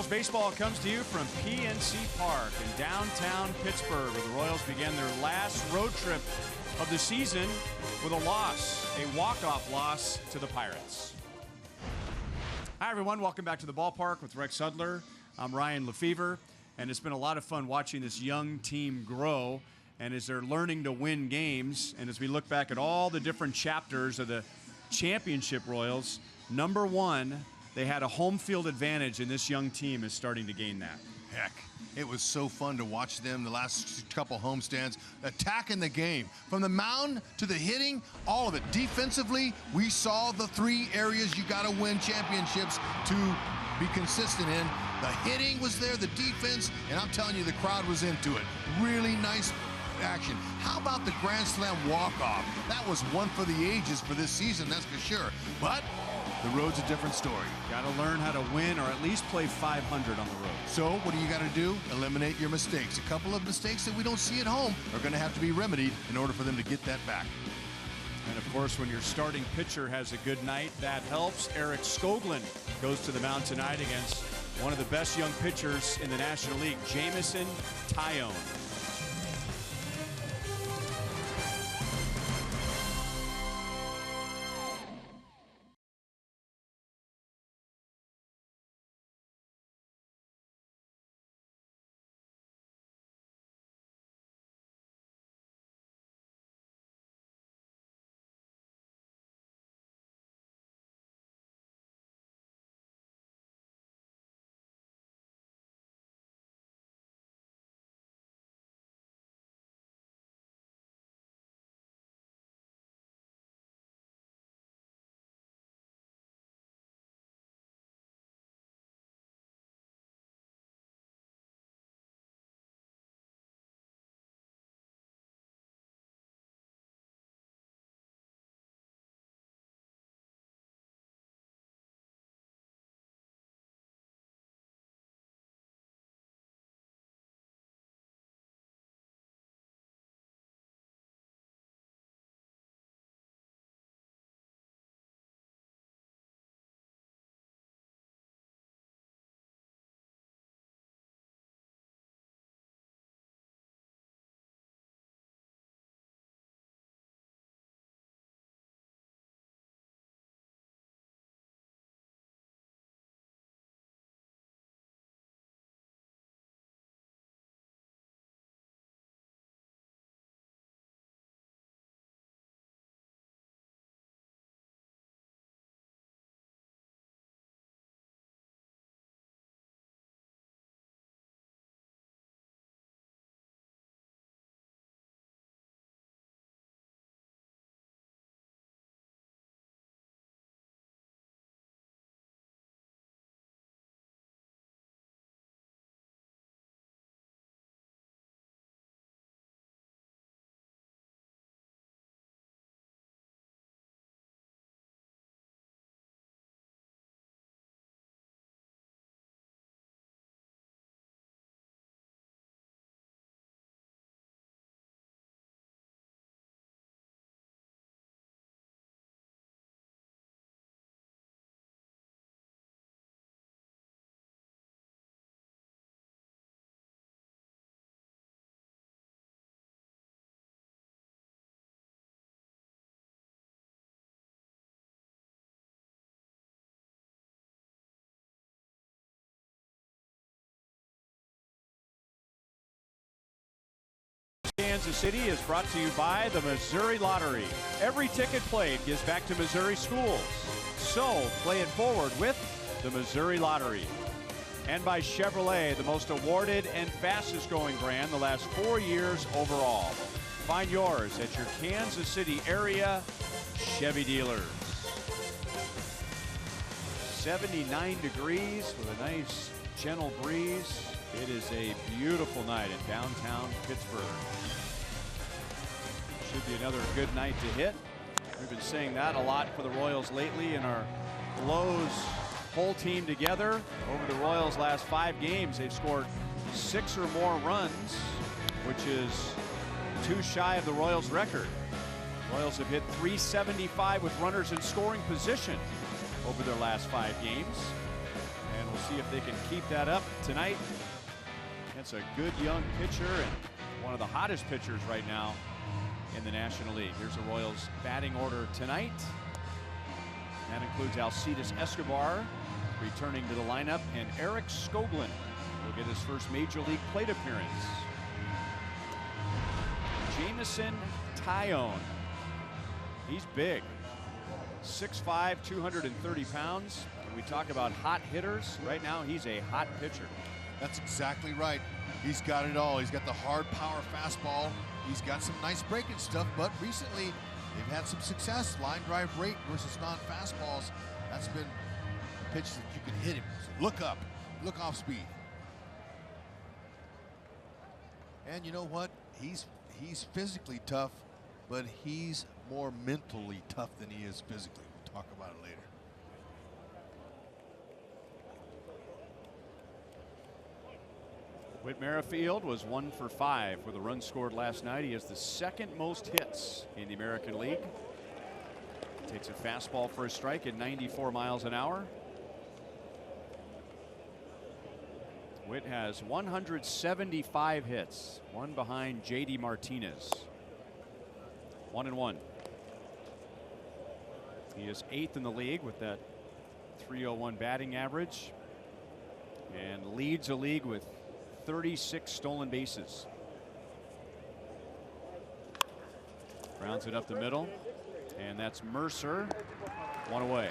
Royals baseball comes to you from PNC Park in downtown Pittsburgh, where the Royals began their last road trip of the season with a loss, a walk-off loss to the Pirates. Hi, everyone. Welcome back to the ballpark with Rex Hudler. I'm Ryan Lefevre, and it's been a lot of fun watching this young team grow, and as they're learning to win games, and as we look back at all the different chapters of the championship Royals, number one, they had a home field advantage, and this young team is starting to gain that. Heck, it was so fun to watch them the last couple homestands attacking the game. From the mound to the hitting, all of it. Defensively, we saw the three areas you got to win championships to be consistent in. The hitting was there, the defense, and I'm telling you, the crowd was into it. Really nice action. How about the Grand Slam walk-off? That was one for the ages for this season, that's for sure. But the road's a different story. Got to learn how to win or at least play 500 on the road. So what do you got to do? Eliminate your mistakes. A couple of mistakes that we don't see at home are going to have to be remedied in order for them to get that back. And of course, when your starting pitcher has a good night, that helps. Eric Skoglund goes to the mound tonight against one of the best young pitchers in the National League, Jameson Tyonne. Kansas City is brought to you by the Missouri Lottery. Every ticket played gives back to Missouri schools. So play it forward with the Missouri Lottery. And by Chevrolet, the most awarded and fastest growing brand the last 4 years overall. Find yours at your Kansas City area Chevy dealers. 79 degrees with a nice gentle breeze. It is a beautiful night in downtown Pittsburgh. Should be another good night to hit. We've been saying that a lot for the Royals lately in our Blows whole team together. Over the Royals' last 5 games, they've scored 6 or more runs, which is 2 shy of the Royals' record. Royals have hit .375 with runners in scoring position over their last 5 games. And we'll see if they can keep that up tonight. That's a good young pitcher and one of the hottest pitchers right now in the National League. Here's the Royals batting order tonight. That includes Alcides Escobar returning to the lineup, and Eric Skoglund will get his first Major League plate appearance. Jameson Tyonne. He's big. 6'5", 230 pounds. When we talk about hot hitters, right now he's a hot pitcher. That's exactly right. He's got it all. He's got the hard power fastball. He's got some nice breaking stuff, but recently they've had some success. Line drive rate versus non-fastballs. That's been pitches that you can hit him. So look up, look off speed. And you know what? He's physically tough, but he's more mentally tough than he is physically. We'll talk about it later. Whit Merrifield was 1 for 5 with a run scored last night. He has the second most hits in the American League. Takes a fastball for a strike at 94 miles an hour. Whit has 175 hits, one behind J.D. Martinez. 1-1. He is 8th in the league with that .301 batting average and leads the league with 36 stolen bases. Grounds it up the middle, and that's Mercer. One away.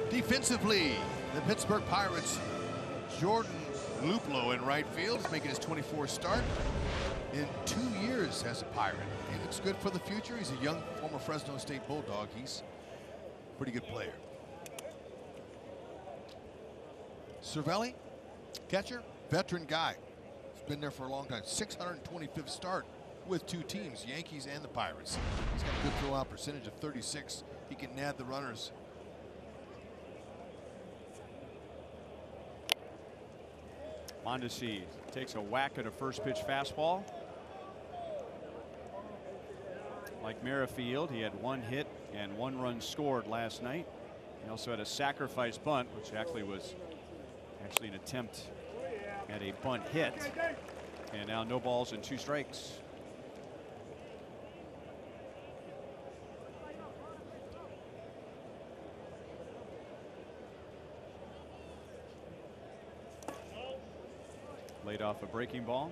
Defensively, the Pittsburgh Pirates, Jordan Luplow in right field is making his 24th start in 2 years as a Pirate. He looks good for the future. He's a young former Fresno State Bulldog. He's a pretty good player. Cervelli, catcher, veteran guy. He's been there for a long time. 625th start with 2 teams, Yankees and the Pirates. He's got a good throw-out percentage of 36. He can nab the runners. Mondesi takes a whack at a first pitch fastball. Like Merrifield, he had 1 hit and 1 run scored last night. He also had a sacrifice bunt, which actually was an attempt at a bunt hit. And now no balls and 2 strikes. Laid off a breaking ball.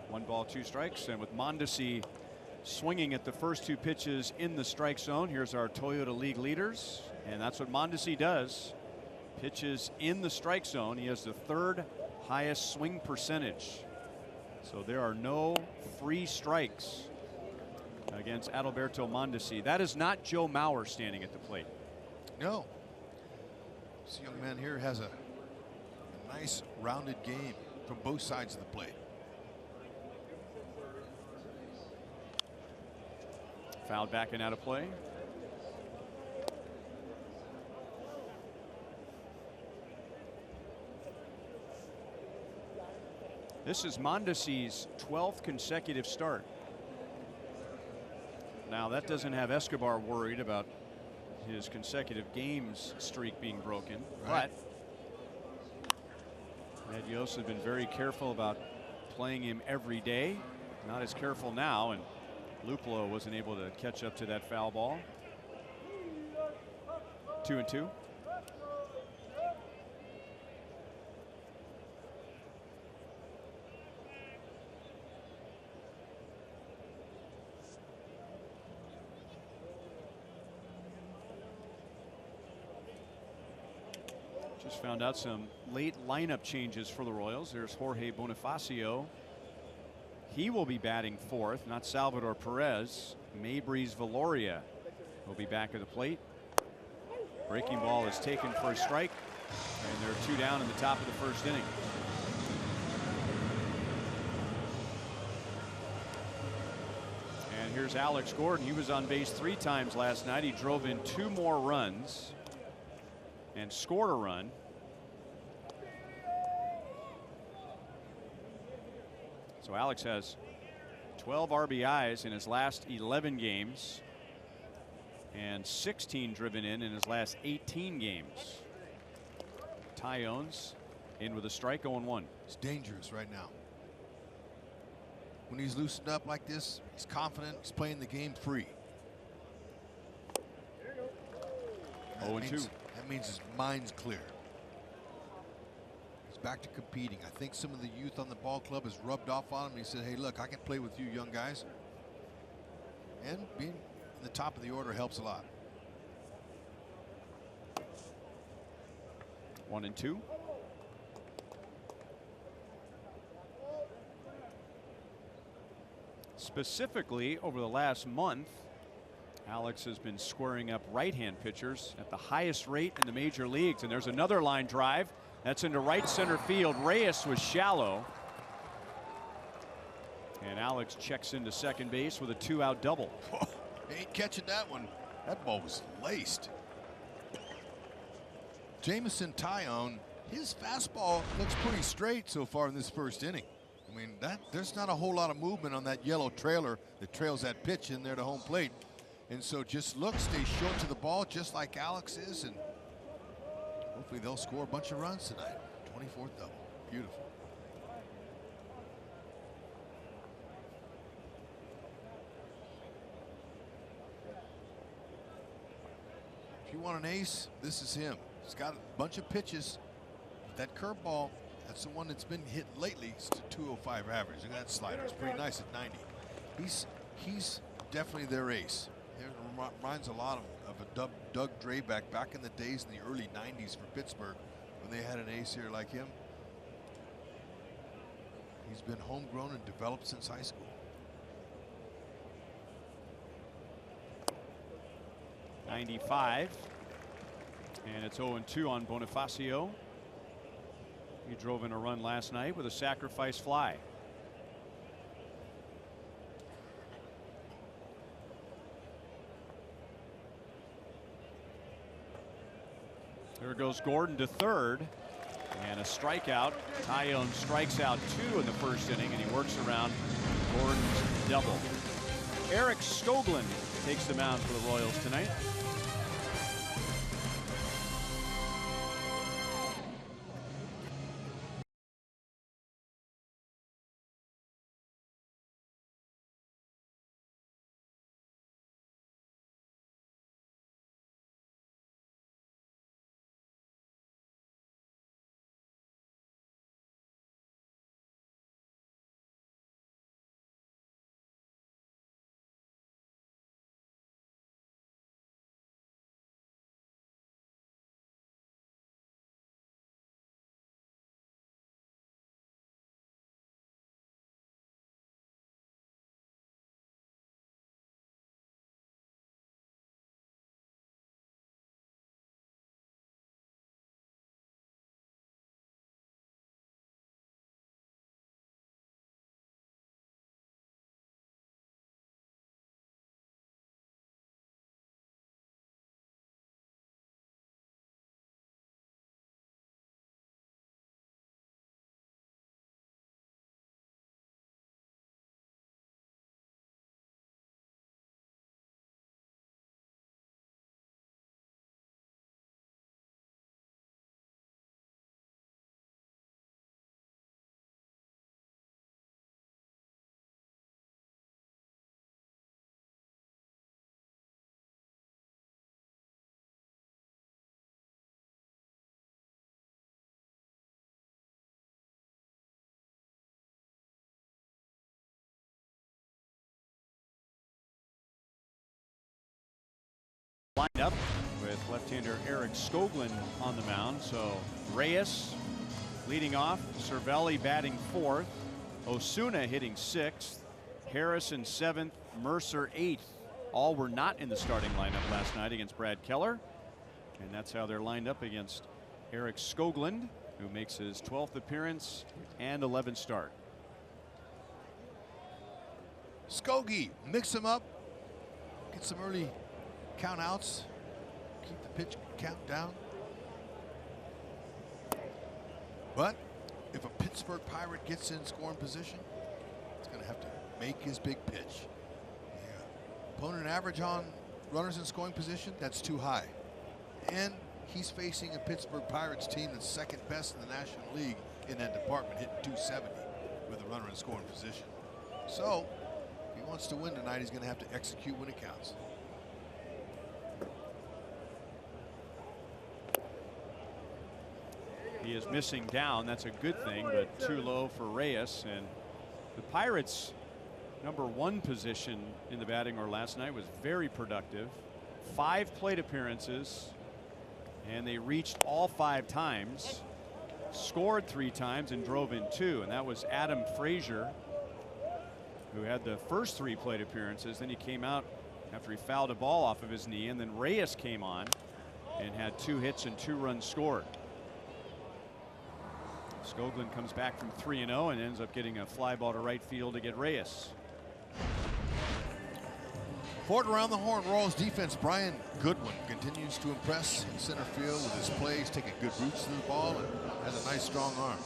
1 ball, 2 strikes. And with Mondesi swinging at the first 2 pitches in the strike zone, here's our Toyota League leaders. And that's what Mondesi does. Pitches in the strike zone. He has the 3rd highest swing percentage. So there are no free strikes against Adalberto Mondesi. That is not Joe Mauer standing at the plate. No. This young man here has a nice rounded game from both sides of the plate. Fouled back and out of play. This is Mondesi's 12th consecutive start. Now that doesn't have Escobar worried about his consecutive games streak being broken, right. But Ed Yost has been very careful about playing him every day. Not as careful now, and Luplow wasn't able to catch up to that foul ball. 2-2. Just found out some late lineup changes for the Royals. There's Jorge Bonifacio. He will be batting 4th, not Salvador Perez. Maybreeze Valoria will be back at the plate. Breaking ball is taken for a strike, and there are 2 down in the top of the 1st inning. And here's Alex Gordon. He was on base 3 times last night. He drove in 2 more runs and scored a run. So Alex has 12 RBIs in his last 11 games. and 16 driven in his last 18 games. Tyonne's in with a strike, 0-1. It's dangerous right now. When he's loosened up like this, he's confident, he's playing the game free. 0-2. That means his mind's clear. He's back to competing. I think some of the youth on the ball club has rubbed off on him. He said, hey, look, I can play with you young guys. And being in the top of the order helps a lot. 1-2. Specifically, over the last month, Alex has been squaring up right-hand pitchers at the highest rate in the major leagues. And there's another line drive that's into right center field. Reyes was shallow. And Alex checks into second base with a 2-out double. Ain't catching that one. That ball was laced. Jameson Tyonne, his fastball looks pretty straight so far in this first inning. I mean, there's not a whole lot of movement on that yellow trailer that trails that pitch in there to home plate. And so just look, stay short to the ball just like Alex is, and hopefully they'll score a bunch of runs tonight. 24th double. Beautiful. If you want an ace, this is him. He's got a bunch of pitches. That curveball, that's the one that's been hit lately. It's to 205 average. Look at that slider. It's pretty nice at 90. He's definitely their ace. It reminds a lot of a Doug Drabek back in the days in the early 90s for Pittsburgh when they had an ace here like him. He's been homegrown and developed since high school. 95. And it's 0-2 on Bonifacio. He drove in a run last night with a sacrifice fly. There goes Gordon to third. And a strikeout. Tyonne strikes out 2 in the first inning, and he works around Gordon's double. Eric Skoglund takes the mound for the Royals tonight. Lined up with left-hander Eric Skoglund on the mound. So Reyes leading off, Cervelli batting 4th, Osuna hitting 6th, Harrison 7th, Mercer 8th. All were not in the starting lineup last night against Brad Keller. And that's how they're lined up against Eric Skoglund, who makes his 12th appearance and 11th start. Skogie, mix him up, get some early count outs, keep the pitch count down. But if a Pittsburgh Pirate gets in scoring position, it's going to have to make his big pitch. Yeah. Opponent average on runners in scoring position, that's too high. And he's facing a Pittsburgh Pirates team that's second best in the National League in that department, hitting 270 with a runner in scoring position. So, if he wants to win tonight, he's going to have to execute when it counts. He is missing down. That's a good thing, but too low for Reyes. And the Pirates' #1 position in the batting order last night was very productive. 5 plate appearances, and they reached all 5 times, scored 3 times, and drove in 2. And that was Adam Frazier, who had the first 3 plate appearances. Then he came out after he fouled a ball off of his knee, and then Reyes came on and had 2 hits and 2 runs scored. Skoglund comes back from 3-0 and ends up getting a fly ball to right field to get Reyes. Fourth around the horn, Royals defense. Brian Goodwin continues to impress in center field with his plays, taking good roots to the ball, and has a nice strong arm.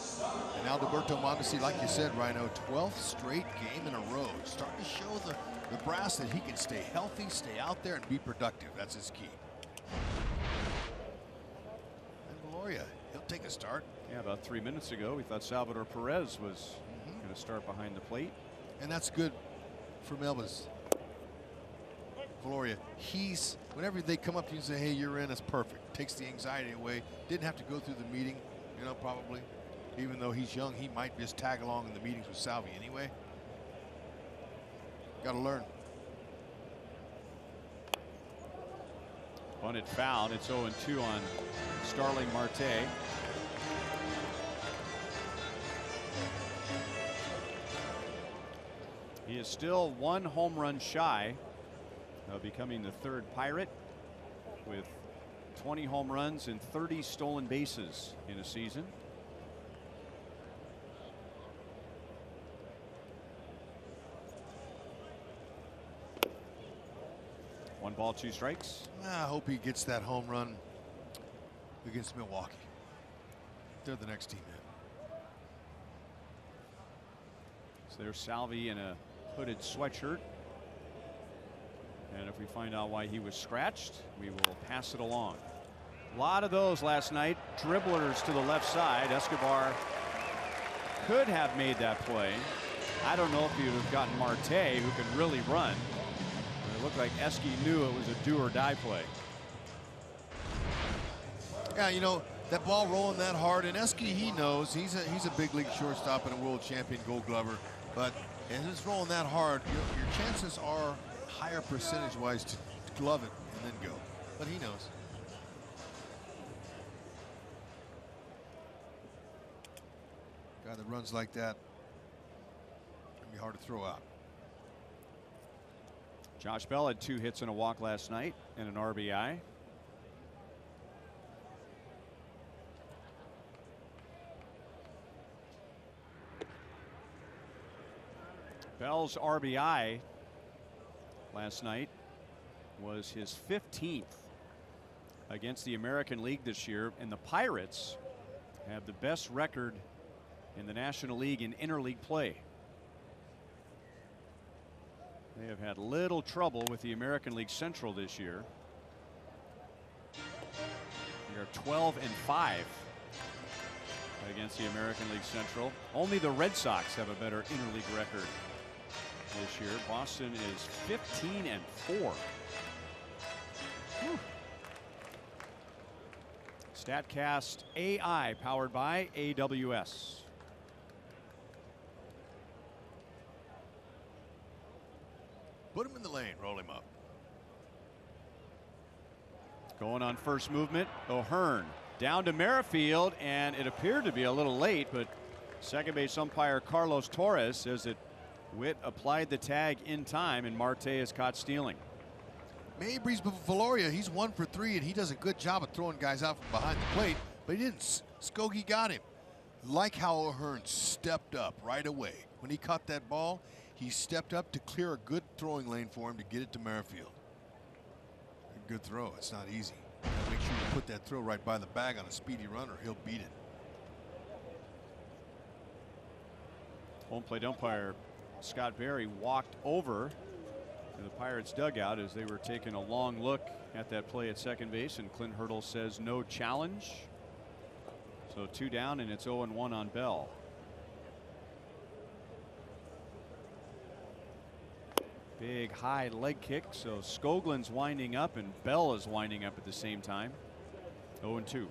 And Alberto Mondesi, like you said, Rhino, 12th straight game in a row. Starting to show the brass that he can stay healthy, stay out there, and be productive. That's his key. And Valoria, he'll take a start. Yeah, about 3 minutes ago, we thought Salvador Perez was going to start behind the plate. And that's good for Melba's. Valoria, whenever they come up to you and say, hey, you're in, that's perfect. Takes the anxiety away. Didn't have to go through the meeting, you know, probably. Even though he's young, he might just tag along in the meetings with Salvi anyway. Got to learn. Bunted fouled. It's 0-2 on Starling Marte. He is still 1 home run shy of becoming the 3rd Pirate, with 20 home runs and 30 stolen bases in a season. One ball, 2 strikes. I hope he gets that home run against Milwaukee. They're the next team in. So there's Salvi in a hooded sweatshirt. And if we find out why he was scratched, we will pass it along. A lot of those last night. Dribblers to the left side. Escobar could have made that play. I don't know if he would have gotten Marte, who can really run. But it looked like Esky knew it was a do or die play. Yeah, you know, that ball rolling that hard, and Esky, he knows he's a big league shortstop and a world champion Gold Glover. But as it's rolling that hard, your chances are higher percentage-wise to glove it and then go. But he knows. Guy that runs like that can be hard to throw out. Josh Bell had 2 hits and a walk last night and an RBI. Bell's RBI last night was his 15th against the American League this year, and the Pirates have the best record in the National League in interleague play. They have had little trouble with the American League Central this year. They are 12-5 against the American League Central. Only the Red Sox have a better interleague record this year. Boston is 15-4. StatCast AI, powered by AWS. Put him in the lane, roll him up. Going on first movement, O'Hearn down to Merrifield, and it appeared to be a little late, but second base umpire Carlos Torres says that Witt applied the tag in time, and Marte is caught stealing. Mabry's Valoria, he's 1 for 3, and he does a good job of throwing guys out from behind the plate, but he didn't. Skokie got him. Like how O'Hearn stepped up right away. When he caught that ball, he stepped up to clear a good throwing lane for him to get it to Merrifield. A good throw. It's not easy. Make sure you put that throw right by the bag on a speedy runner. He'll beat it. Home plate umpire Scott Berry walked over to the Pirates dugout as they were taking a long look at that play at second base, and Clint Hurdle says no challenge. So 2 down, and it's 0-1 on Bell. Big high leg kick, so Skoglund's winding up and Bell is winding up at the same time. 0-2.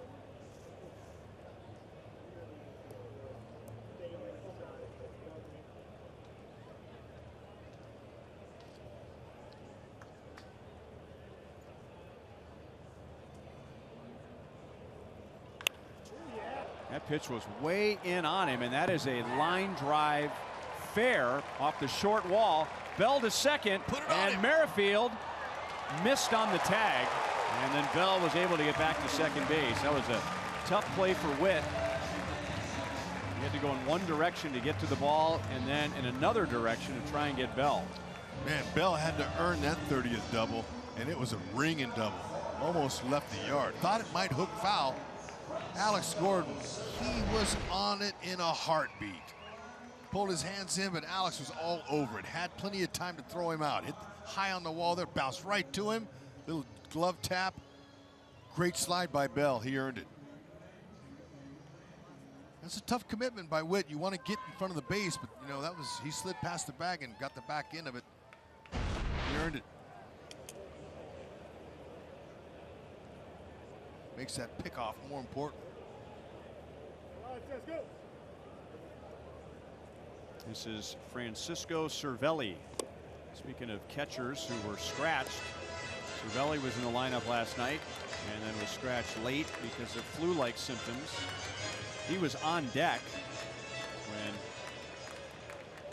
That pitch was way in on him, and that is a line drive fair off the short wall. Bell to second, and Merrifield missed on the tag, and then Bell was able to get back to second base. That was a tough play for Witt. He had to go in one direction to get to the ball, and then in another direction to try and get Bell. Man, Bell had to earn that 30th double, and it was a ringing double. Almost left the yard. Thought it might hook foul. Alex Gordon, he was on it in a heartbeat. Pulled his hands in, but Alex was all over it. Had plenty of time to throw him out. Hit high on the wall there, bounced right to him. Little glove tap. Great slide by Bell. He earned it. That's a tough commitment by Witt. You want to get in front of the base, but you know, he slid past the bag and got the back end of it. He earned it. Makes that pickoff more important. This is Francisco Cervelli. Speaking of catchers who were scratched, Cervelli was in the lineup last night and then was scratched late because of flu-like symptoms. He was on deck when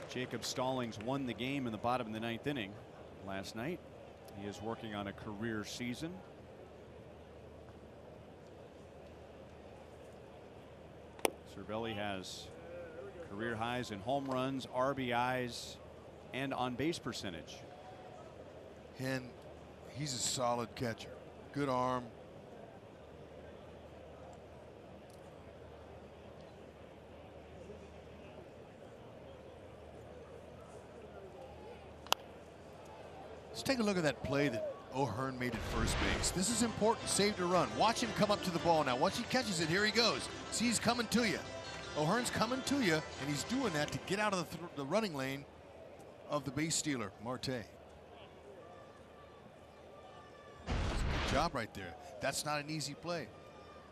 Jacob Stallings won the game in the bottom of the 9th inning last night. He is working on a career season. Cervelli has career highs in home runs, RBIs, and on base percentage. And he's a solid catcher. Good arm. Let's take a look at that play that O'Hearn made at first base. This is important. Saved a run. Watch him come up to the ball now. Once he catches it, here he goes. See, he's coming to you. O'Hearn's coming to you, and he's doing that to get out of the running lane of the base stealer, Marte. That's a good job right there. That's not an easy play.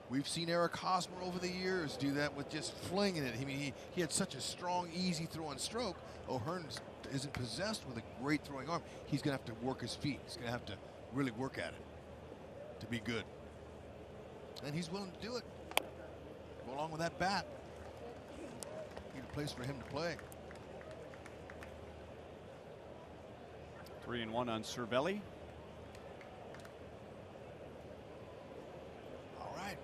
We've seen Eric Hosmer over the years do that with just flinging it. I mean, he had such a strong, easy throwing stroke. O'Hearn isn't possessed with a great throwing arm. He's going to have to work his feet. He's going to have to really work at it to be good. And he's willing to do it. Go along with that bat. Need a place for him to play. 3-1 on Cervelli. All right.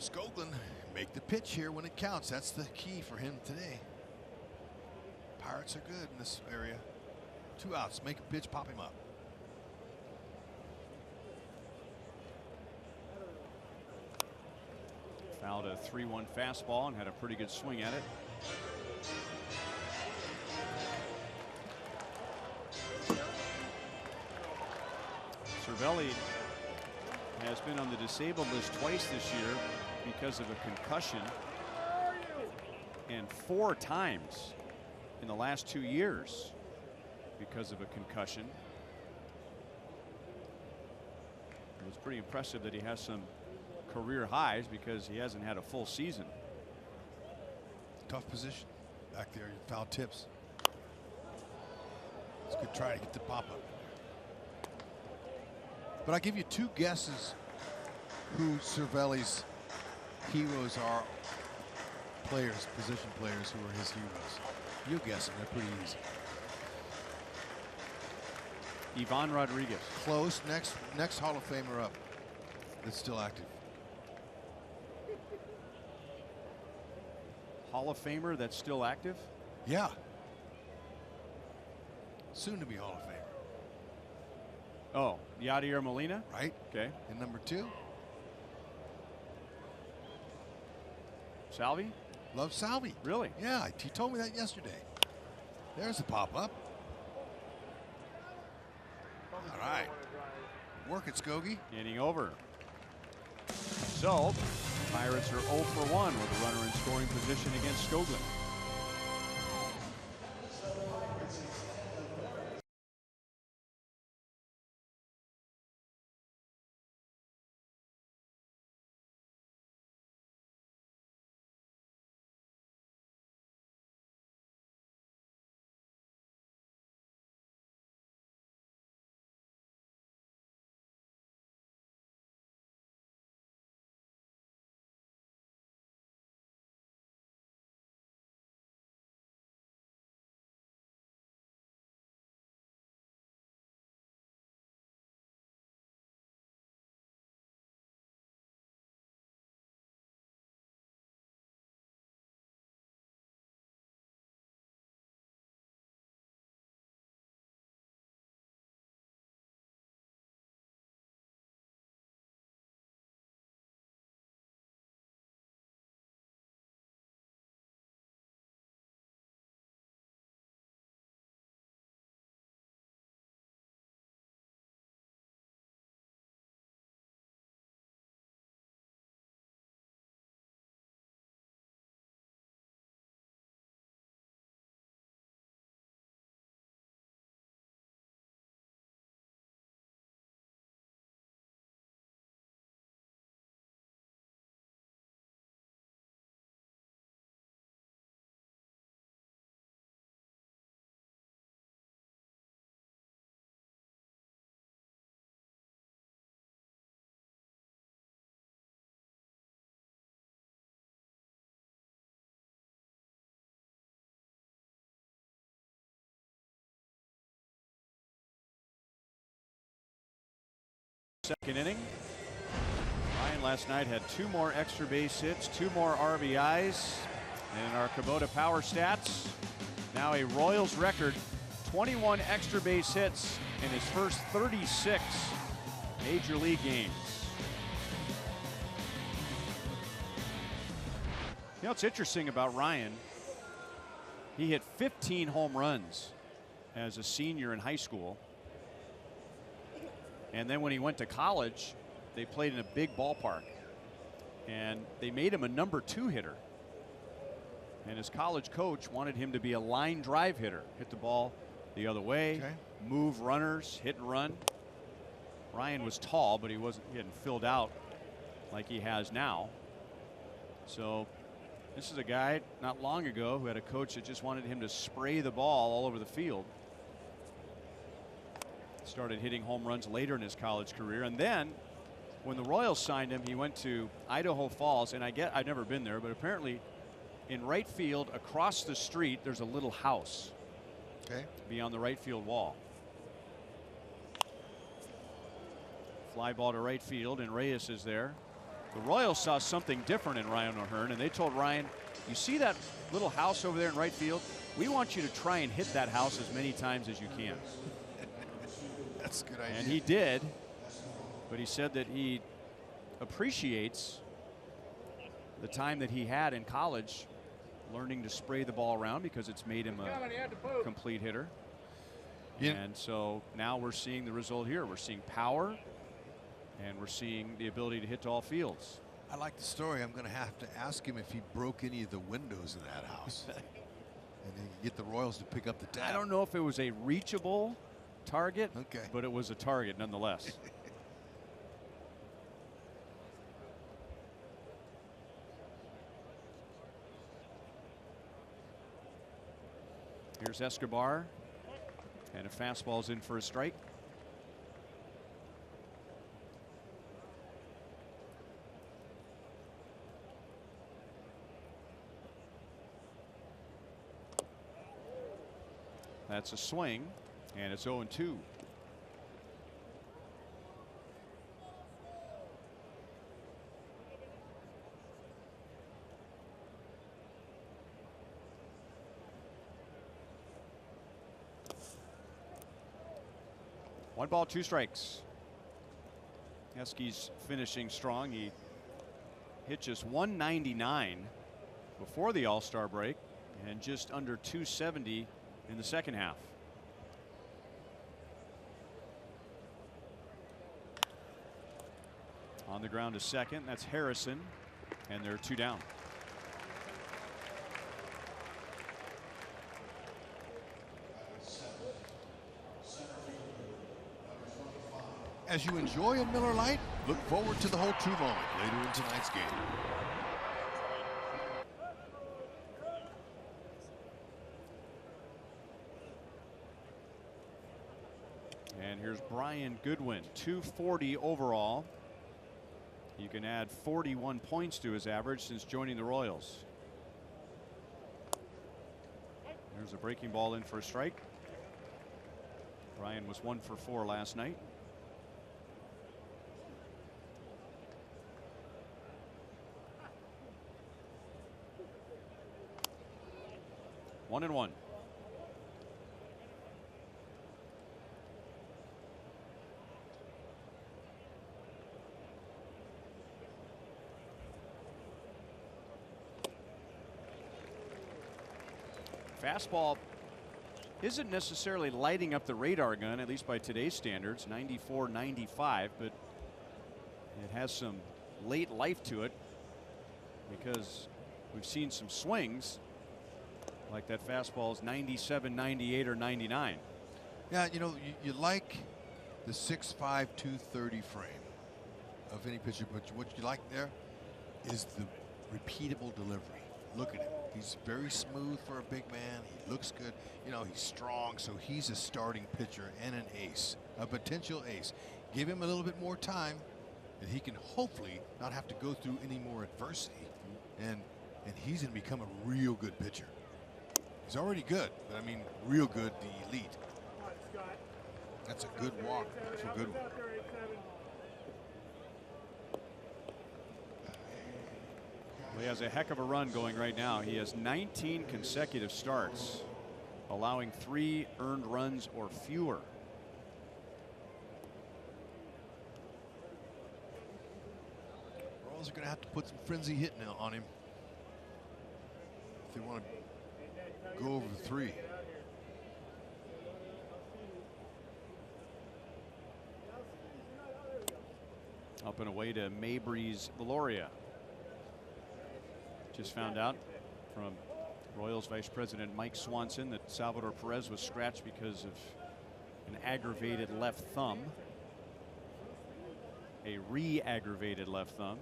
Skoglund, make the pitch here when it counts. That's the key for him today. Pirates are good in this area. 2 outs. Make a pitch, pop him up. Fouled a 3-1 fastball and had a pretty good swing at it. Cervelli has been on the disabled list twice this year because of a concussion, and 4 times in the last 2 years because of a concussion. It was pretty impressive that he has some career highs because he hasn't had a full season. Tough position back there. Foul tips. It's a good try to get the pop up. But I'll give you 2 guesses who Cervelli's heroes are. Players, position players who are his heroes. You'll guess them. They're pretty easy. Ivan Rodriguez. Close. Next Hall of Famer up that's still active. Hall of Famer that's still active? Yeah. Soon to be Hall of Famer. Oh, Yadier Molina? Right. Okay. And number 2? Salvi? Love Salvi. Really? Yeah, he told me that yesterday. There's the pop up. Work it, Skogie. Inning over. So, Pirates are 0 for 1 with a runner in scoring position against Skoglund. Second inning. Ryan last night had 2 more extra base hits, 2 more RBIs. And in our Kubota Power Stats, now a Royals record 21 extra base hits in his first 36 Major League games. You know what's interesting about Ryan? He hit 15 home runs as a senior in high school. And then when he went to college, they played in a big ballpark. And they made him a number 2 hitter. And his college coach wanted him to be a line drive hitter. Hit the ball the other way, move runners, hit and run. Ryan was tall, but he hadn't filled out like he has now. So this is a guy not long ago who had a coach that just wanted him to spray the ball all over the field. Started hitting home runs later in his college career. And then when the Royals signed him, he went to Idaho Falls. And I've never been there, but apparently in right field across the street, there's a little house. Okay. Beyond the right field wall. Fly ball to right field, and Reyes is there. The Royals saw something different in Ryan O'Hearn, and they told Ryan, you see that little house over there in right field? We want you to try and hit that house as many times as you can. That's a good idea. And he did, but he said that he appreciates the time that he had in college learning to spray the ball around because it's made him a complete hitter. Yeah. And so now we're seeing the result here. We're seeing power, and we're seeing the ability to hit to all fields. I like the story. I'm going to have to ask him if he broke any of the windows in that house. And then get the Royals to pick up the tab. I don't know if it was a reachable target, okay, but it was a target nonetheless. Here's Escobar, and a fastball's in for a strike. That's a swing, and it's 0-2. One ball, 2 strikes. Esky's finishing strong. He hit just 199 before the All-Star break and just under 270 in the second half. On the ground to second. That's Harrison. And they're 2 down. As you enjoy a Miller Lite, look forward to the whole true moment later in tonight's game. And here's Brian Goodwin, 240 overall. You can add 41 points to his average since joining the Royals. There's a breaking ball in for a strike. Brian was 1 for 4 last night. One and one. Fastball isn't necessarily lighting up the radar gun, at least by today's standards, 94, 95, but it has some late life to it because we've seen some swings like that fastball's 97, 98, or 99. Yeah, you know, you like the 6'5", 230 frame of any pitcher, but what you like there is the repeatable delivery. Look at him. He's very smooth for a big man. He looks good. You know, he's strong, so he's a starting pitcher and an ace, a potential ace. Give him a little bit more time, and he can hopefully not have to go through any more adversity, and he's going to become a real good pitcher. He's already good, but I mean, real good, the elite. That's a good walk for Goodwin. He has a heck of a run going right now. He has 19 consecutive starts, allowing 3 earned runs or fewer. Royals are going to have to put some frenzy hitting on him if they want to go over the 3. Up and away to Mabry's Valoria. Just found out from Royals Vice President Mike Swanson that Salvador Perez was scratched because of an aggravated left thumb. A re-aggravated left thumb.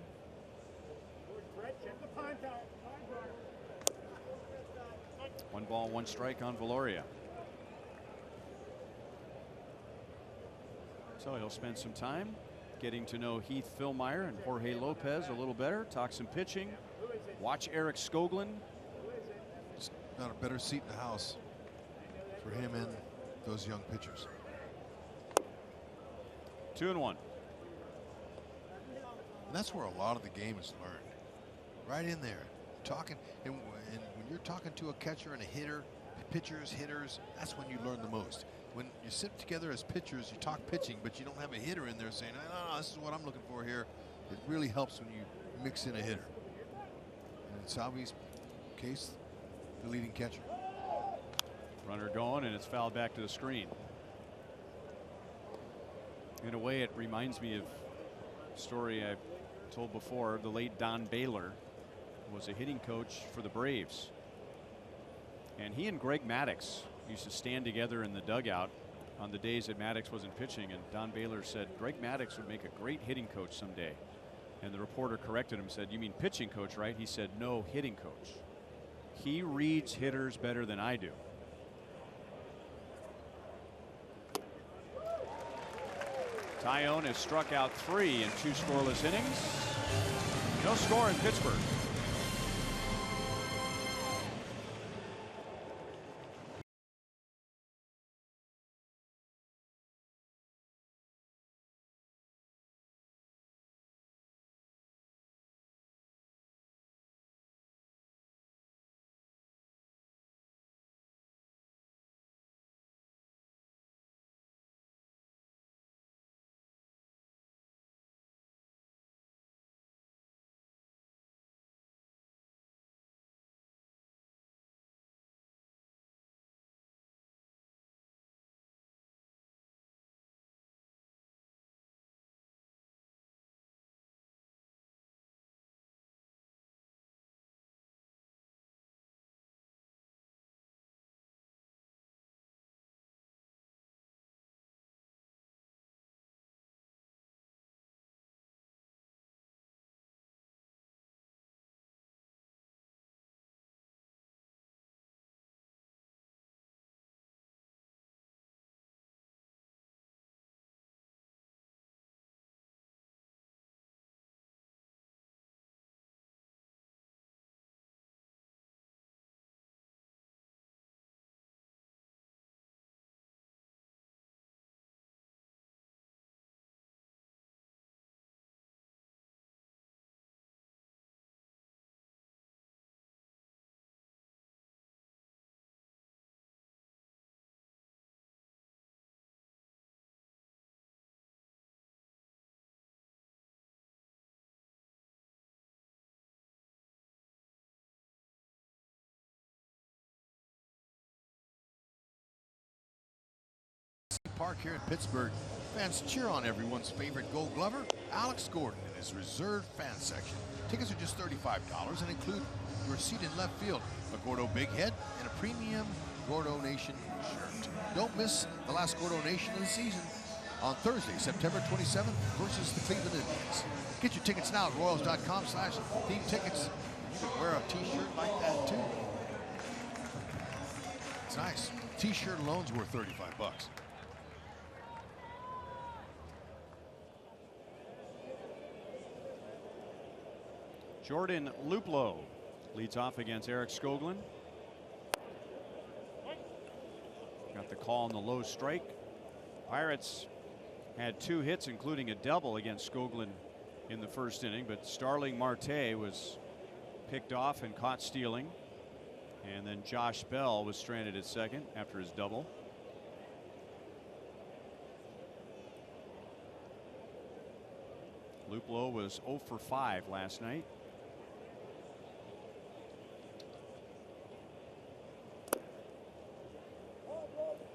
One ball, one strike on Valoria. So he'll spend some time getting to know Heath Fillmyer and Jorge Lopez a little better, talk some pitching, watch Eric Skoglund. Just not a better seat in the house for him and those young pitchers. 2-1. And that's where a lot of the game is learned. Right in there, talking, and when you're talking to a catcher and a hitter, pitchers, hitters, that's when you learn the most. When you sit together as pitchers, you talk pitching, but you don't have a hitter in there saying, no, this is what I'm looking for here. It really helps when you mix in a hitter. And in Salvi's case, the leading catcher. Runner going, and it's fouled back to the screen. In a way, it reminds me of a story I told before. The late Don Baylor was a hitting coach for the Braves. And he and Greg Maddux used to stand together in the dugout on the days that Maddux wasn't pitching, and Don Baylor said Greg Maddux would make a great hitting coach someday. And the reporter corrected him, said, "You mean pitching coach, right?" He said, "No, hitting coach. He reads hitters better than I do." Tyonne has struck out 3 in 2 scoreless innings. No score in Pittsburgh. Park here in Pittsburgh. Fans cheer on everyone's favorite Gold Glover, Alex Gordon, in his reserved fan section. Tickets are just $35 and include your seat in left field, a Gordo Big Head, and a premium Gordo Nation shirt. Don't miss the last Gordo Nation of the season on Thursday, September 27th versus the Cleveland Indians. Get your tickets now at royals.com/theme tickets. You can wear a t-shirt like that too. It's nice. T-shirt alone's worth $35. Jordan Luplow leads off against Eric Skoglund. Got the call on the low strike. Pirates had 2 hits, including a double against Skoglund in the first inning, but Starling Marte was picked off and caught stealing. And then Josh Bell was stranded at second after his double. Luplow was 0 for 5 last night.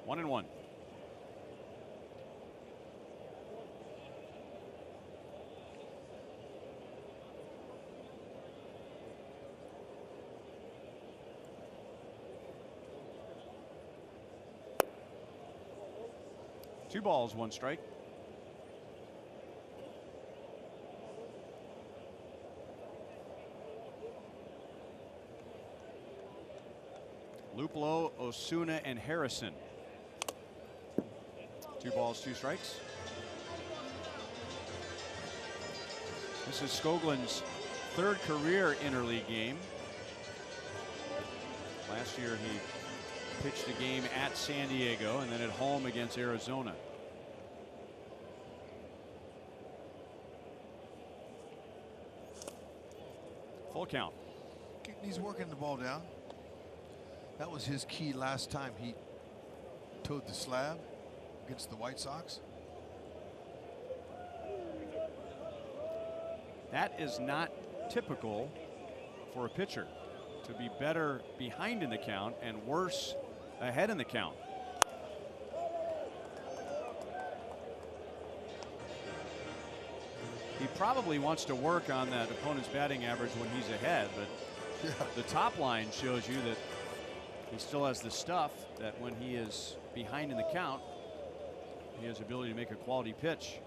One and one. Two balls, one strike. Luplow, Osuna, and Harrison. 2 balls, 2 strikes. This is Skoglund's 3rd career interleague game. Last year he pitched a game at San Diego and then at home against Arizona. Full count. He's working the ball down. That was his key last time he towed the slab against the White Sox. That is not typical for a pitcher, to be better behind in the count and worse ahead in the count. He probably wants to work on that opponent's batting average when he's ahead, but the top line shows you that he still has the stuff that when he is behind in the count, he has the ability to make a quality pitch.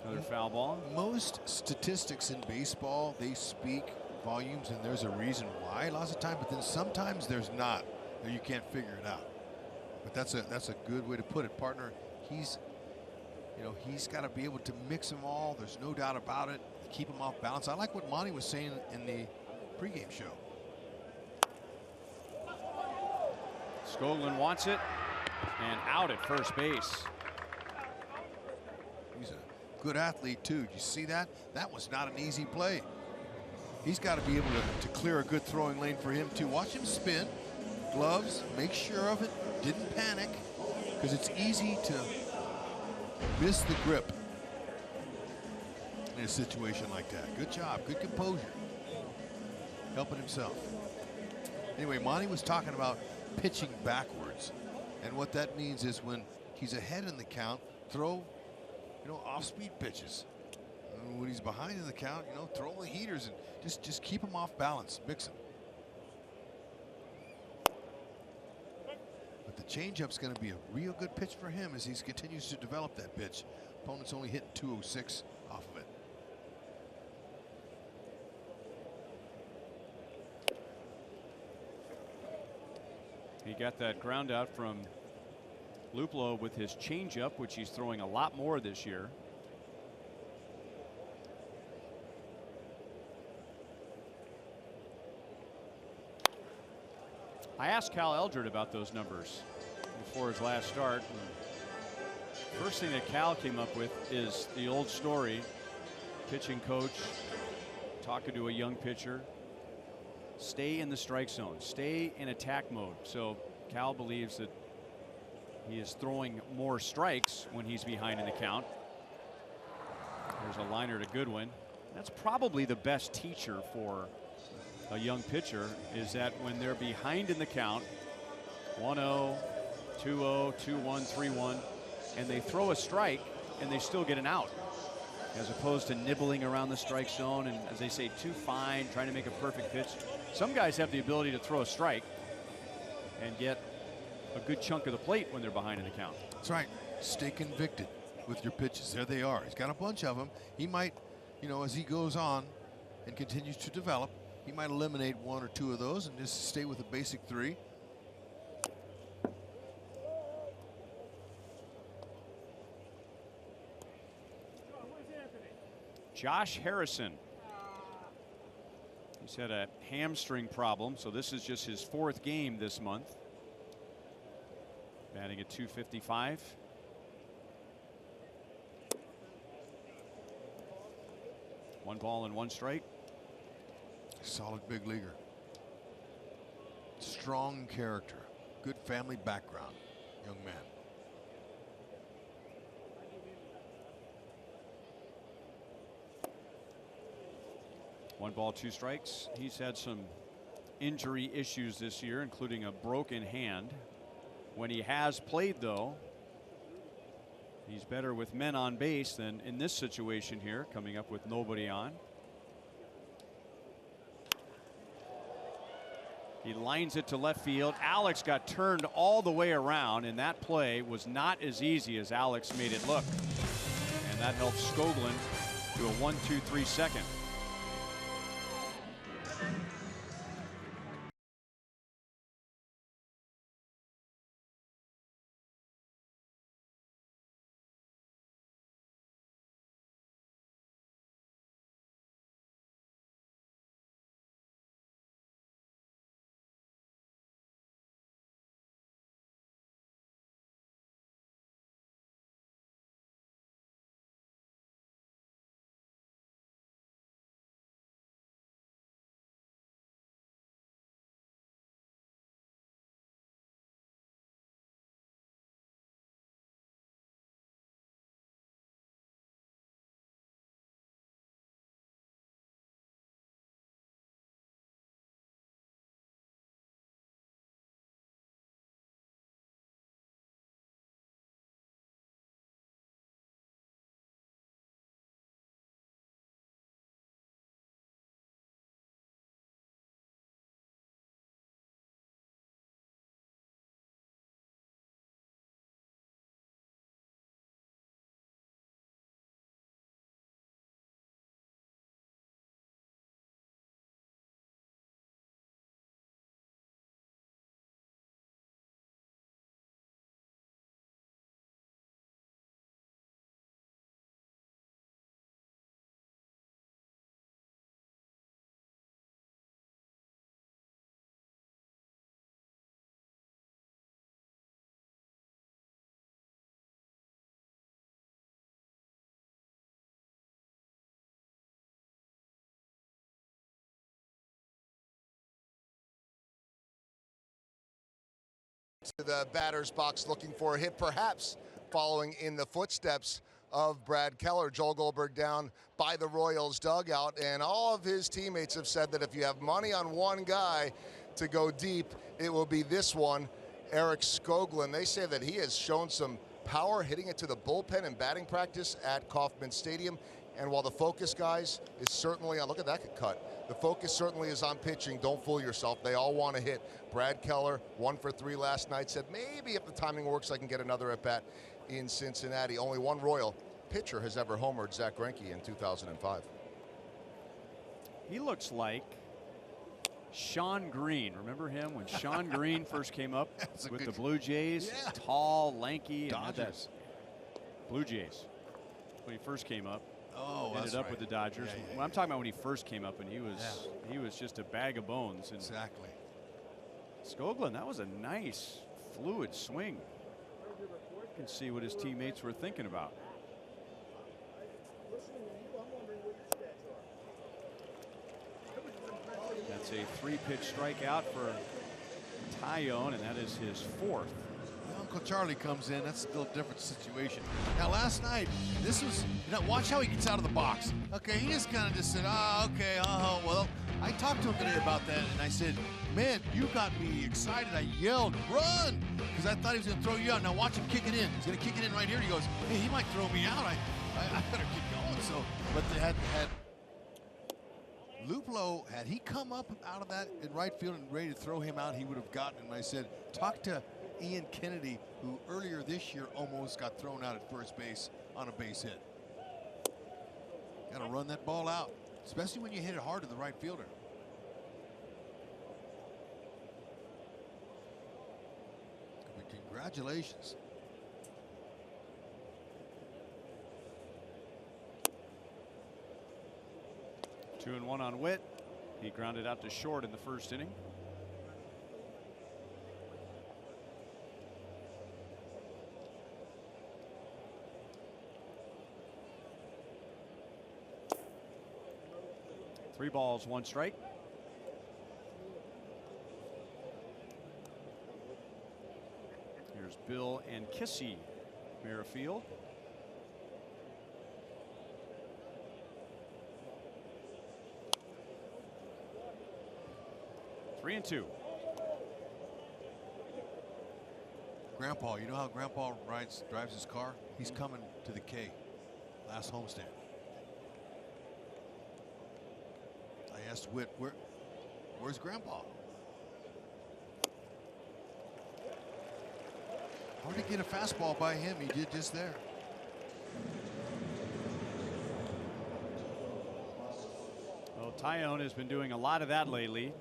Another foul ball. Most statistics in baseball, they speak volumes, and there's a reason why lots of time, but then sometimes there's not, or you can't figure it out. But that's a good way to put it, partner. He's got to be able to mix them all. There's no doubt about it. Keep him off balance. I like what Monty was saying in the pregame show. Skoglund wants it, and out at first base. He's a good athlete too. Did you see that? That was not an easy play. He's got to be able to clear a good throwing lane for him too. Watch him spin. Gloves, make sure of it. Didn't panic, because it's easy to miss the grip in a situation like that. Good job, good composure. Helping himself. Anyway, Monty was talking about pitching backwards, and what that means is when he's ahead in the count, throw off-speed pitches. And when he's behind in the count, throw the heaters and just keep him off balance, mix him. But the changeup's going to be a real good pitch for him as he continues to develop that pitch. Opponent's only hitting 206 off of it. He got that ground out from Luplow with his changeup, which he's throwing a lot more this year. I asked Cal Eldred about those numbers before his last start. First thing that Cal came up with is the old story. Pitching coach talking to a young pitcher. Stay in the strike zone. Stay in attack mode. So Cal believes that he is throwing more strikes when he's behind in the count. There's a liner to Goodwin. That's probably the best teacher for a young pitcher, is that when they're behind in the count, 1-0, 2-0, 2-1, 3-1, and they throw a strike and they still get an out, as opposed to nibbling around the strike zone and, as they say, too fine, trying to make a perfect pitch. Some guys have the ability to throw a strike and get a good chunk of the plate when they're behind in the count. That's right. Stay convicted with your pitches. There they are. He's got a bunch of them. He might, you know, as he goes on and continues to develop, he might eliminate 1 or 2 of those and just stay with the basic 3. Josh Harrison. He's had a hamstring problem, so this is just his 4th game this month. Batting at .255. One ball and 1 strike. Solid big leaguer. Strong character. Good family background. Young man. One ball, 2 strikes. He's had some injury issues this year, including a broken hand. When he has played, though, he's better with men on base than in this situation here, coming up with nobody on. He lines it to left field. Alex got turned all the way around, and that play was not as easy as Alex made it look. And that helps Skoglund to a 1-2-3 second. To the batter's box looking for a hit, perhaps following in the footsteps of Brad Keller. Joel Goldberg down by the Royals dugout, and all of his teammates have said that if you have money on one guy to go deep, it will be this one, Eric Skoglund. They say that he has shown some power hitting it to the bullpen in batting practice at Kauffman Stadium. And while the focus, guys, is certainly on, look at that cut. The focus certainly is on pitching. Don't fool yourself. They all want to hit. Brad Keller, 1 for 3 last night, said maybe if the timing works, I can get another at bat in Cincinnati. Only one Royal pitcher has ever homered Zach Greinke in 2005. He looks like Sean Green. Remember him when Sean Green first came up with the Blue Jays? Yeah. Tall, lanky. Dodgers. Blue Jays. When he first came up. Oh, ended up with the Dodgers. Yeah, Well, I'm talking about when he first came up, and he was just a bag of bones. And exactly. Skoglund, that was a nice, fluid swing. You can see what his teammates were thinking about. That's a 3-pitch strikeout for Tyonne, and that is his 4th. Uncle Charlie comes in. That's a little different situation. Now, last night, this was, watch how he gets out of the box. Okay, he just kind of just said, oh, okay, well, I talked to him today about that, and I said, man, you got me excited. I yelled, run, because I thought he was going to throw you out. Now watch him kick it in. He's going to kick it in right here. He goes, hey, he might throw me out. I better keep going. So, but they had Luplo, had he come up out of that in right field and ready to throw him out, he would have gotten him. I said, talk to Ian Kennedy, who earlier this year almost got thrown out at first base on a base hit. Got to run that ball out, especially when you hit it hard to the right fielder. But congratulations. Two and one on Witt. He grounded out to short in the first inning. Three balls, one strike. Here's Bill and Kissy, Merrifield. Three and two. Grandpa, you know how Grandpa drives his car? He's coming to the K, last homestand. I asked Witt, where's Grandpa? Hard to get a fastball by him. He did just there. Well, Tyonne has been doing a lot of that lately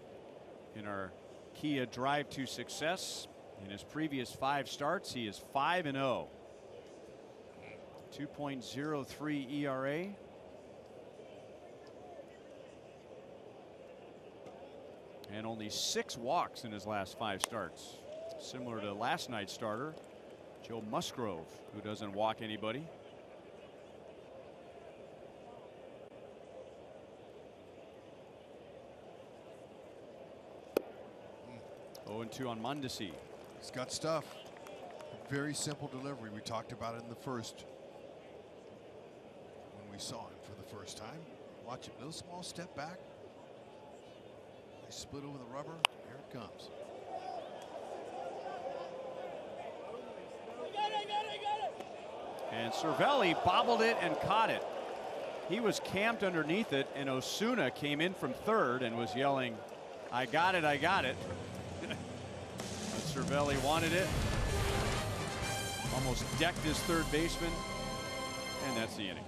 in our Kia Drive to Success. In his previous 5 starts, he is 5-0. 2.03 ERA. And only 6 walks in his last 5 starts. Similar to last night's starter, Joe Musgrove, who doesn't walk anybody. Oh, 0-2 on Mondesi. He's got stuff. Very simple delivery. We talked about it in the first when we saw him for the first time. Watch him, little small step back. They split over the rubber. Here it comes. And Cervelli bobbled it and caught it. He was camped underneath it, and Osuna came in from third and was yelling, I got it, I got it. But Cervelli wanted it. Almost decked his third baseman, and that's the inning.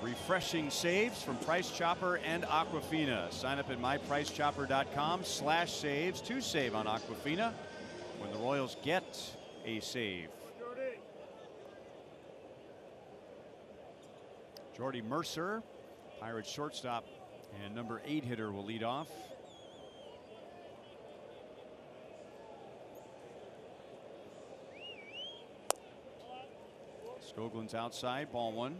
Refreshing saves from Price Chopper and Aquafina. Sign up at mypricechopper.com/saves to save on Aquafina when the Royals get a save. Jordy Mercer, Pirates shortstop and number 8 hitter, will lead off. Skogland's outside, ball one.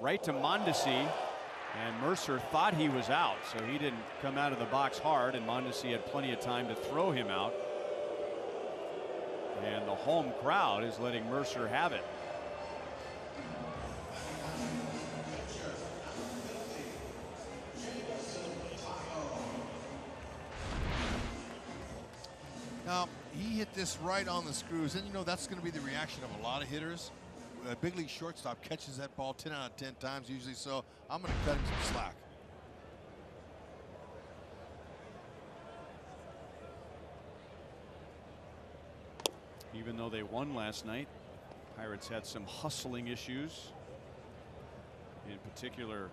Right to Mondesi, and Mercer thought he was out, so he didn't come out of the box hard, and Mondesi had plenty of time to throw him out. And the home crowd is letting Mercer have it. Now, he hit this right on the screws, and you know that's going to be the reaction of a lot of hitters. A big league shortstop catches that ball 10 out of 10 times usually, so I'm going to cut him some slack. Even though they won last night, Pirates had some hustling issues. In particular,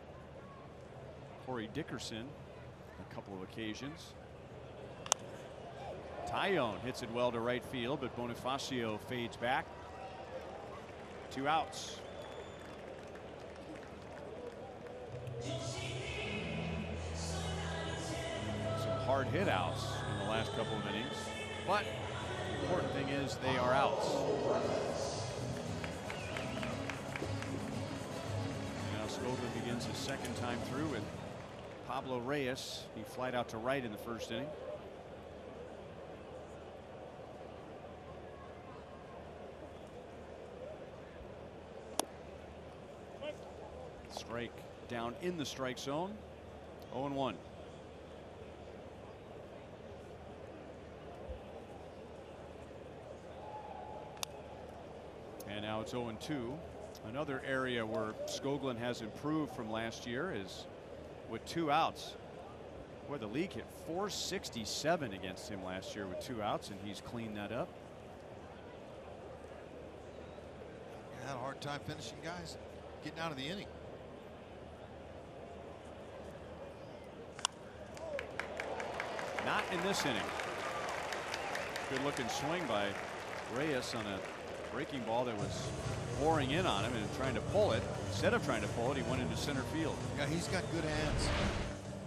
Corey Dickerson, a couple of occasions. Tyonne hits it well to right field, but Bonifacio fades back. 2 outs. Some hard hit outs in the last couple of innings, but the important thing is they are outs. Now Skoglund begins his second time through with Pablo Reyes. He flied out to right in the first inning. Strike down in the strike zone. 0-1. And now it's 0-2. Another area where Skoglund has improved from last year is with 2 outs. Boy, the league hit .467 against him last year with 2 outs, and he's cleaned that up. You had a hard time finishing guys, getting out of the inning. Not in this inning. Good looking swing by Reyes on a breaking ball that was pouring in on him and trying to pull it. Instead of trying to pull it, he went into center field. Yeah, he's got good hands,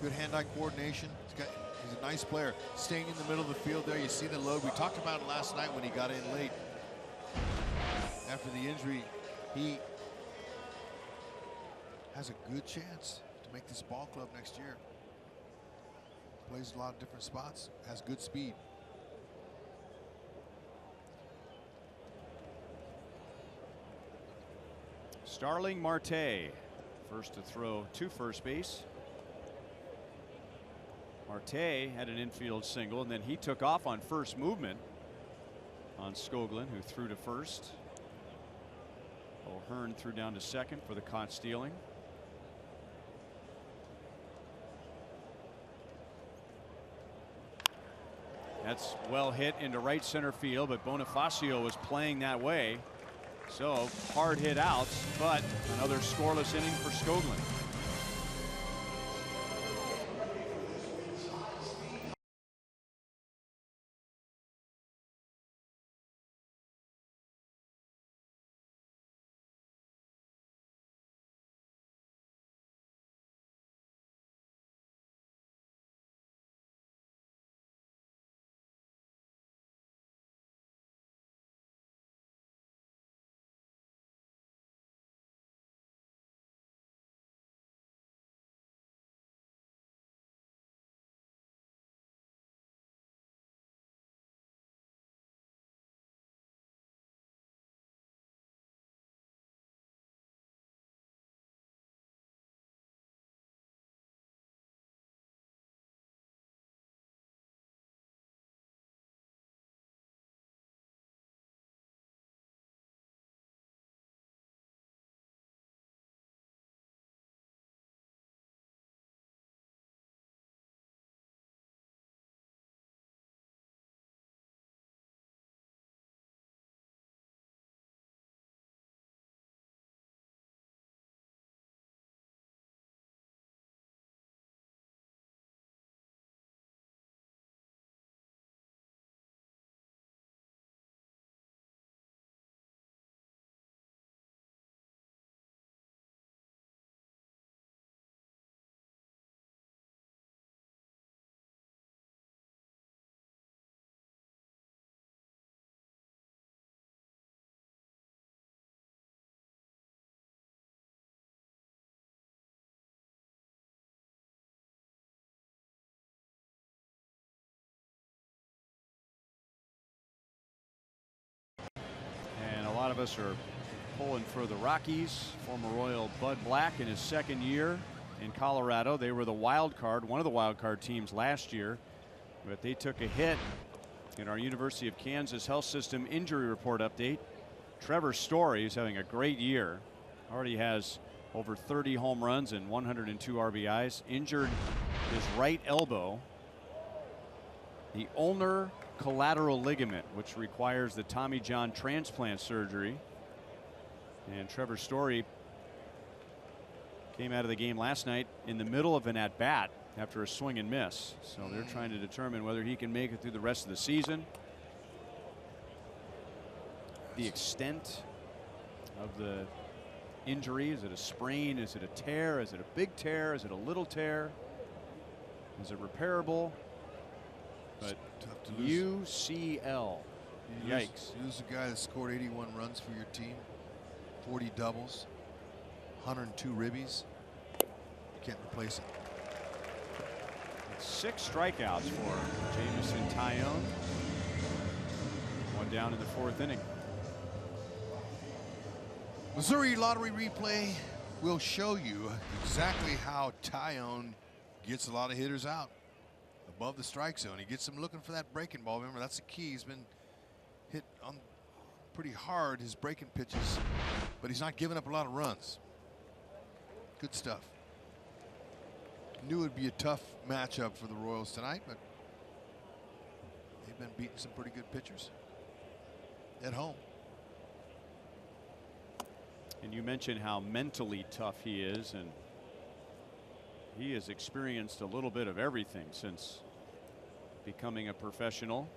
good hand-eye coordination. He's a nice player, staying in the middle of the field there. You see the load. We talked about it last night when he got in late after the injury. He has a good chance to make this ball club next year. Plays a lot of different spots, has good speed. Starling Marte, first to throw to first base. Marte had an infield single, and then he took off on first movement on Skoglund, who threw to first. O'Hearn threw down to second for the caught stealing. That's well hit into right center field, but Bonifacio was playing that way. So hard hit outs, but another scoreless inning for Skoglund. of us are pulling for the Rockies. Former Royal Bud Black in his second year in Colorado. They were the wild card, one of the wild card teams last year, but they took a hit in our University of Kansas Health System injury report update. Trevor Story is having a great year. Already has over 30 home runs and 102 RBIs. Injured his right elbow, the ulnar collateral ligament, which requires the Tommy John transplant surgery. And Trevor Story came out of the game last night in the middle of an at-bat after a swing and miss. So they're trying to determine whether he can make it through the rest of the season. The extent of the injury, is it a sprain, is it a tear, is it a big tear, is it a little tear, is it repairable? But tough to lose. UCL. Yikes. You lose a guy that scored 81 runs for your team, 40 doubles, 102 ribbies. You can't replace it. 6 strikeouts for Jameson Tyonne. One down in the 4th inning. Missouri Lottery replay will show you exactly how Tyonne gets a lot of hitters out above the strike zone. He gets them looking for that breaking ball. Remember, that's the key. He's been hit on pretty hard, his breaking pitches, but he's not giving up a lot of runs. Good stuff. Knew it would be a tough matchup for the Royals tonight, but they've been beating some pretty good pitchers at home. And you mentioned how mentally tough he is, and he has experienced a little bit of everything since becoming a professional.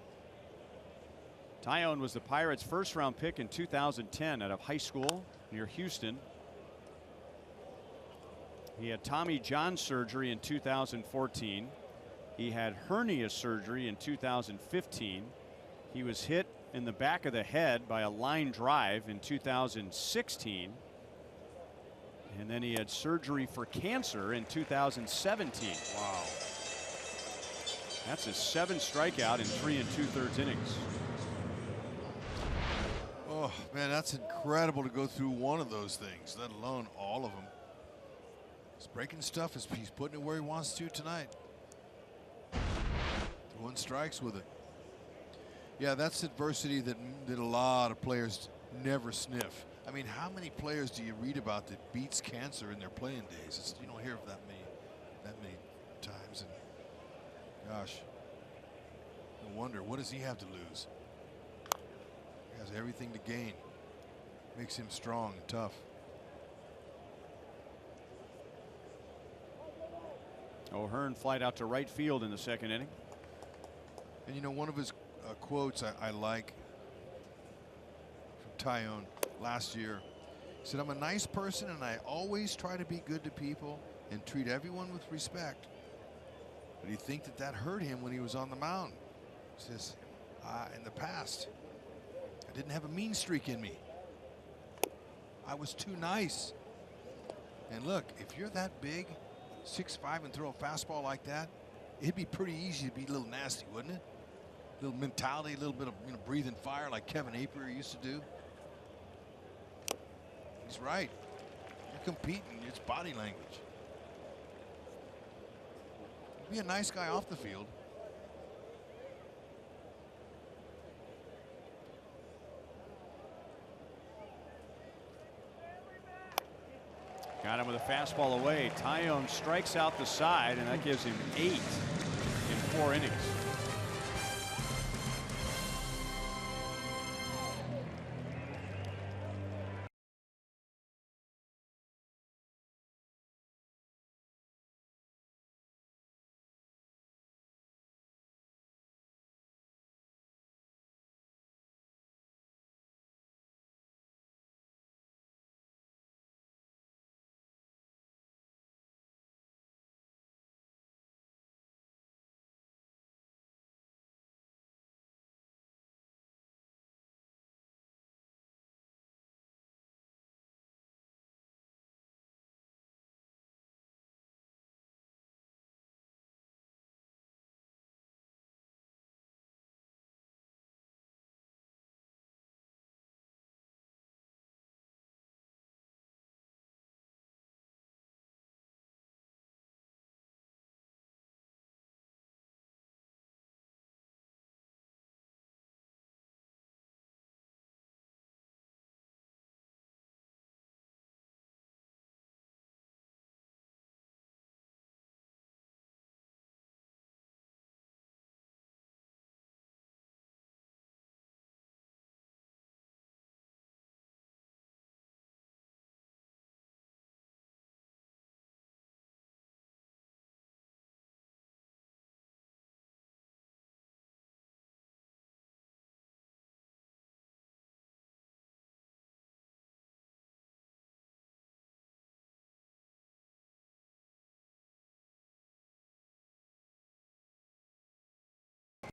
Tyonne was the Pirates' first-round pick in 2010 out of high school near Houston. He had Tommy John surgery in 2014. He had hernia surgery in 2015. He was hit in the back of the head by a line drive in 2016. And then he had surgery for cancer in 2017. Wow. That's his 7th strikeout in 3 2/3 innings. Oh, man, that's incredible to go through one of those things, let alone all of them. He's breaking stuff. He's putting it where he wants to tonight. Throwing strikes with it. Yeah, that's adversity that a lot of players never sniff. I mean, how many players do you read about that beats cancer in their playing days? You don't hear of that many times. And gosh, no wonder. What does he have to lose? He has everything to gain. Makes him strong and tough. O'Hearn flied out to right field in the 2nd inning. And you know, one of his quotes I like from Tyonne last year. He said, "I'm a nice person and I always try to be good to people and treat everyone with respect." But he think that hurt him when he was on the mound. He says, in the past, I didn't have a mean streak in me. I was too nice. And look, if you're that big, 6'5", and throw a fastball like that, it'd be pretty easy to be a little nasty, wouldn't it? A little mentality, a little bit of breathing fire like Kevin Apier used to do. He's right. You're competing. It's body language. Be a nice guy off the field. Got him with a fastball away. Tyonne strikes out the side, and that gives him 8 in 4 innings.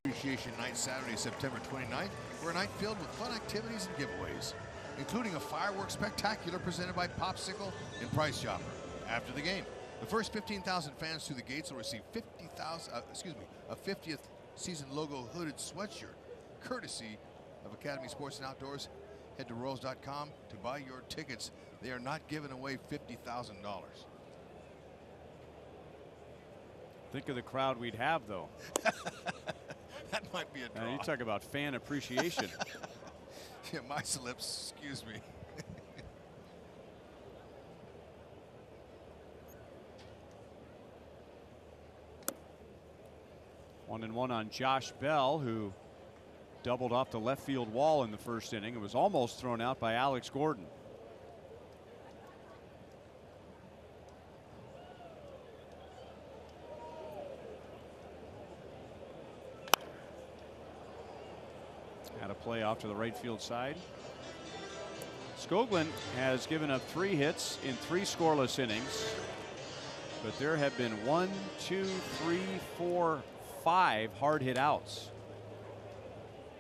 Appreciation Night, Saturday, September 29th, for a night filled with fun activities and giveaways, including a fireworks spectacular presented by Popsicle and Price Chopper. After the game, the first 15,000 fans through the gates will receive a 50th season logo hooded sweatshirt, courtesy of Academy Sports and Outdoors. Head to Royals.com to buy your tickets. They are not giving away $50,000. Think of the crowd we'd have, though. That might be a draw. You talk about fan appreciation. Yeah, my slips, excuse me. 1-1 on Josh Bell, who doubled off the left field wall in the first inning. It was almost thrown out by Alex Gordon. Had a play off to the right field side. Skoglund has given up 3 hits in 3 scoreless innings, but there have been 1, 2, 3, 4, 5 hard hit outs.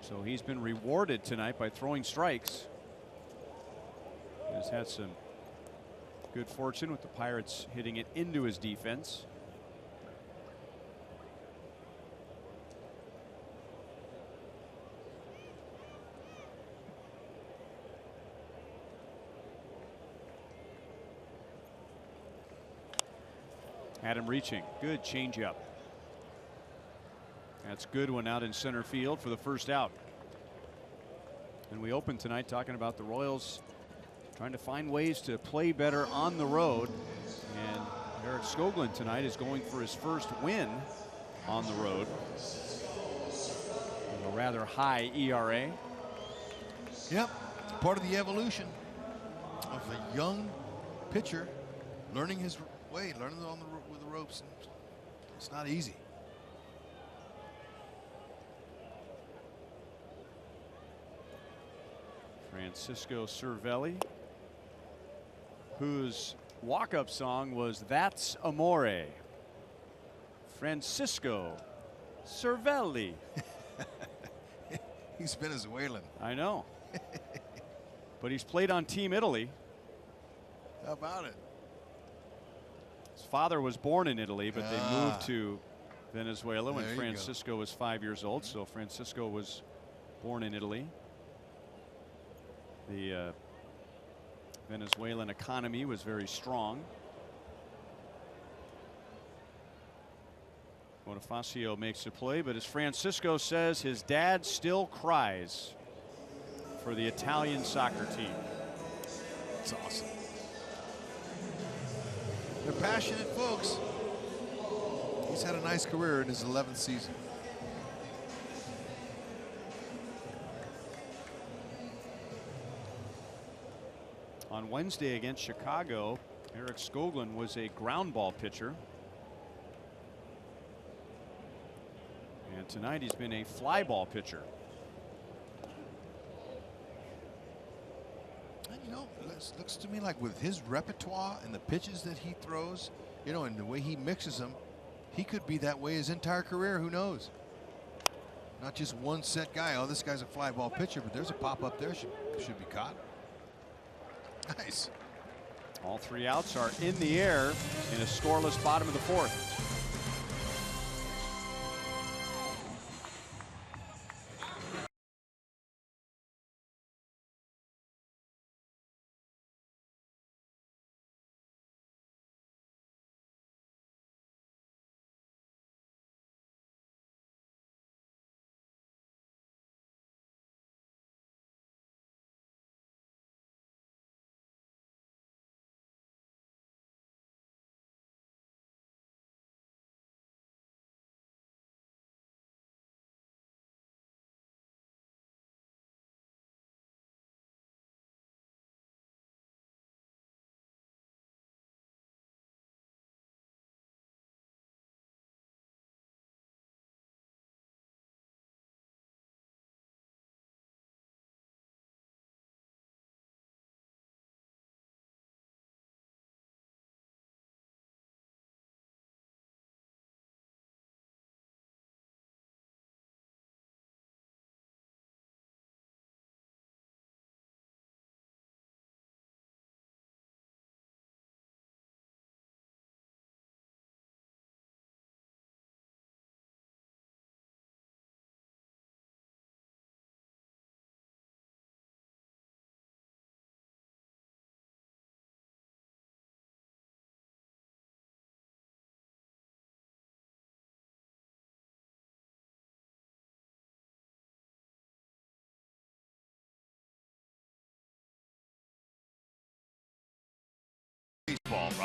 So he's been rewarded tonight by throwing strikes. Has had some good fortune with the Pirates hitting it into his defense. Had him reaching. Good changeup. That's Goodwin out in center field for the first out. And we opened tonight talking about the Royals trying to find ways to play better on the road. And Erik Skoglund tonight is going for his first win on the road. With a rather high ERA. Yep, part of the evolution of a young pitcher learning his way, learning with the ropes. It's not easy. Francisco Cervelli, whose walk-up song was "That's Amore." Francisco Cervelli. He's Venezuelan. I know. But he's played on Team Italy. How about it? His father was born in Italy, but they moved to Venezuela when There you Francisco was 5 years old. So Francisco was born in Italy. The Venezuelan economy was very strong. Bonifacio makes a play, but as Francisco says, his dad still cries for the Italian soccer team. It's awesome. They're passionate folks. He's had a nice career in his 11th season. On Wednesday against Chicago, Erik Skoglund was a ground ball pitcher. And tonight he's been a fly ball pitcher. And you know, it looks to me like with his repertoire and the pitches that he throws, you know, and the way he mixes them, he could be that way his entire career. Who knows? Not just one set guy. Oh, this guy's a fly ball pitcher, but there's a pop up there should be caught. Nice. All 3 outs are in the air in a scoreless bottom of the 4th.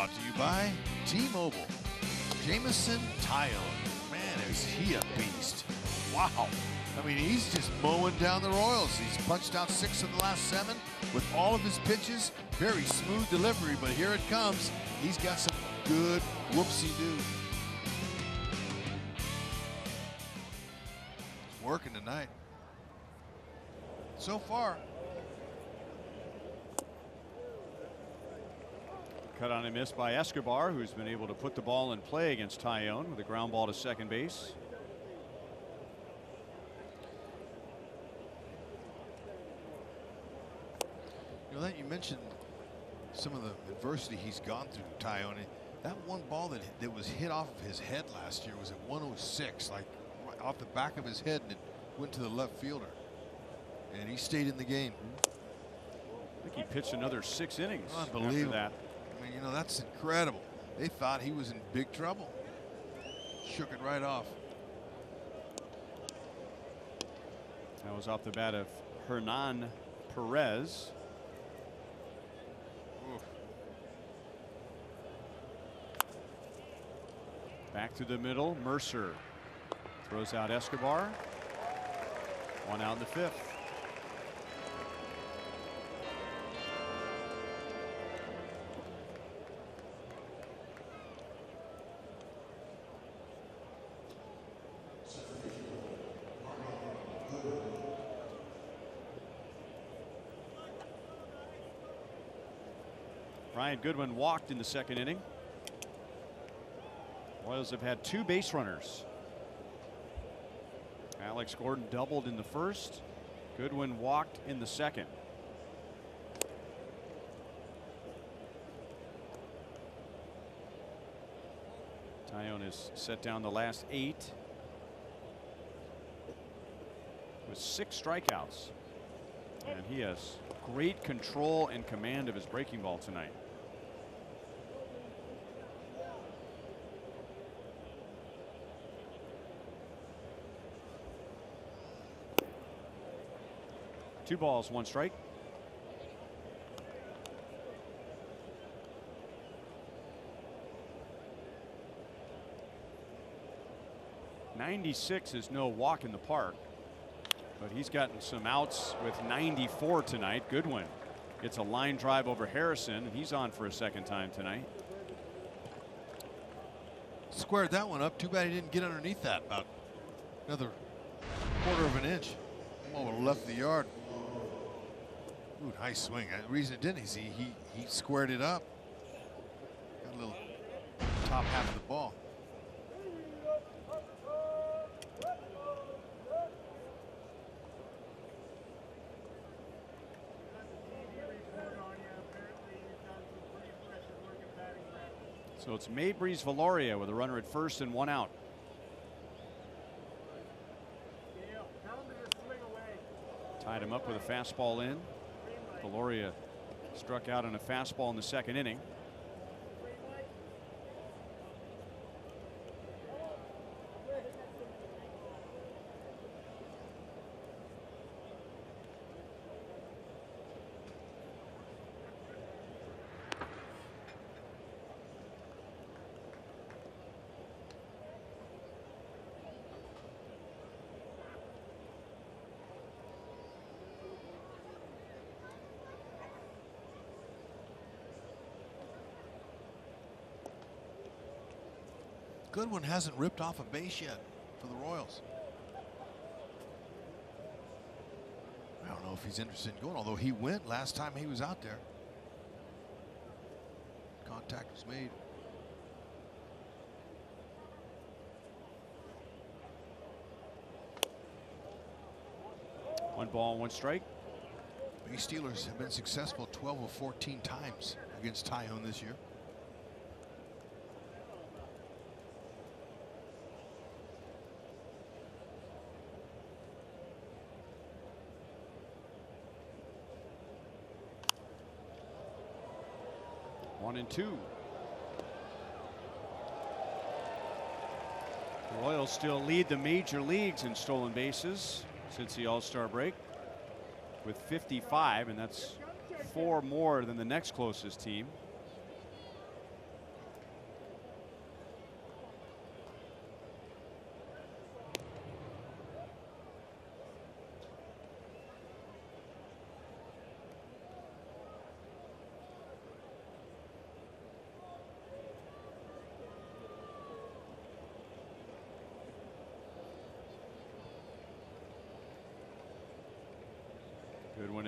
brought to you by T-Mobile. Jameson Tyonne. Man, is he a beast. Wow. I mean, he's just mowing down the Royals. He's punched out 6 of the last 7 with all of his pitches. Very smooth delivery, but here it comes. He's got some good whoopsie-doo. It's working tonight. So far. Cut on a miss by Escobar, who's been able to put the ball in play against Tyonne with a ground ball to second base. You know, that you mentioned some of the adversity he's gone through, Tyonne. That one ball that was hit off of his head last year was at 106, like right off the back of his head, and it went to the left fielder. And he stayed in the game. I think he pitched another 6 innings Unbelievable. after that. I mean, you know, that's incredible. They thought he was in big trouble. Shook it right off. That was off the bat of Hernan Perez. Oof. Back to the middle. Mercer throws out Escobar. 1 out in the 5th. Goodwin walked in the second inning. Royals have had 2 base runners. Alex Gordon doubled in the first. Goodwin walked in the second. Tyonne has set down the last 8 with 6 strikeouts. And he has great control and command of his breaking ball tonight. Two balls, 1 strike. '96 is no walk in the park, but he's gotten some outs with 94 tonight. Goodwin gets a line drive over Harrison, and he's on for a second time tonight. Squared that one up. Too bad he didn't get underneath that. About another quarter of an inch. Ball would have left the yard. Ooh, nice swing. The reason it didn't is he squared it up. Got a little top half of the ball. So it's Mabry's Valoria with a runner at first and 1 out. Tied him up with a fastball in. Valoria struck out on a fastball in the second inning. Goodwin hasn't ripped off a base yet for the Royals. I don't know if he's interested in going, although he went last time he was out there. Contact was made. One ball, 1 strike. The Steelers have been successful 12 of 14 times against Tyonne this year. One and 2. The Royals still lead the major leagues in stolen bases since the All-Star break with 55, and that's 4 more than the next closest team.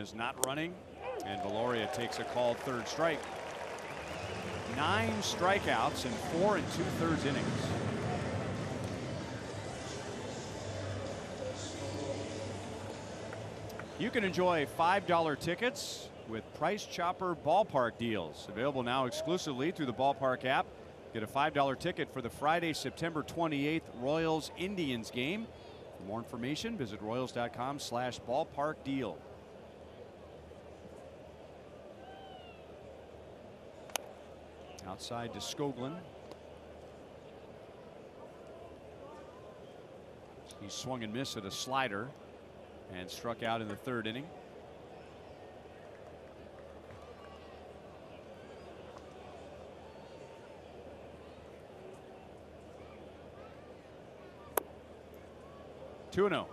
Osuna's not running, and Valoria takes a called third strike. 9 strikeouts in 4 2/3 innings. You can enjoy $5 tickets with Price Chopper ballpark deals. Available now exclusively through the ballpark app. Get a $5 ticket for the Friday, September 28th Royals-Indians game. For more information, visit royals.com/ballpark-deal. Outside to Skoglund. He swung and missed at a slider and struck out in the 3rd inning. Two and 0.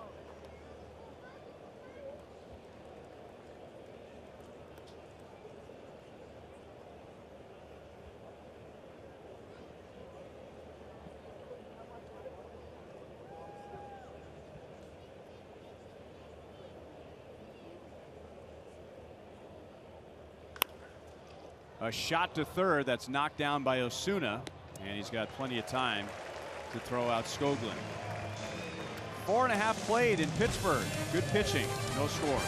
A shot to third that's knocked down by Osuna, and he's got plenty of time to throw out Skoglund. 4.5 played in Pittsburgh. Good pitching, no score.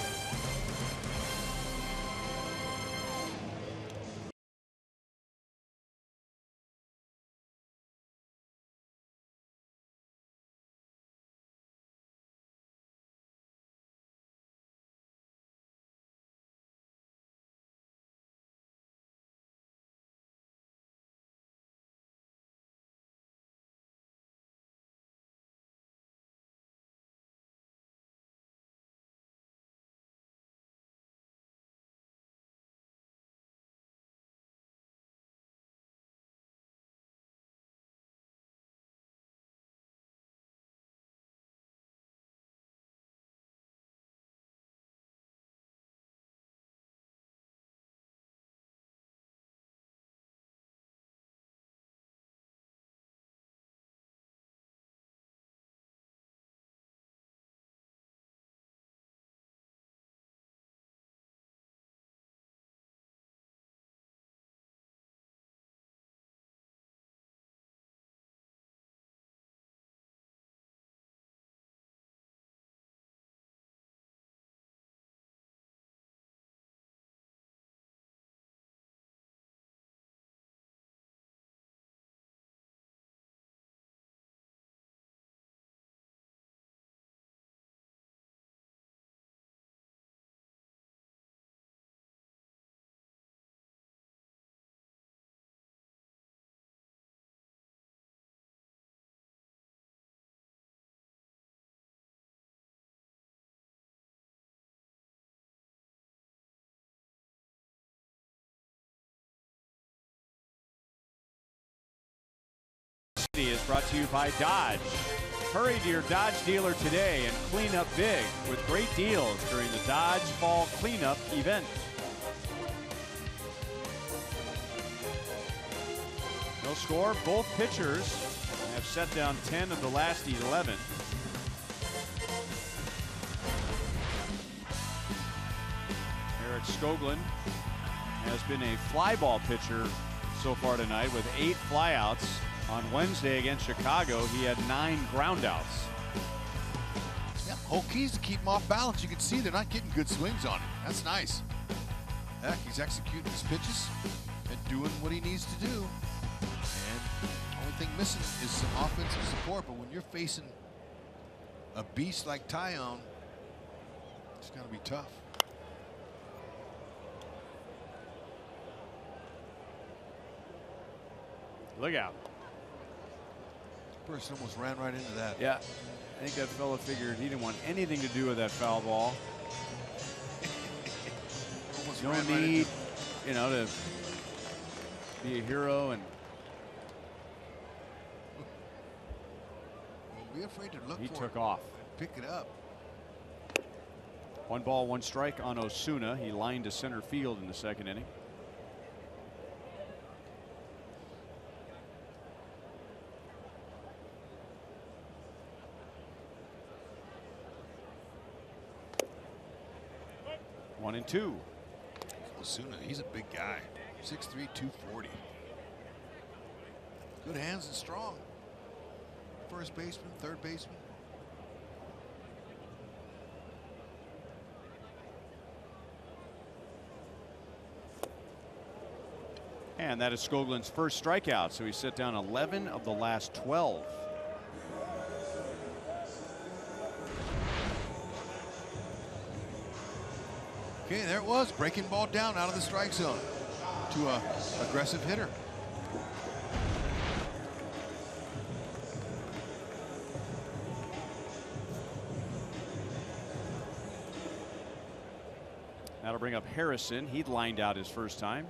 Is brought to you by Dodge. Hurry to your Dodge dealer today and clean up big with great deals during the Dodge Fall Cleanup event. No score. Both pitchers have set down 10 of the last 11. Eric Skoglund has been a fly ball pitcher so far tonight with 8 flyouts. On Wednesday against Chicago, he had 9 groundouts. Yep, whole key is to keep him off balance. You can see they're not getting good swings on him. That's nice. Heck, he's executing his pitches and doing what he needs to do. And the only thing missing is some offensive support. But when you're facing a beast like Tyonne, it's going to be tough. Look out. Person almost ran right into that. Yeah, I think that fella figured he didn't want anything to do with that foul ball. No need, you know, to be a hero and be afraid to look. He for took it. off. Pick it up. 1 ball, 1 strike on Osuna. He lined to center field in the 2nd inning. 1-2. Osuna, he's a big guy. 6'3", 240. Good hands and strong. First baseman, third baseman. And that is Skoglund's first strikeout, so he's set down 11 of the last 12. Okay, there it was, breaking ball down out of the strike zone to a aggressive hitter. That'll bring up Harrison. He'd lined out his first time.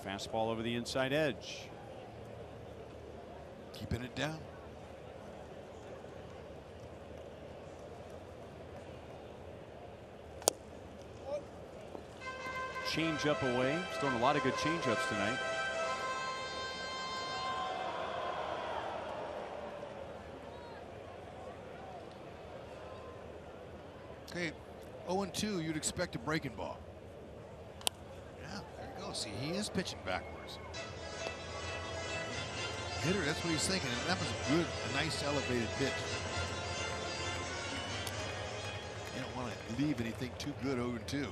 Fastball over the inside edge. Keeping it down. Change up away. He's throwing a lot of good change ups tonight. Okay, 0-2, you'd expect a breaking ball. Yeah, there you go. See, he is pitching backwards. Hitter, that's what he's thinking. And that was a nice elevated pitch. You don't want to leave anything too good 0-2.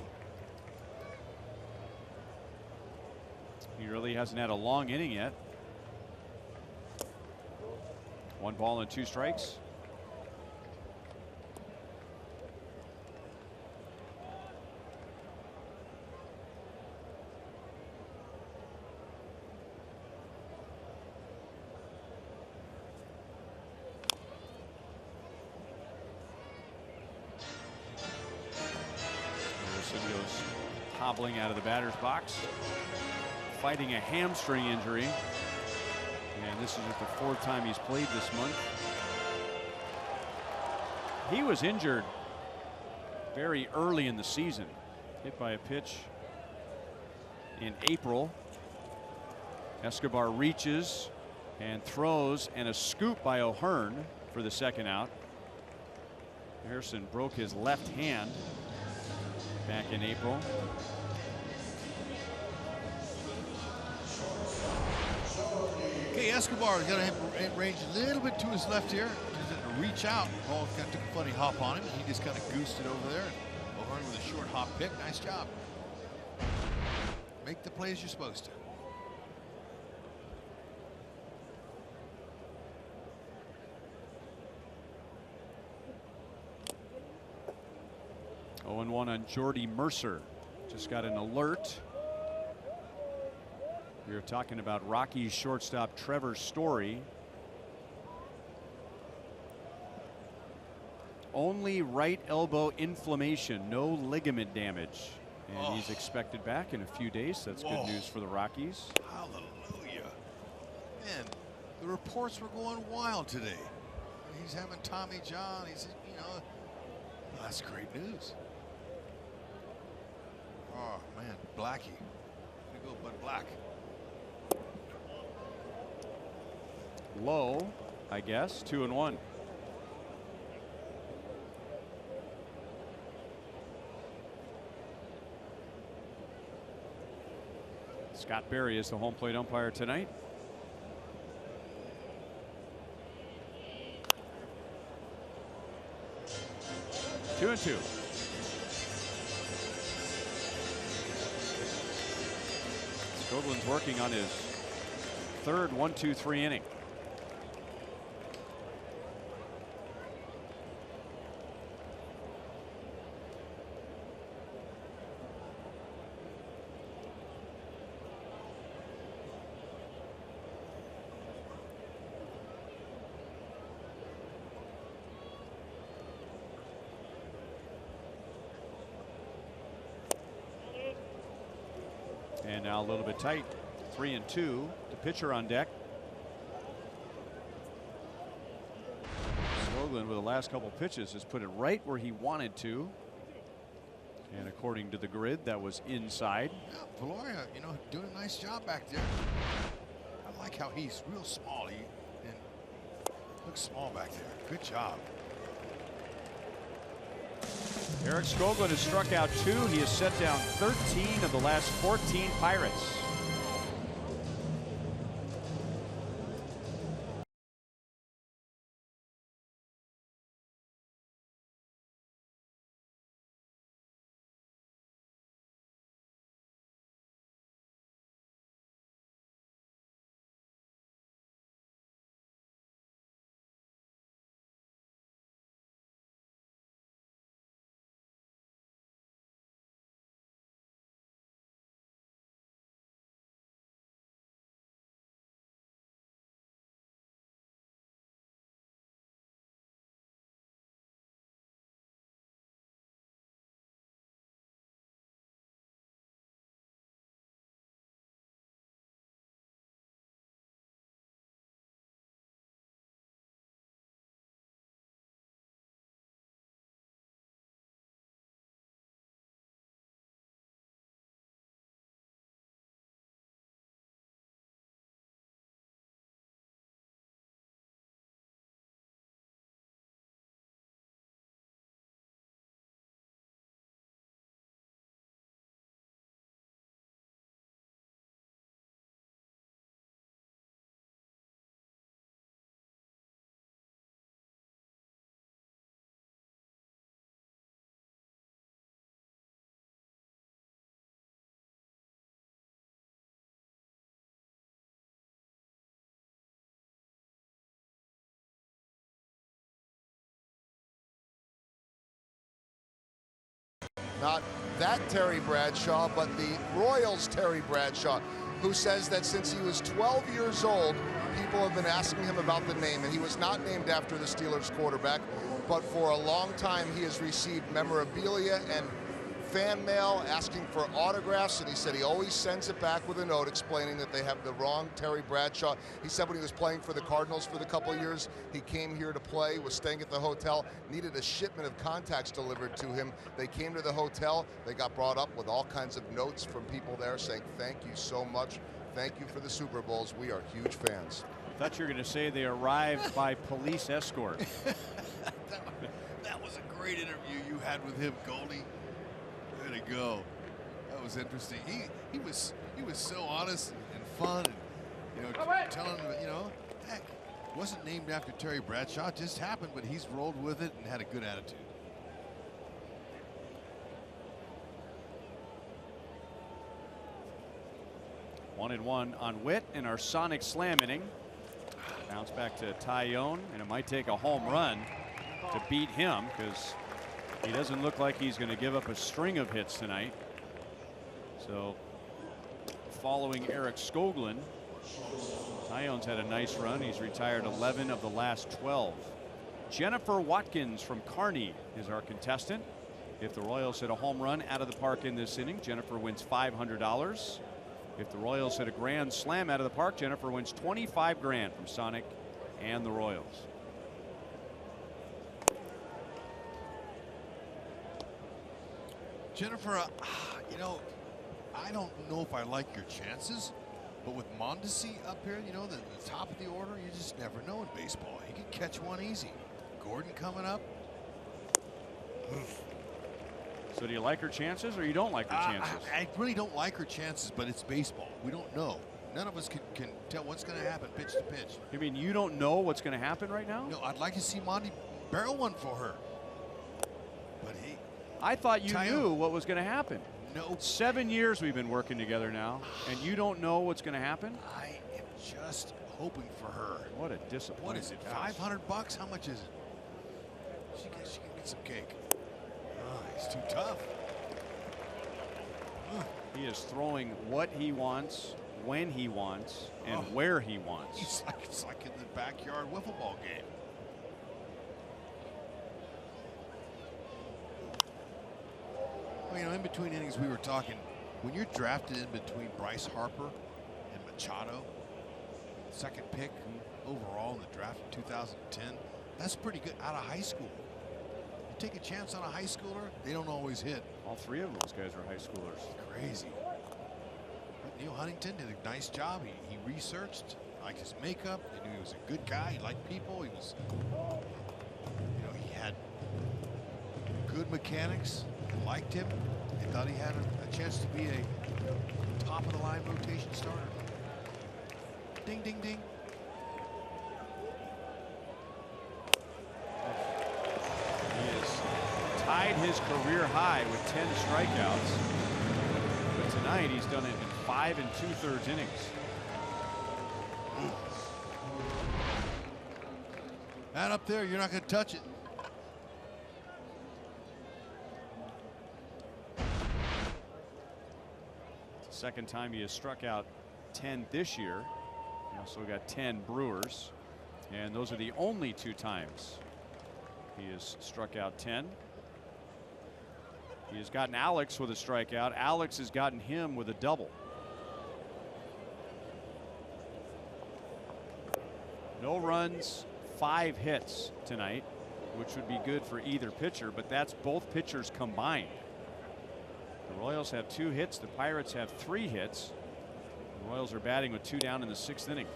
He really hasn't had a long inning yet. 1 ball and 2 strikes. Harrison goes hobbling out of the batter's box, fighting a hamstring injury, and this is just the 4th time he's played this month. He was injured very early in the season, hit by a pitch in April. Escobar reaches and throws, and a scoop by O'Hearn for the 2nd out. Harrison broke his left hand back in April. Okay, Escobar got to range a little bit to his left here. Just had to reach out. Ball kind of took a funny hop on him. He just kind of goosed it over there. O'Hearn with a short hop pick. Nice job. Make the plays you're supposed to. Oh, 0-1 on Jordy Mercer. Just got an alert. We were talking about Rockies shortstop Trevor Story. Only right elbow inflammation, no ligament damage. And he's expected back in a few days. That's good news for the Rockies. Hallelujah. Man, the reports were going wild today. He's having Tommy John. He's, you know, well, that's great news. Oh, man, Blackie. Way to go, Bud Black. Low, I guess. 2-1. Scott Berry is the home plate umpire tonight. Two and 2. Skoglund's working on his 3rd 1-2-3 inning. And now a little bit tight. 3-2. The pitcher on deck. Skoglund with the last couple pitches has put it right where he wanted to. And according to the grid, that was inside. Yeah, Valoria, you know, doing a nice job back there. I like how he's real small. Looks small back there. Good job. Eric Skoglund has struck out 2. He has set down 13 of the last 14 Pirates. Not that Terry Bradshaw, but the Royals' Terry Bradshaw, who says that since he was 12 years old, people have been asking him about the name, and he was not named after the Steelers quarterback, but for a long time he has received memorabilia and fan mail asking for autographs, and he said he always sends it back with a note explaining that they have the wrong Terry Bradshaw. He said when he was playing for the Cardinals for the couple of years, he came here to play, was staying at the hotel, needed a shipment of contacts delivered to him. They came to the hotel, they got brought up with all kinds of notes from people there saying, thank you so much, thank you for the Super Bowls, we are huge fans. I thought you were going to say they arrived by police escort. That was a great interview you had with him, Goldie. Way to go. That was interesting. He was so honest and fun, and telling him, heck, wasn't named after Terry Bradshaw, it just happened, but he's rolled with it and had a good attitude. One and one on Witt in our Sonic Slam inning. Bounce back to Tyonne, and it might take a home run to beat him because he doesn't look like he's going to give up a string of hits tonight. So following Eric Skoglund, Tyonne's had a nice run. He's retired 11 of the last 12. Jennifer Watkins from Kearney is our contestant. If the Royals hit a home run out of the park in this inning, Jennifer wins $500. If the Royals hit a grand slam out of the park, Jennifer wins $25 grand from Sonic and the Royals. Jennifer, I don't know if I like your chances, but with Mondesi up here, the top of the order, you just never know in baseball. He can catch one easy. Gordon coming up. So do you like her chances or you don't like her chances? I really don't like her chances, but it's baseball. We don't know. None of us can tell what's going to happen pitch to pitch. You mean you don't know what's going to happen right now? No, I'd like to see Monty barrel one for her. But I thought you knew what was going to happen. No. 7 years we've been working together now, and you don't know what's going to happen? I am just hoping for her. What a disappointment. What is it, $500? How much is it? She can get some cake. Oh, he's too tough. He is throwing what he wants, when he wants, and where he wants. It's like in the backyard wiffle ball game. Well, in between innings we were talking, when you're drafted in between Bryce Harper and Machado, second pick overall in the draft in 2010, that's pretty good out of high school. You take a chance on a high schooler, they don't always hit. All three of those guys are high schoolers. Crazy. But Neil Huntington did a nice job. He researched, liked his makeup. They knew he was a good guy. He liked people. He was, he had good mechanics. They liked him. They thought he had a chance to be a top of the line rotation starter. Ding, ding, ding. He has tied his career high with 10 strikeouts. But tonight he's done it in 5 2/3 innings. That up there, you're not going to touch it. It's the second time he has struck out 10 this year. He also got 10 Brewers. And those are the only 2 times he has struck out 10. He has gotten Alex with a strikeout. Alex has gotten him with a double. No runs, 5 hits tonight, which would be good for either pitcher, but that's both pitchers combined. The Royals have 2 hits. The Pirates have 3 hits. The Royals are batting with 2 down in the 6th inning.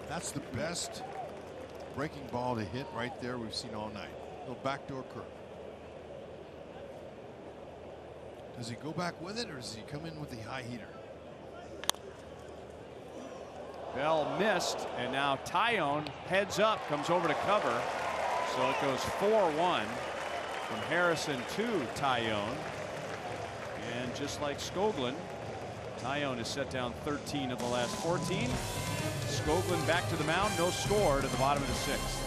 That's the best breaking ball to hit right there we've seen all night. Little backdoor curve. Does he go back with it, or does he come in with the high heater? Bell missed, and now Tyonne heads up, comes over to cover. So it goes 4-1 from Harrison to Tyonne. And just like Skoglund, Tyonne has set down 13 of the last 14. Skoglund back to the mound, no score to the bottom of the 6th.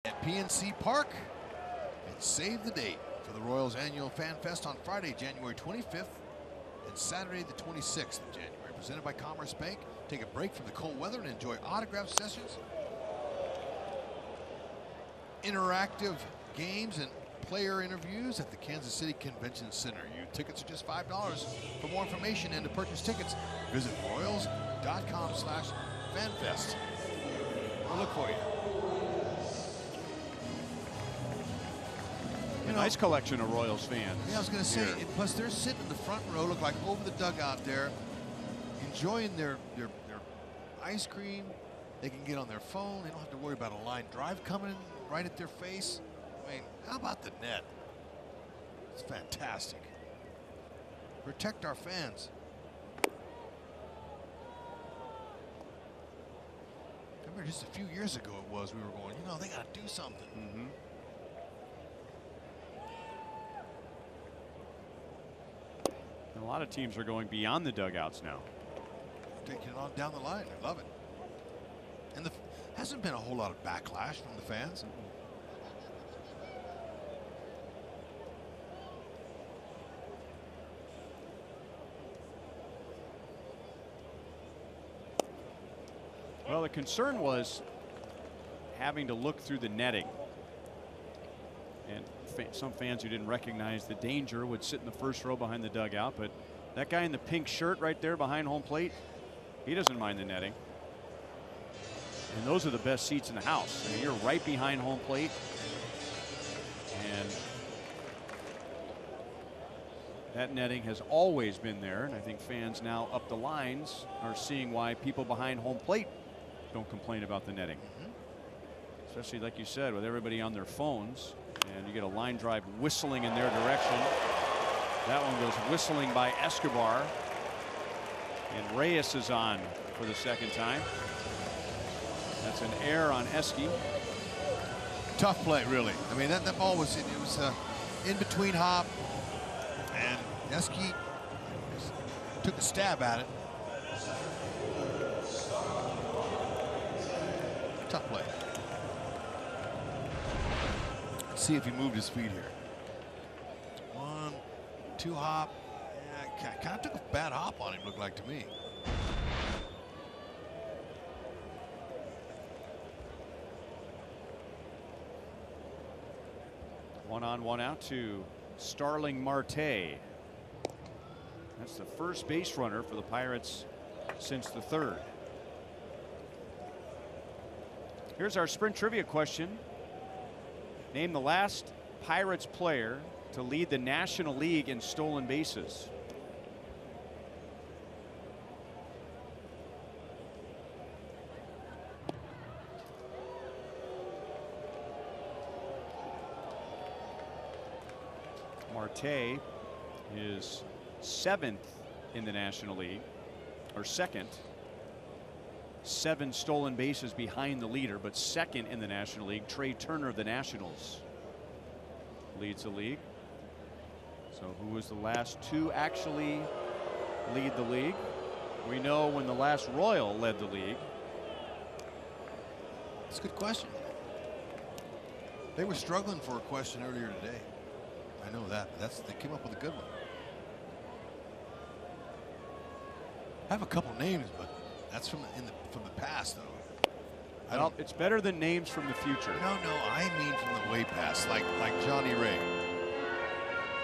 At PNC Park, and save the date for the Royals Annual Fan Fest on Friday, January 25th and Saturday the 26th of January. Presented by Commerce Bank. Take a break from the cold weather and enjoy autograph sessions, interactive games, and player interviews at the Kansas City Convention Center. Your tickets are just $5. For more information and to purchase tickets, visit royals.com/fanfest. We'll look for you. A nice collection of Royals fans. Yeah, I was going to say, plus they're sitting in the front row, look like over the dugout there, enjoying their ice cream. They can get on their phone. They don't have to worry about a line drive coming right at their face. I mean, how about the net? It's fantastic. Protect our fans. I remember just a few years ago it was, we were going, they got to do something. Mm-hmm. A lot of teams are going beyond the dugouts now. Taking it on down the line. I love it. And there hasn't been a whole lot of backlash from the fans. Well, the concern was having to look through the netting. And some fans who didn't recognize the danger would sit in the first row behind the dugout. But that guy in the pink shirt right there behind home plate, he doesn't mind the netting. And those are the best seats in the house. I mean, you're right behind home plate. And that netting has always been there. And I think fans now up the lines are seeing why people behind home plate don't complain about the netting. Especially, like you said, with everybody on their phones. And you get a line drive whistling in their direction. That one goes whistling by Escobar. And Reyes is on for the second time. That's an error on Esky. Tough play, really. I mean, that ball was in between hop, and Esky took a stab at it. Tough play. Let's see if he moved his feet here. 1, 2 hop. Yeah, kind of took a bad hop on him, looked like to me. One on, one out to Starling Marte. That's the first base runner for the Pirates since the third. Here's our sprint trivia question. Name the last Pirates player to lead the National League in stolen bases. Marte is 7th in the National League, or second. 7 stolen bases behind the leader, but second in the National League. Trey Turner of the Nationals leads the league. So who was the last to actually lead the league? We know when the last Royal led the league. That's a good question. They were struggling for a question earlier today. I know that. They came up with a good one. I have a couple names, but that's from the past, though. Well, it's better than names from the future. No, I mean from the way past, like Johnny Ray.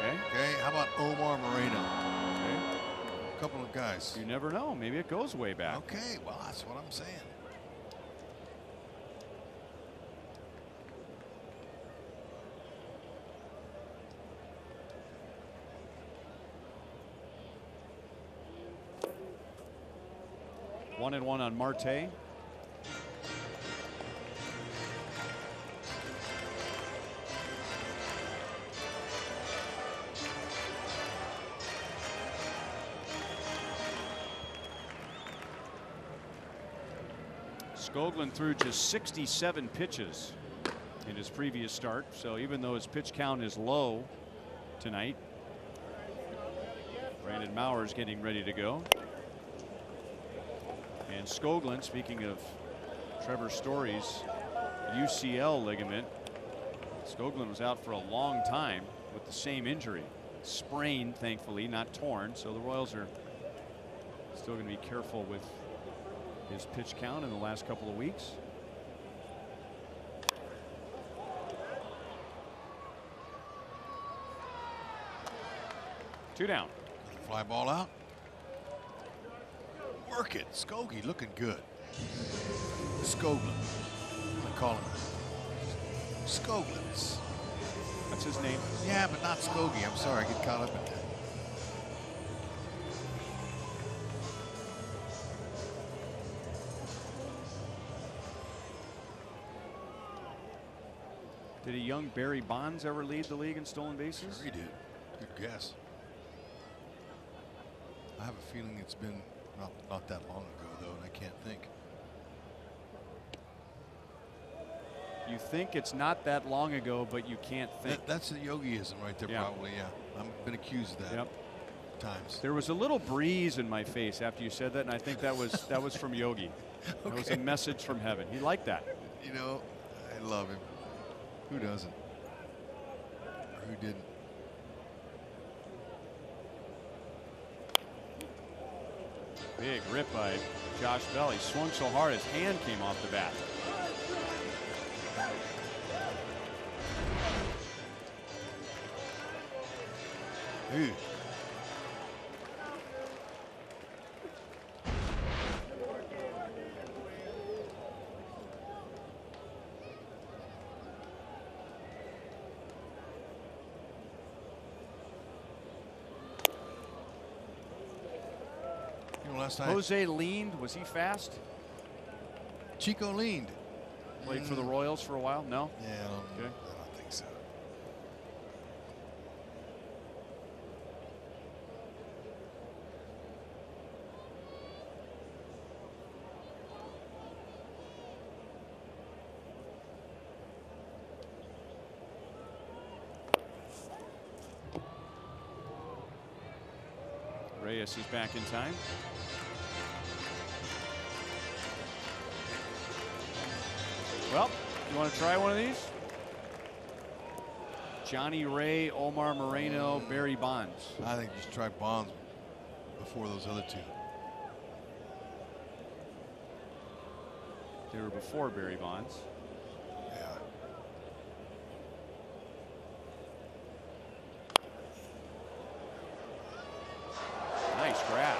Okay. How about Omar Moreno? Okay. A couple of guys. You never know. Maybe it goes way back. Okay. Well, that's what I'm saying. One and one on Marte. Skoglund threw just 67 pitches in his previous start. So even though his pitch count is low tonight, Brandon Mauer's getting ready to go. And Skoglund, speaking of Trevor Story's UCL ligament, Skoglund was out for a long time with the same injury. Sprained, thankfully, not torn. So the Royals are still going to be careful with his pitch count in the last couple of weeks. Two down. Fly ball out. Work it. Skogie looking good. Skoglund. I'm going to call him Skoglund. That's his name. Yeah, but not Skogie. I'm sorry. I get caught up in that. Did a young Barry Bonds ever lead the league in stolen bases? Sure he did. Good guess. I have a feeling it's been not that long ago, though, and I can't think. You think it's not that long ago, but you can't think. That's the Yogiism right there, probably. Yeah, I've been accused of that. Yep. Times. There was a little breeze in my face after you said that, and I think that was from Yogi. Okay. It was a message from heaven. He liked that. You know, I love him. Who doesn't? Or who didn't? Big rip by Josh Bell. He swung so hard his hand came off the bat. Ooh. Last night, Jose leaned. Was he fast? Chico leaned. Played for the Royals for a while? No? Yeah, I don't think so. Reyes is back in time. Well, you want to try one of these? Johnny Ray, Omar Moreno, Barry Bonds. I think just try Bonds before those other two. They were before Barry Bonds. Yeah. Nice grab.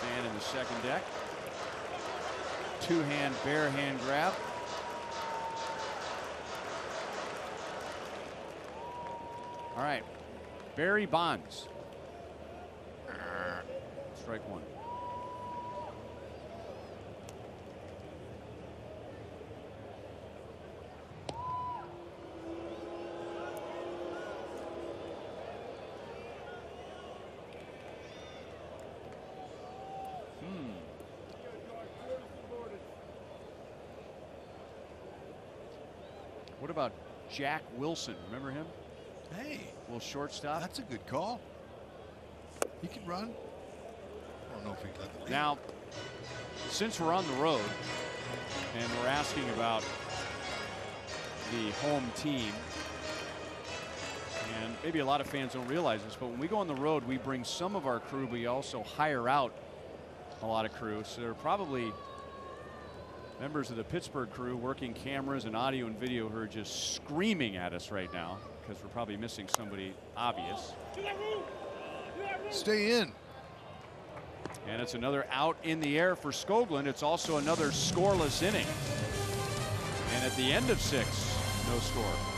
Fan in the second deck. Two-hand, bare hand grab. All right, Barry Bonds. Strike one. What about Jack Wilson? Remember him? Hey, Little shortstop. that's a good call. He can run. I don't know if he let the lead. Now, since we're on the road and we're asking about the home team, and maybe a lot of fans don't realize this, but when we go on the road, we bring some of our crew, but we also hire out a lot of crew. So there are probably members of the Pittsburgh crew working cameras and audio and video who are just screaming at us right now because we're probably missing somebody obvious. Stay in. And it's another out in the air for Skoglund. It's also another scoreless inning. And at the end of 6, no score.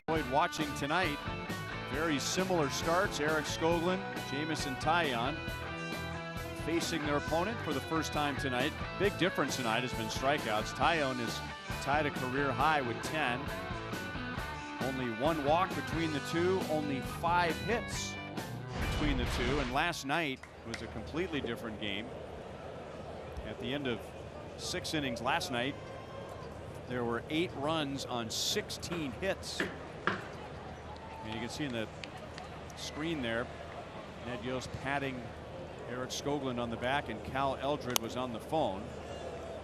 Enjoyed watching tonight. Very similar starts. Eric Skoglund, Jameson Tyonne facing their opponent for the first time tonight. Big difference tonight has been strikeouts. Tyonne is tied a career high with 10. Only one walk between the two. Only 5 hits between the two, and last night was a completely different game. At the end of 6 innings last night, there were 8 runs on 16 hits. And you can see in the screen there, Ned Yost patting Eric Skoglund on the back, and Cal Eldred was on the phone.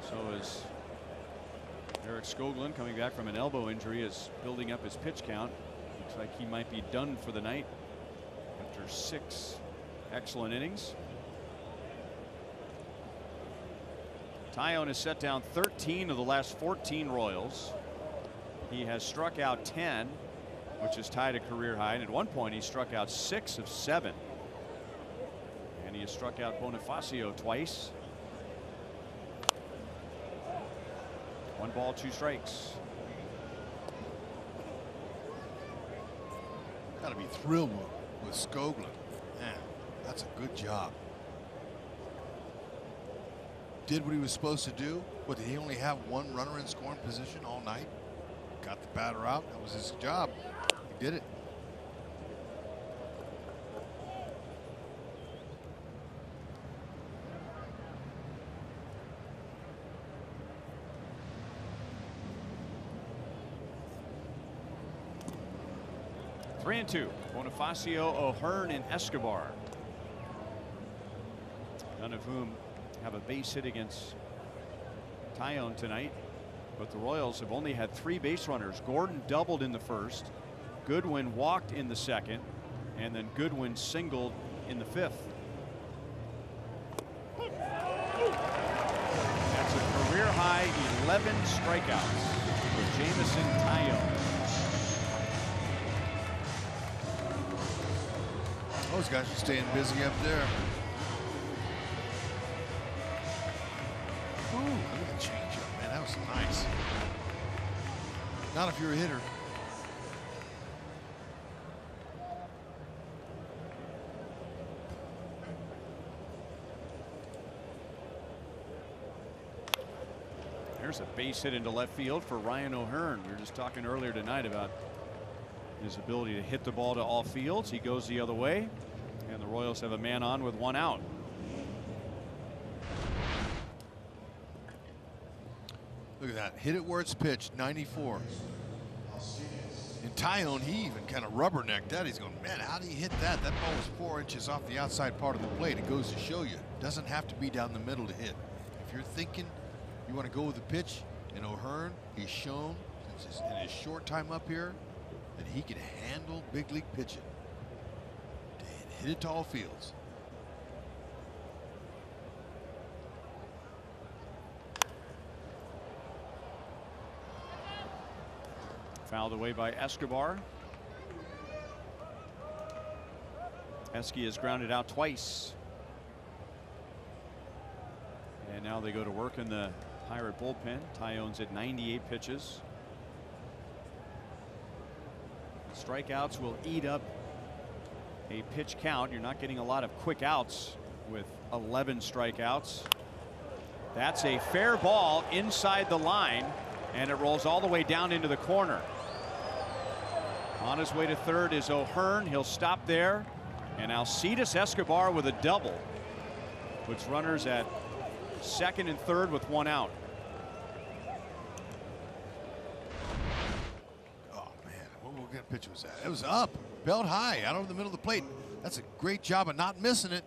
So is Eric Skoglund, coming back from an elbow injury, is building up his pitch count. Looks like he might be done for the night after 6 excellent innings. Tyonne has set down 13 of the last 14 Royals. He has struck out 10, which is tied a career high, and at one point he struck out 6 of 7. And he has struck out Bonifacio twice. 1 ball, 2 strikes. Got to be thrilled with Skoglund. Man, that's a good job. Did what he was supposed to do. What, did he only have 1 runner in scoring position all night? Got the batter out. That was his job. He did it. Three and 2. Bonifacio, O'Hearn, and Escobar. None of whom have a base hit against Tyonne tonight. But the Royals have only had 3 base runners. Gordon doubled in the first. Goodwin walked in the second. And then Goodwin singled in the 5th. That's a career high 11 strikeouts for Jameson Tyonne. Those guys are staying busy up there. Ooh, look at the changeup, man. That was nice. Not if you're a hitter. There's a base hit into left field for Ryan O'Hearn. We were just talking earlier tonight about his ability to hit the ball to all fields. He goes the other way, and the Royals have a man on with 1 out. Look at that. Hit it where it's pitched. 94. And Tyonne, he even kind of rubbernecked that. He's going, man, how do you hit that? That ball was 4 inches off the outside part of the plate. It goes to show you. It doesn't have to be down the middle to hit. If you're thinking you want to go with the pitch, and O'Hearn, he's shown in his short time up here that he can handle big league pitching. Hit it to all fields. Fouled away by Escobar. Esky has grounded out twice. And now they go to work in the Pirate bullpen. Tyonne's at 98 pitches. Strikeouts will eat up a pitch count. You're not getting a lot of quick outs with 11 strikeouts. That's a fair ball inside the line, and it rolls all the way down into the corner. On his way to third is O'Hearn. He'll stop there, and Alcides Escobar with a double puts runners at second and third with 1 out. Oh man, what kind of pitch was that? It was up, belt high, out over the middle of the plate. That's a great job of not missing it.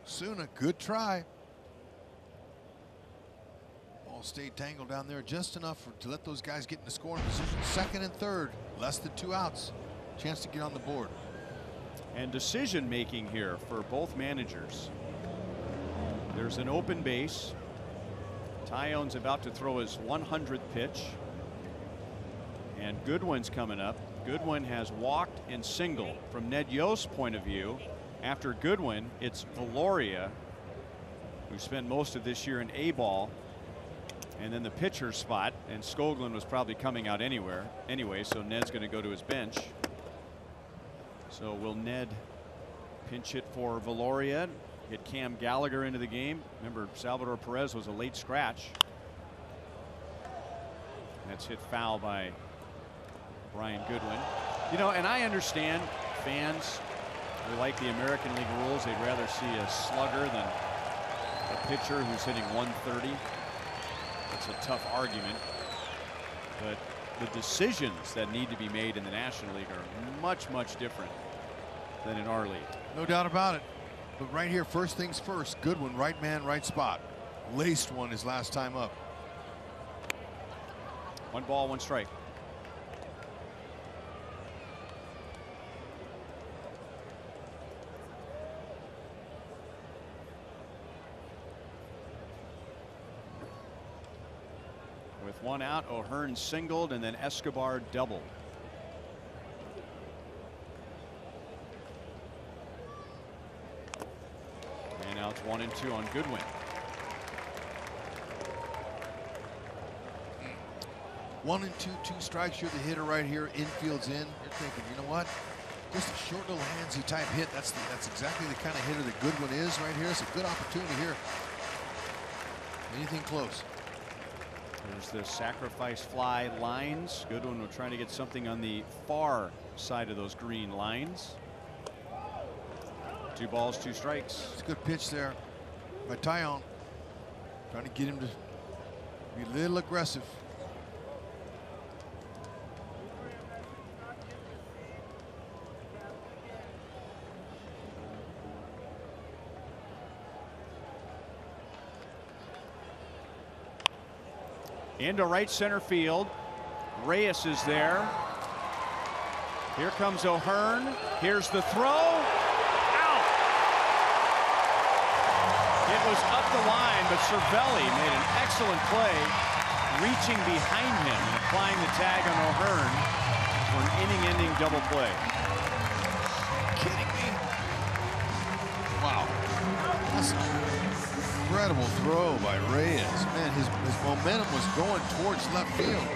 Suna, good try. Ball stayed tangled down there just enough to let those guys get in the scoring position. Second and third, less than 2 outs. Chance to get on the board. And decision making here for both managers. There's an open base. Tyonne's about to throw his 100th pitch. And Goodwin's coming up. Goodwin has walked and singled. From Ned Yost's point of view, after Goodwin, it's Valoria, who spent most of this year in A-ball, and then the pitcher spot, and Skoglund was probably coming out anyway, so Ned's going to go to his bench. So will Ned pinch hit for Valoria, get Cam Gallagher into the game? Remember, Salvador Perez was a late scratch. That's hit foul by Brian Goodwin. You know, and I understand fans They like the American League rules. They'd rather see a slugger than a pitcher who's hitting 130. That's a tough argument. But the decisions that need to be made in the National League are much, much different than in our league. No doubt about it. But right here, first things first, Goodwin, right man, right spot. Laced one his last time up. 1 ball, 1 strike. With 1 out, O'Hearn singled and then Escobar doubled. And now it's 1 and 2 on Goodwin. One and two strikes. You're the hitter right here. Infield's in. You're thinking, you know what? Just a short little handsy type hit. That's exactly the kind of hitter that Goodwin is right here. It's a good opportunity here. Anything close. There's the sacrifice fly lines. Goodwin will try to get something on the far side of those green lines. 2 balls, 2 strikes. It's a good pitch there by Tyonne. Trying to get him to be a little aggressive. Into right center field. Reyes is there. Here comes O'Hearn. Here's the throw. Out. It was up the line, but Cervelli made an excellent play, reaching behind him and applying the tag on O'Hearn for an inning-ending double play. Kidding me? Wow. That's incredible throw by Reyes. Man, his momentum was going towards left field.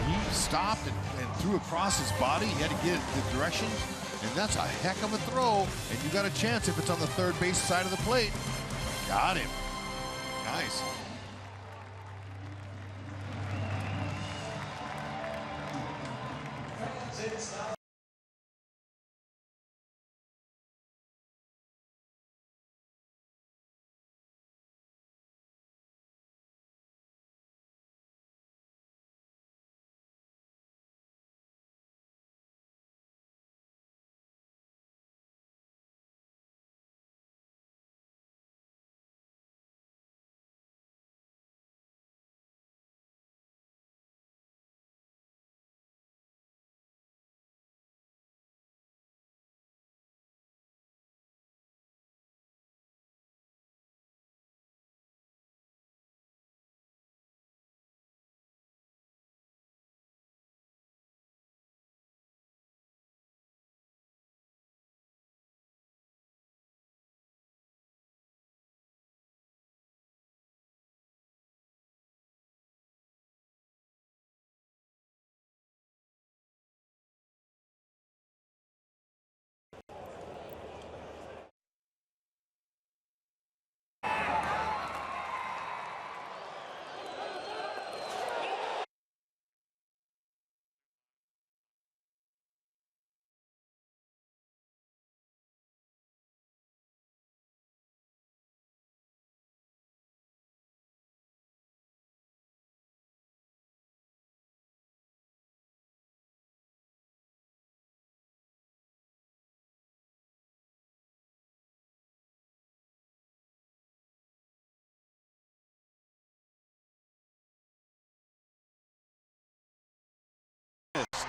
He stopped and threw across his body. He had to get it the direction, and that's a heck of a throw. And you got a chance if it's on the third base side of the plate. Got him. Nice.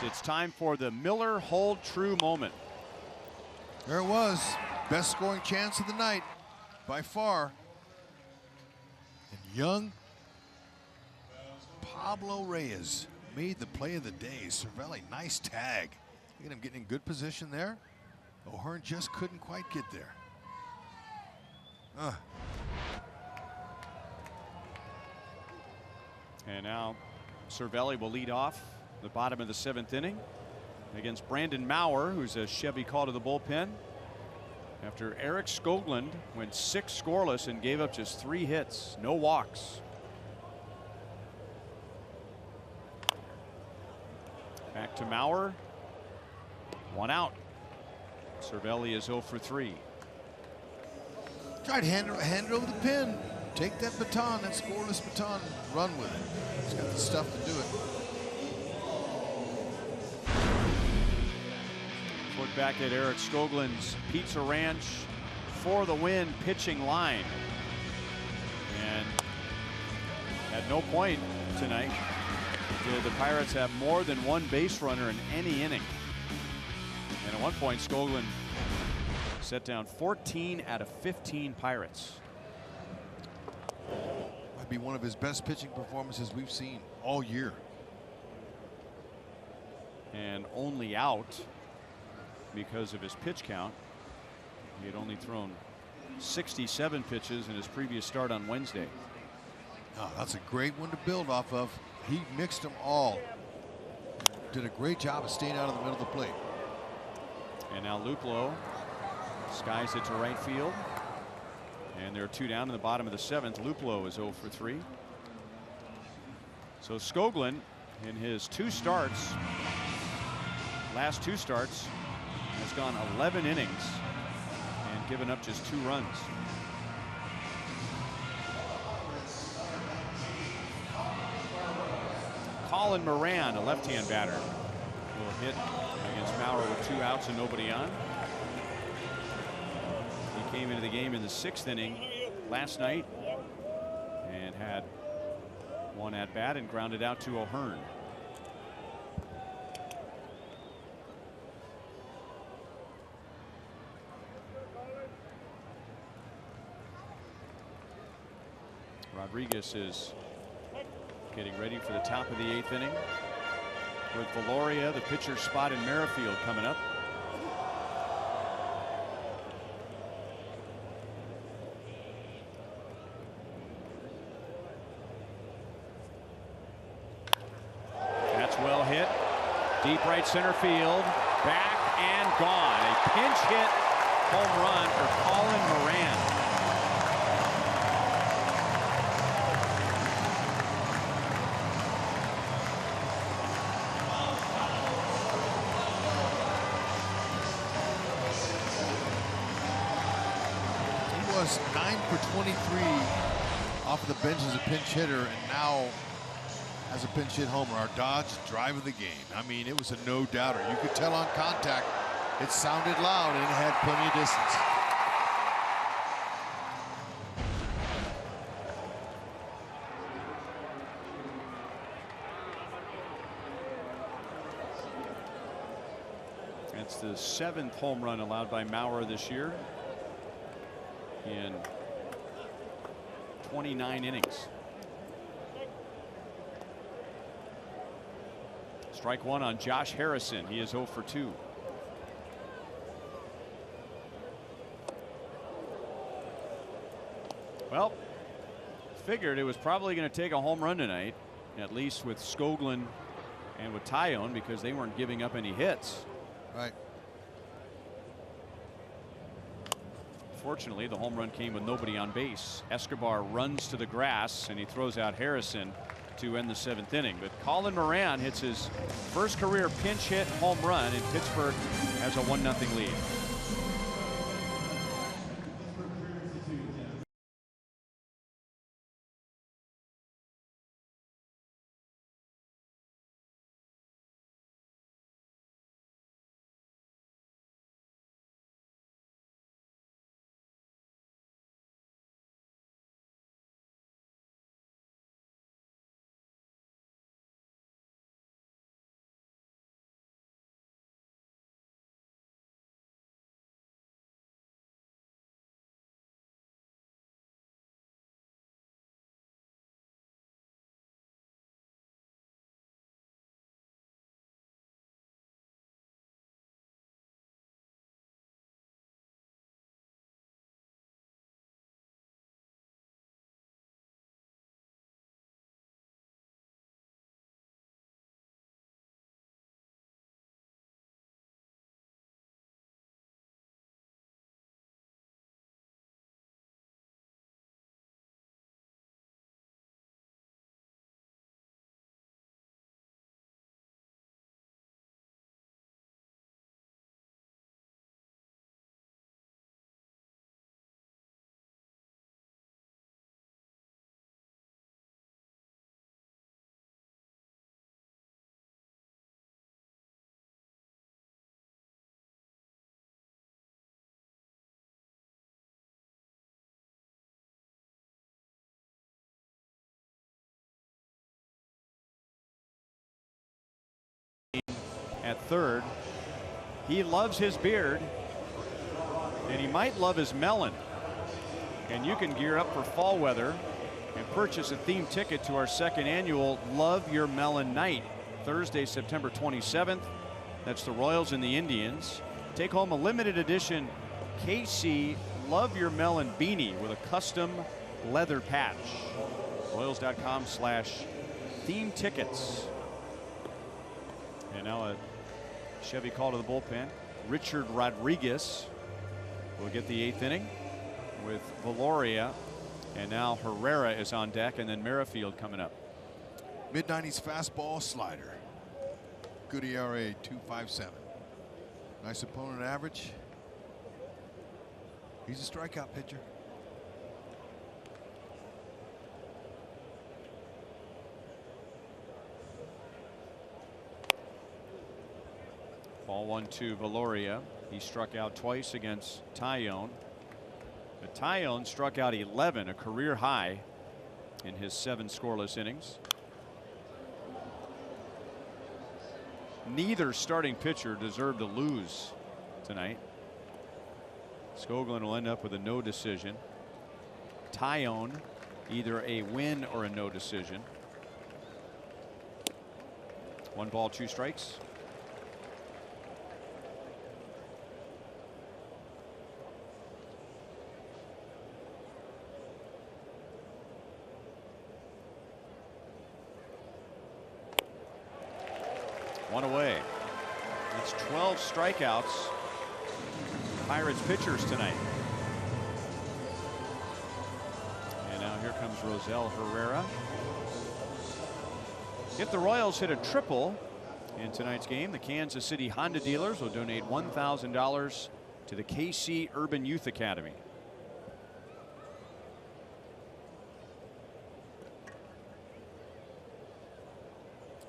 It's time for the Miller Hold True moment. There it was. Best scoring chance of the night by far. And young Pablo Reyes made the play of the day. Cervelli, nice tag. Look at him getting in good position there. O'Hearn just couldn't quite get there. And now Cervelli will lead off the bottom of the 7th inning against Brandon Maurer, who's a Chevy call to the bullpen after Eric Skoglund went 6 scoreless and gave up just 3 hits, no walks. Back to Maurer. 1 out. Cervelli is 0 for 3. Try to hand it over the pin. Take that baton, that scoreless baton, and run with it. He's got the stuff to do it. Look back at Eric Skoglund's Pizza Ranch for the win pitching line. And at no point tonight did the Pirates have more than one base runner in any inning. And at one point, Skoglund set down 14 out of 15 Pirates. Might be one of his best pitching performances we've seen all year. And only out because of his pitch count. He had only thrown 67 pitches in his previous start on Wednesday. Oh, that's a great one to build off of. He mixed them all. Did a great job of staying out of the middle of the plate. And now Luplow skies it to right field. And there are 2 down in the bottom of the 7th. Luplow is 0 for 3. So Skoglund, in his last two starts, has gone 11 innings and given up just 2 runs. Colin Moran, a left-hand batter, will hit against Maurer with 2 outs and nobody on. He came into the game in the 6th inning last night and had 1 at bat and grounded out to O'Hearn. Rodriguez is getting ready for the top of the 8th inning with Valoria, the pitcher spot in Merrifield, coming up. That's well hit. Deep right center field. Back and gone. A pinch hit home run for Colin Moran. Was 9 for 23 off of the bench as a pinch hitter, and now as a pinch hit homer. Our Dodge drive of the game. I mean, it was a no doubter. You could tell on contact it sounded loud and it had plenty of distance. It's the 7th home run allowed by Maurer this year in 29 innings. Strike 1 on Josh Harrison. He is 0 for 2. Well, figured it was probably going to take a home run tonight, at least with Skoglund and with Tyonne, because they weren't giving up any hits. Right. Fortunately, the home run came with nobody on base. Escobar runs to the grass and he throws out Harrison to end the 7th inning. But Colin Moran hits his first career pinch hit home run, and Pittsburgh has a 1-0 lead. at third. He loves his beard, and he might love his melon. And you can gear up for fall weather and purchase a themed ticket to our second annual Love Your Melon Night, Thursday, September 27th. That's the Royals and the Indians. Take home a limited edition KC Love Your Melon beanie with a custom leather patch. Royals.com/theme tickets. And now a Chevy call to the bullpen. Richard Rodriguez will get the 8th inning with Valoria. And now Herrera is on deck, and then Merrifield coming up. Mid-90s fastball slider. Good ERA, 2.57. Nice opponent average. He's a strikeout pitcher. Ball 1-2 Valoria. He struck out twice against Tyonne. But Tyonne struck out 11, a career high in his 7 scoreless innings. Neither starting pitcher deserved to lose tonight. Skoglund will end up with a no decision. Tyonne either a win or a no decision. 1 ball, 2 strikes. One away. That's 12 strikeouts. Pirates pitchers tonight. And now here comes Rosell Herrera. If the Royals hit a triple in tonight's game, the Kansas City Honda dealers will donate $1,000 to the KC Urban Youth Academy.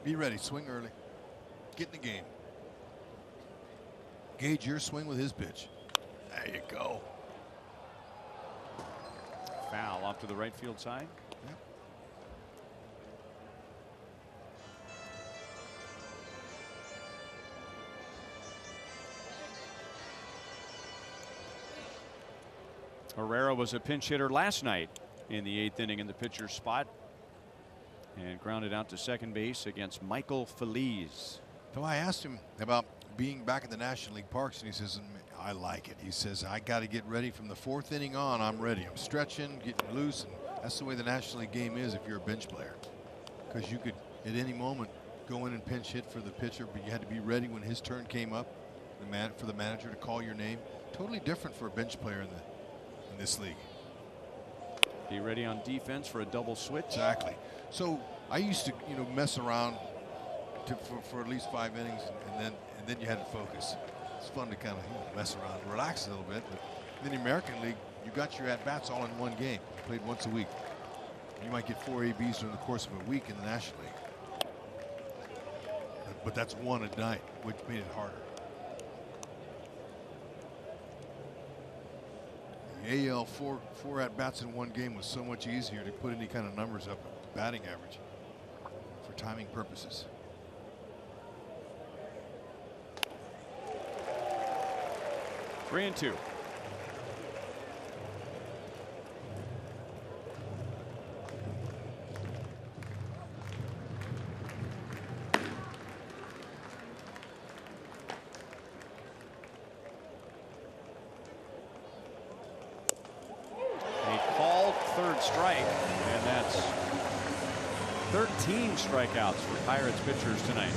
Be ready. Swing early. Get in the game. Gauge your swing with his pitch. There you go. Foul off to the right field side. Yep. Herrera was a pinch hitter last night in the 8th inning in the pitcher's spot and grounded out to second base against Michael Feliz. So I asked him about being back in the National League parks, and he says, I like it. He says, I got to get ready from the 4th inning on. I'm ready. I'm stretching, getting loose, and that's the way the National League game is if you're a bench player. Because you could, at any moment, go in and pinch hit for the pitcher, but you had to be ready when his turn came up for the manager to call your name. Totally different for a bench player in this league. Be ready on defense for a double switch. Exactly. So I used to, mess around for at least 5 innings, and then you had to focus. It's fun to kind of mess around and relax a little bit. But in the American League, you got your at-bats all in one game. You played once a week. You might get 4 ABs during the course of a week in the National League. But that's one at night, which made it harder. The AL 4 at-bats in one game was so much easier to put any kind of numbers up at batting average for timing purposes. 3-2. Third strike, and that's 13 strikeouts for Pirates pitchers tonight.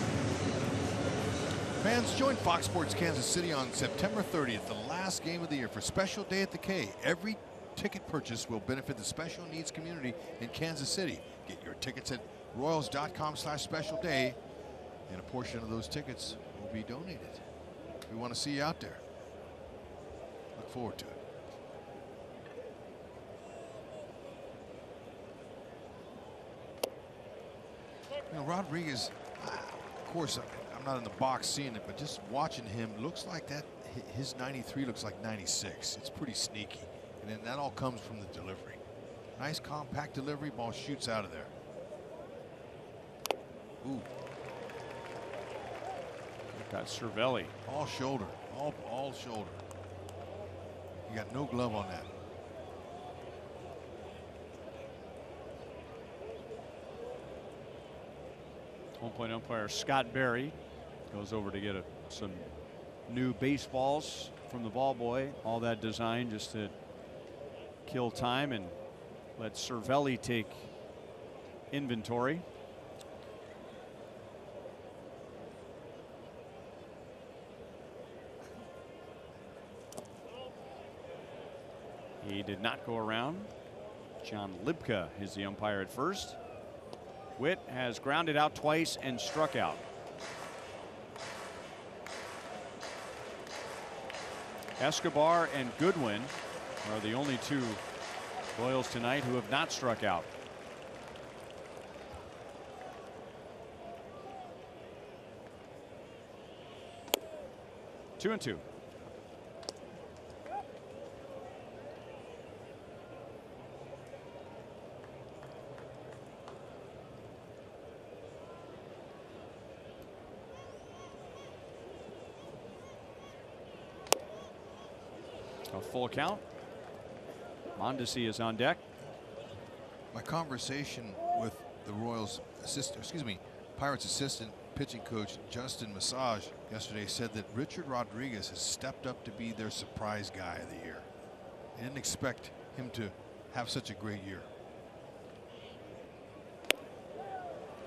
Fans, join Fox Sports Kansas City on September 30th, the last game of the year, for Special Day at the K. Every ticket purchase will benefit the special needs community in Kansas City. Get your tickets at royals.com/special day, and a portion of those tickets will be donated. We want to see you out there. Look forward to it. Rodriguez, of course, I'm not in the box seeing it, but just watching him, looks like that his 93 looks like 96. It's pretty sneaky, and then that all comes from the delivery. Nice compact delivery, ball shoots out of there. Ooh. Got Cervelli. All shoulder. All shoulder. You got no glove on that. Home plate umpire Scott Berry goes over to get some new baseballs from the ball boy. All that designed just to kill time and let Cervelli take inventory. He did not go around. John Libka is the umpire at first. Witt has grounded out twice and struck out. Escobar and Goodwin are the only two Royals tonight who have not struck out. Two and two. A full count. Mondesi is on deck. My conversation with the Royals Pirates assistant pitching coach Justin Massage yesterday said that Richard Rodriguez has stepped up to be their surprise guy of the year. They didn't expect him to have such a great year.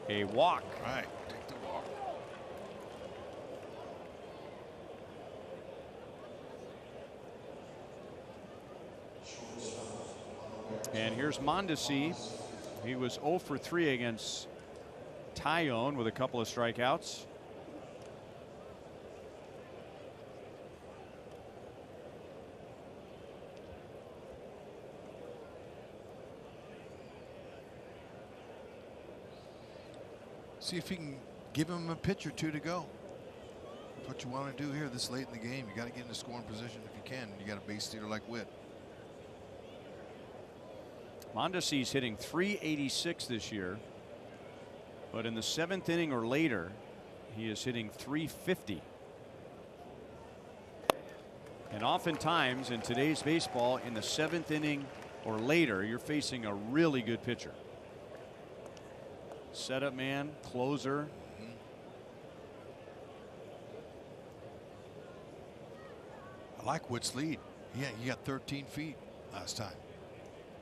A walk. All right, take the walk. And here's Mondesi. He was 0 for 3 against Tyonne with a couple of strikeouts. See if you can give him a pitch or two to go. That's what you want to do here this late in the game. You got to get in a scoring position if you can. You got a base stealer like Witt. Mondesi's hitting .386 this year, but in the 7th inning or later, he is hitting .350. And oftentimes in today's baseball, in the 7th inning or later, you're facing a really good pitcher. Setup man, closer. I like Witt's lead. Yeah, you got 13 feet last time.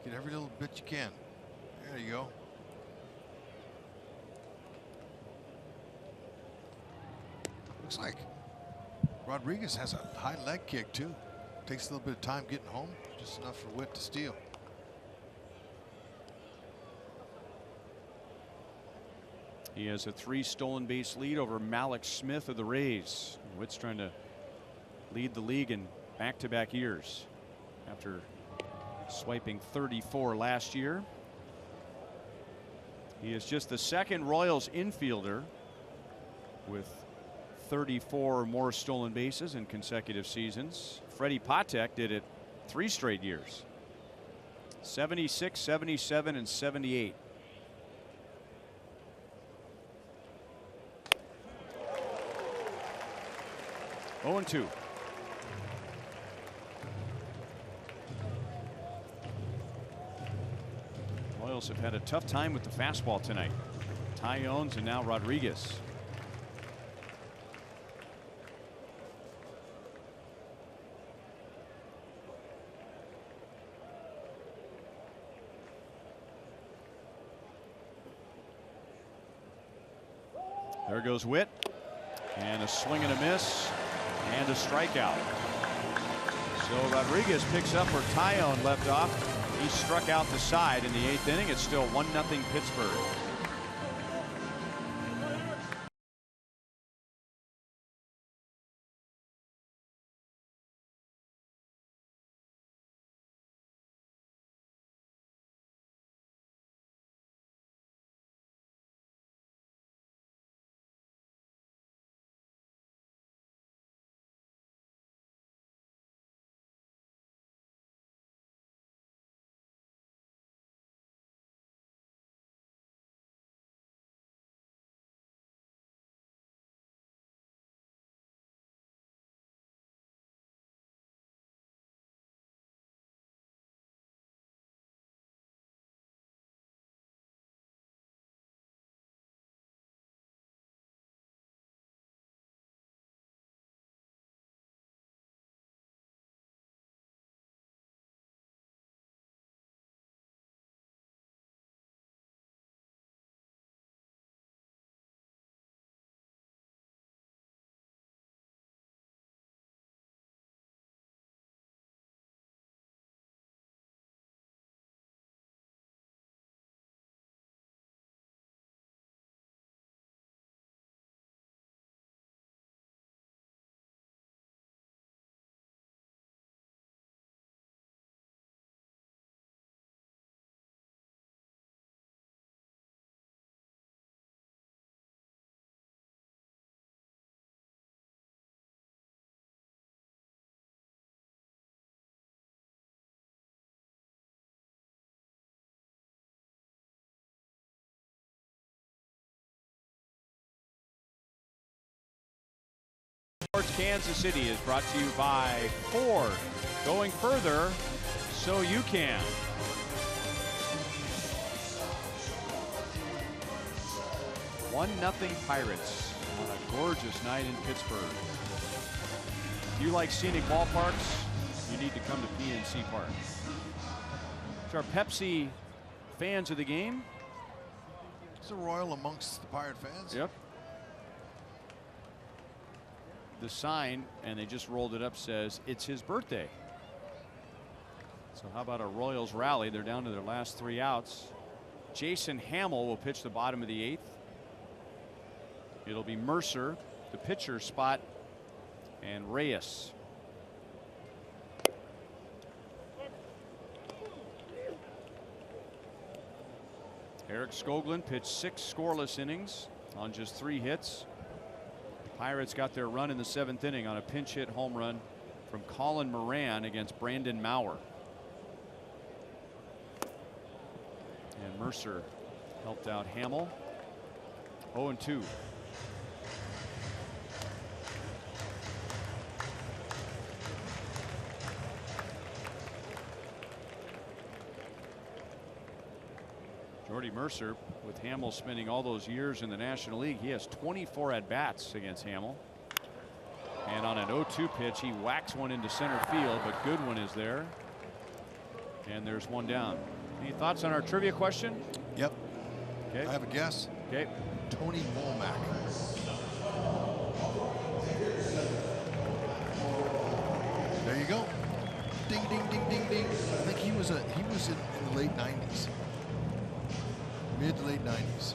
Get every little bit you can. There you go. Looks like Rodriguez has a high leg kick too. Takes a little bit of time getting home, just enough for Witt to steal. He has a 3 stolen base lead over Malik Smith of the Rays. Witt's trying to lead the league in back-to-back years after swiping 34 last year. He is just the second Royals infielder with 34 or more stolen bases in consecutive seasons. Freddie Patek did it 3 straight years. 76, 77, and 78. Oh and 2. Royals have had a tough time with the fastball tonight. Tyonne and now Rodriguez. There goes Witt. And a swing and a miss. And a strikeout. So Rodriguez picks up where Tyonne left off. He struck out the side in the 8th inning. It's still 1-0 Pittsburgh. Kansas City is brought to you by Ford. Going further so you can. 1-0 Pirates on a gorgeous night in Pittsburgh. If you like scenic ballparks, you need to come to PNC Park. So our Pepsi fans of the game. It's a Royal amongst the Pirate fans. Yep. The sign, and they just rolled it up, says it's his birthday. So how about a Royals rally? They're down to their last 3 outs. Jason Hamill will pitch the bottom of the 8th. It'll be Mercer, the pitcher spot, and Reyes. Eric Skoglund pitched 6 scoreless innings on just 3 hits. Pirates got their run in the 7th inning on a pinch hit home run from Colin Moran against Brandon Maurer. And Mercer helped out Hamill. 0-2. Jordy Mercer, with Hamill spending all those years in the National League, he has 24 at-bats against Hamill. And on an 0-2 pitch, he whacks one into center field, but Goodwin is there. And there's one down. Any thoughts on our trivia question? Yep. Okay. I have a guess. Okay. Tony Womack. There you go. Ding, ding, ding, ding, ding. I think he was in the late 90s. Mid to late 90s.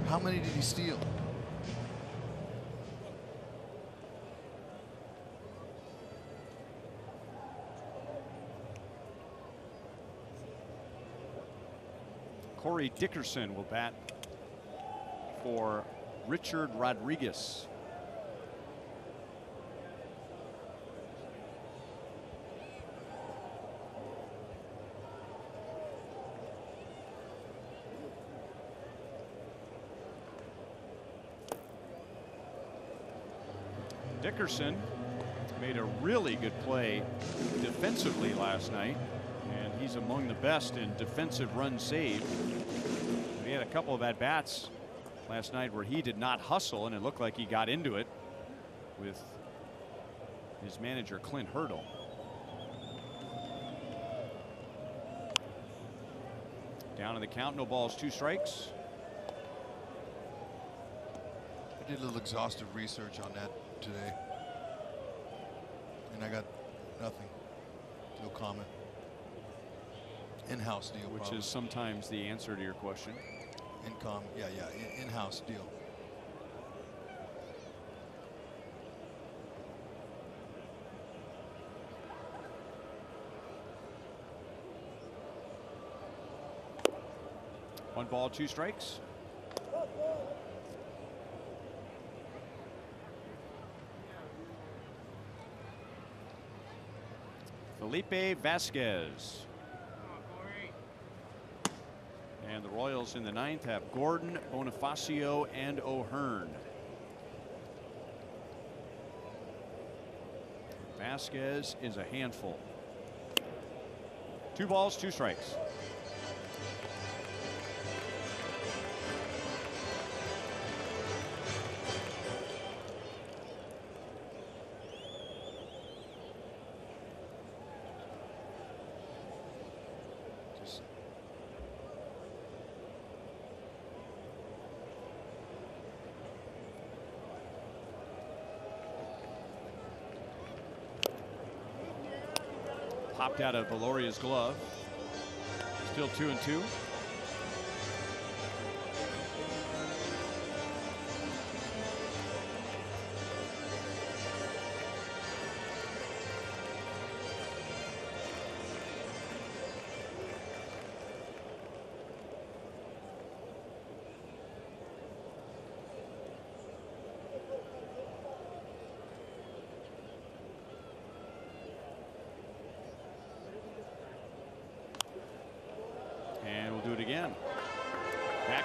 How many did he steal? Corey Dickerson will bat for Richard Rodriguez. Dickerson made a really good play defensively last night, and he's among the best in defensive runs saved. He had a couple of at-bats last night where he did not hustle, and it looked like he got into it with his manager Clint Hurdle. Down in the count, no balls, 2 strikes. I did a little exhaustive research on that today, and I got nothing. No comment. In-house deal, which probably. is sometimes the answer to your question. In-house deal. One ball, 2 strikes. Felipe Vasquez. And the Royals in the 9th have Gordon, Bonifacio, and O'Hearn. Vasquez is a handful. 2 balls, 2 strikes. Popped out of Valoria's glove. Still 2-2.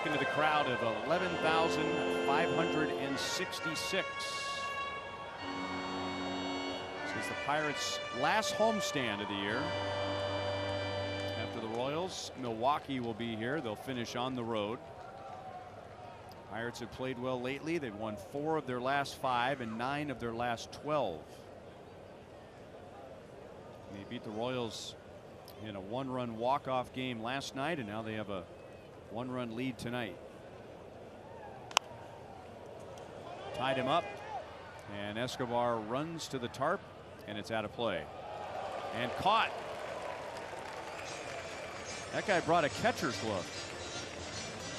back into the crowd of 11,566. This is the Pirates' last homestand of the year. After the Royals, Milwaukee will be here. They'll finish on the road. Pirates have played well lately. They've won 4 of their last 5 and 9 of their last 12. They beat the Royals in a 1-run walk-off game last night, and now they have a 1-run lead tonight. Tied him up, and Escobar runs to the tarp, and it's out of play. And caught. That guy brought a catcher's glove.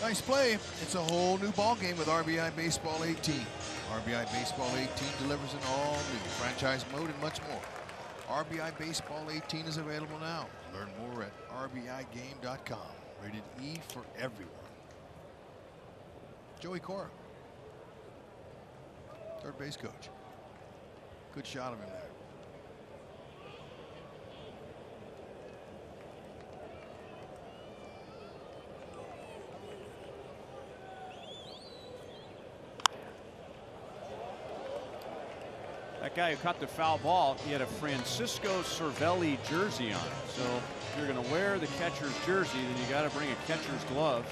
Nice play. It's a whole new ball game with RBI Baseball 18. RBI Baseball 18 delivers an all-new franchise mode and much more. RBI Baseball 18 is available now. Learn more at rbigame.com. Rated E for everyone. Joey Cora, third base coach. Good shot of him there. That guy who caught the foul ball, he had a Francisco Cervelli jersey on. So if you're going to wear the catcher's jersey, then you got to bring a catcher's glove.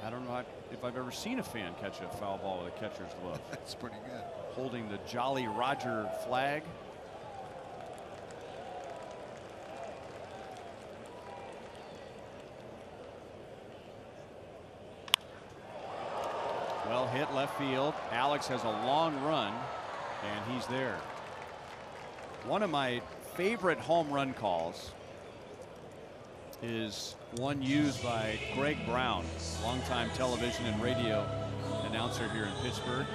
I don't know if I've ever seen a fan catch a foul ball with a catcher's glove. That's pretty good. Holding the Jolly Roger flag. Well hit left field. Alex has a long run, and he's there. One of my favorite home run calls is one used by Greg Brown, longtime television and radio announcer here in Pittsburgh.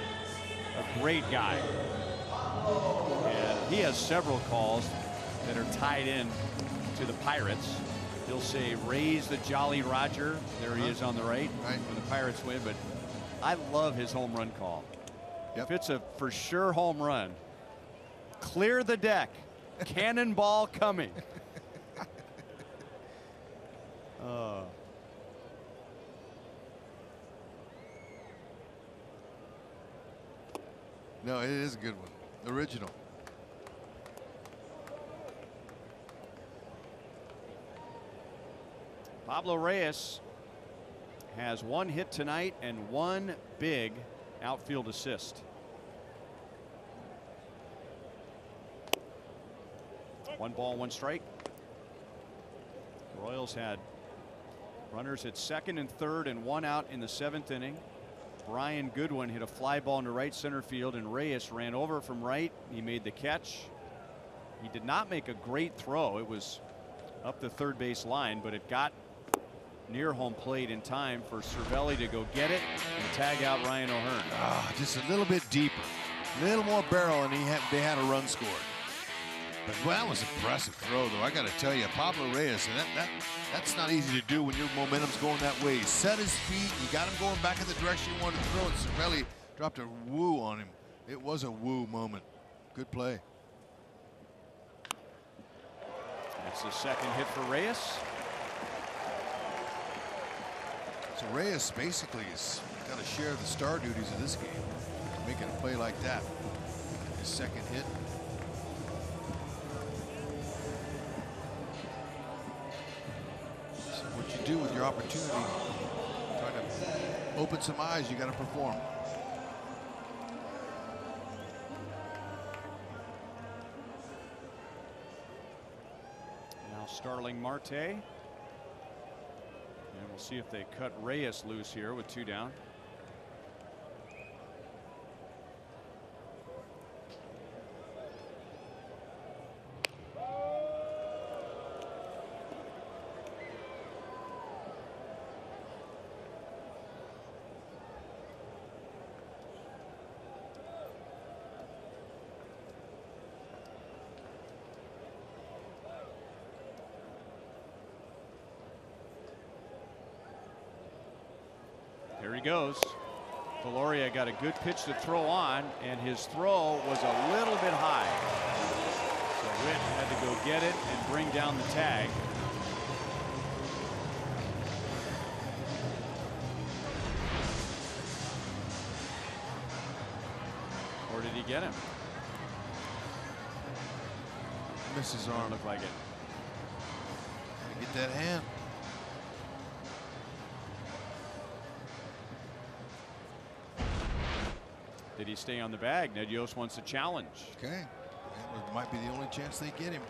A great guy. And he has several calls that are tied in to the Pirates. He'll say, raise the Jolly Roger. There he is on the right when the Pirates win. But I love his home run call. If it's a for sure home run, clear the deck. Cannonball coming. No, it is a good one. Original. Pablo Reyes has 1 hit tonight and 1 big outfield assist. 1 ball, 1 strike. The Royals had runners at second and third and 1 out in the 7th inning. Brian Goodwin hit a fly ball into right center field, and Reyes ran over from right. He made the catch. He did not make a great throw. It was up the third base line, but it got near home plate in time for Cervelli to go get it and tag out Ryan O'Hearn. Just a little bit deeper, a little more barrel, and they had a run scored. But well, that was an impressive throw, though. I got to tell you, Pablo Reyes, and that's not easy to do when your momentum's going that way. He set his feet, you got him going back in the direction you wanted to throw, and Cervelli dropped a woo on him. It was a woo moment. Good play. That's the second hit for Reyes. So Reyes basically has got to share the star duties of this game, making a play like that. His second hit. So what you do with your opportunity, trying to open some eyes, you got to perform. Now Starling Marte. And we'll see if they cut Reyes loose here with 2 down. Here he goes. Valoria got a good pitch to throw on, and his throw was a little bit high. So Witt had to go get it and bring down the tag. Or did he get him? Missed his arm. Looked like it. Get that hand. Did he stay on the bag? Ned Yost wants a challenge. Okay. That might be the only chance they get him.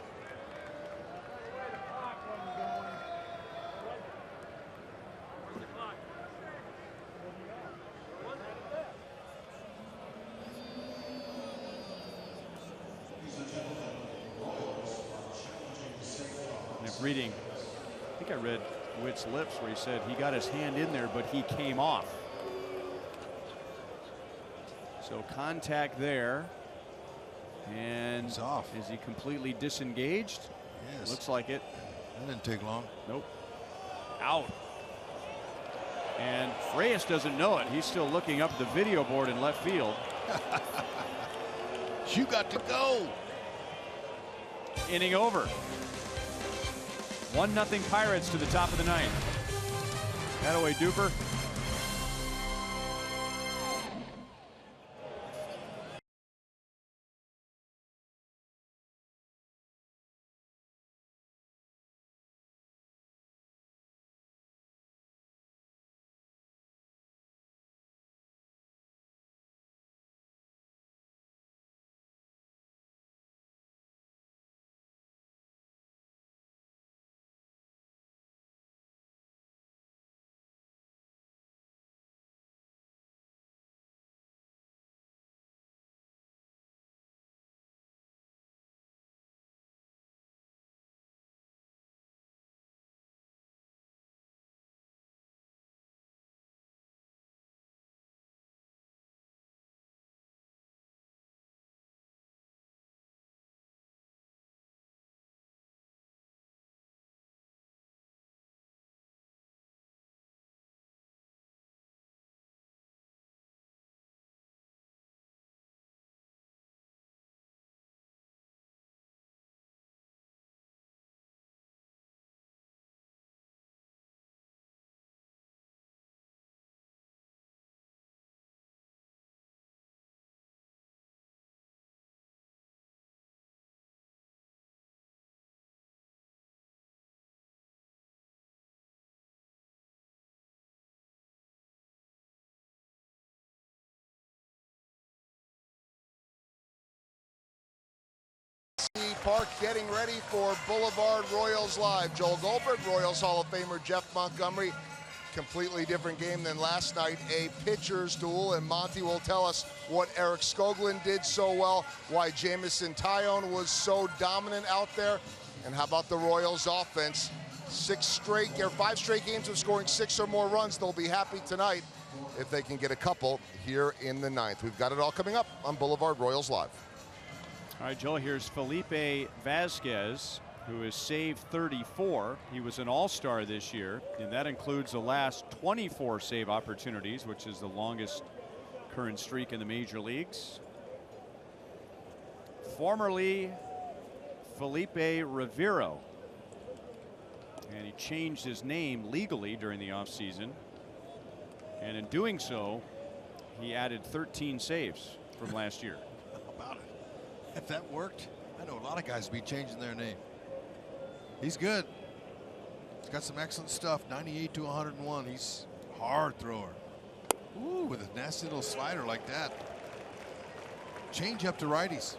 Reading, I think I read Witt's lips where he said he got his hand in there, but he came off. So contact there. And he's off. Is he completely disengaged? Yes. Looks like it. That didn't take long. Nope. Out. And Reyes doesn't know it. He's still looking up at the video board in left field. You got to go. Inning over. 1-0 Pirates to the top of the ninth. That-a-way Duper. Park getting ready for Boulevard Royals Live. Joel Goldberg, Royals Hall of Famer Jeff Montgomery. Completely different game than last night, a pitcher's duel, and Monty will tell us what Eric Skoglund did so well, why Jameson Tyonne was so dominant out there, and how about the Royals offense? 5 straight games of scoring 6 or more runs. They'll be happy tonight if they can get a couple here in the ninth. We've got it all coming up on Boulevard Royals Live. All right, Joel, here's Felipe Vasquez, who has saved 34. He was an all-star this year, and that includes the last 24 save opportunities, which is the longest current streak in the major leagues. Formerly Felipe Rivero, and he changed his name legally during the offseason, and in doing so, he added 13 saves from last year. If that worked, I know a lot of guys would be changing their name. He's good. He's got some excellent stuff. 98 to 101. He's a hard thrower. Ooh, with a nasty little slider like that. Change up to righties.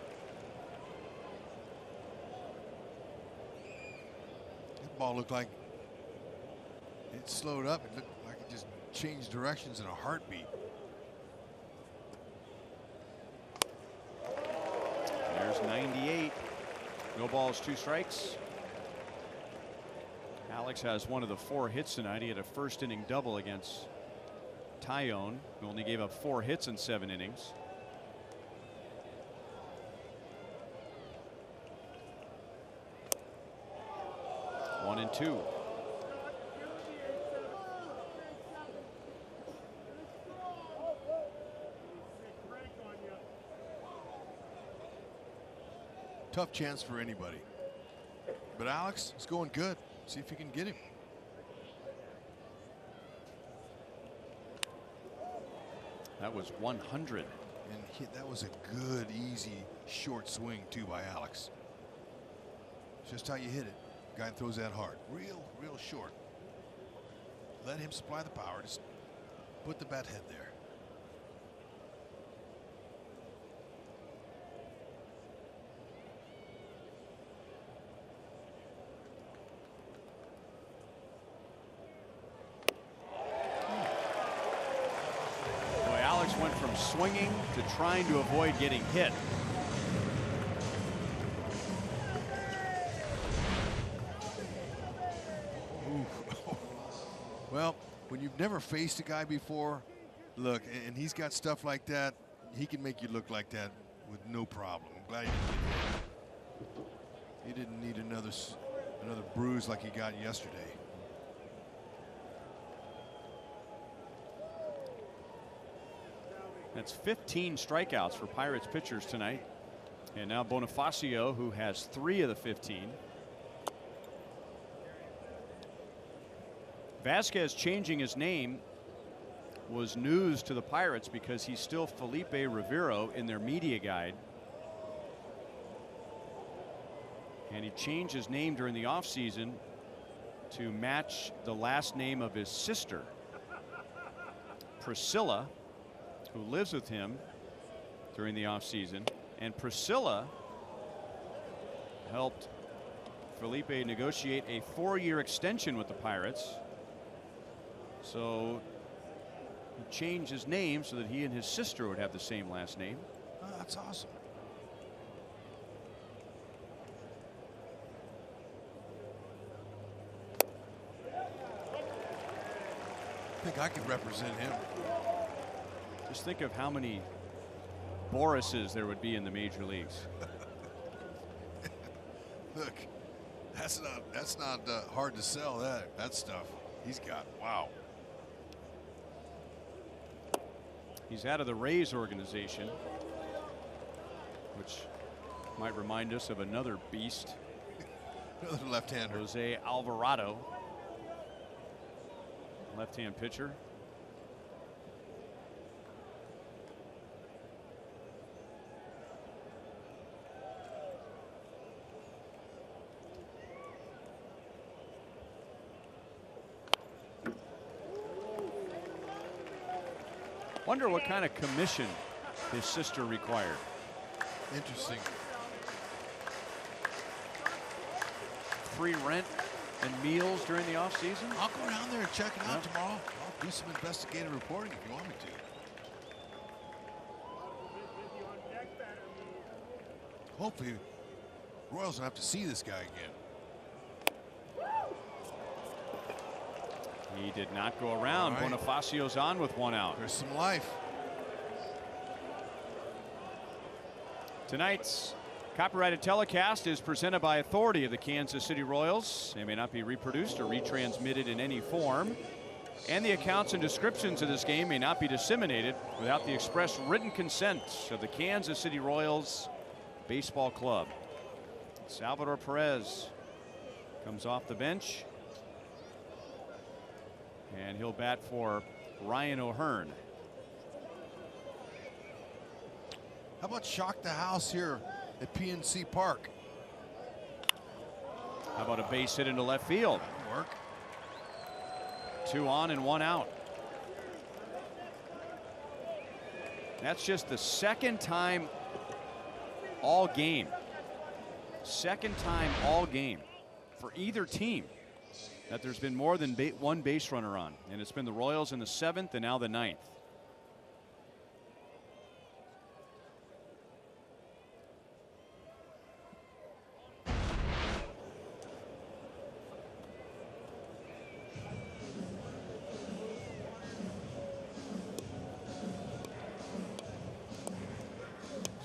That ball looked like it slowed up. It looked like it just changed directions in a heartbeat. There's 98. No balls, 2 strikes. Alex has one of the 4 hits tonight. He had a first inning double against Tyonne, who only gave up 4 hits in 7 innings. One and 2. Tough chance for anybody. But Alex is going good. See if you can get him. That was 100. And that was a good, easy, short swing, too, by Alex. Just how you hit it. Guy throws that hard. Real short. Let him supply the power. Just put the bat head there. Boy, Alex went from swinging to trying to avoid getting hit. Well, when you've never faced a guy before, look, and he's got stuff like that, he can make you look like that with no problem. I'm glad he didn't get hit. He didn't need another bruise like he got yesterday. That's 15 strikeouts for Pirates pitchers tonight. And now Bonifacio, who has 3 of the 15. Vasquez changing his name was news to the Pirates because he's still Felipe Rivero in their media guide. And he changed his name during the offseason to match the last name of his sister, Priscilla, who lives with him during the offseason. And Priscilla helped Felipe negotiate a 4-year extension with the Pirates. So he changed his name so that he and his sister would have the same last name. Oh, that's awesome. I think I could represent him. Just think of how many Borises there would be in the major leagues. Look, that's not hard to sell that stuff. He's got, wow. He's out of the Rays organization, which might remind us of another beast. Another left-hander. Jose Alvarado, left-hand pitcher. Wonder what kind of commission his sister required. Interesting. Free rent and meals during the offseason? I'll go down there and check it out tomorrow. I'll do some investigative reporting if you want me to. Hopefully, Royals don't have to see this guy again. He did not go around. Right. Bonifacio's on with 1 out. There's some life. Tonight's copyrighted telecast is presented by authority of the Kansas City Royals. They may not be reproduced or retransmitted in any form. And the accounts and descriptions of this game may not be disseminated without the express written consent of the Kansas City Royals Baseball Club. Salvador Perez comes off the bench. And he'll bat for Ryan O'Hearn. How about shock the house here at PNC Park? How about a base hit into left field? That'll work. 2 on and 1 out. That's just the second time all game. Second time all game for either team that there's been more than one base runner on. And it's been the Royals in the 7th and now the 9th.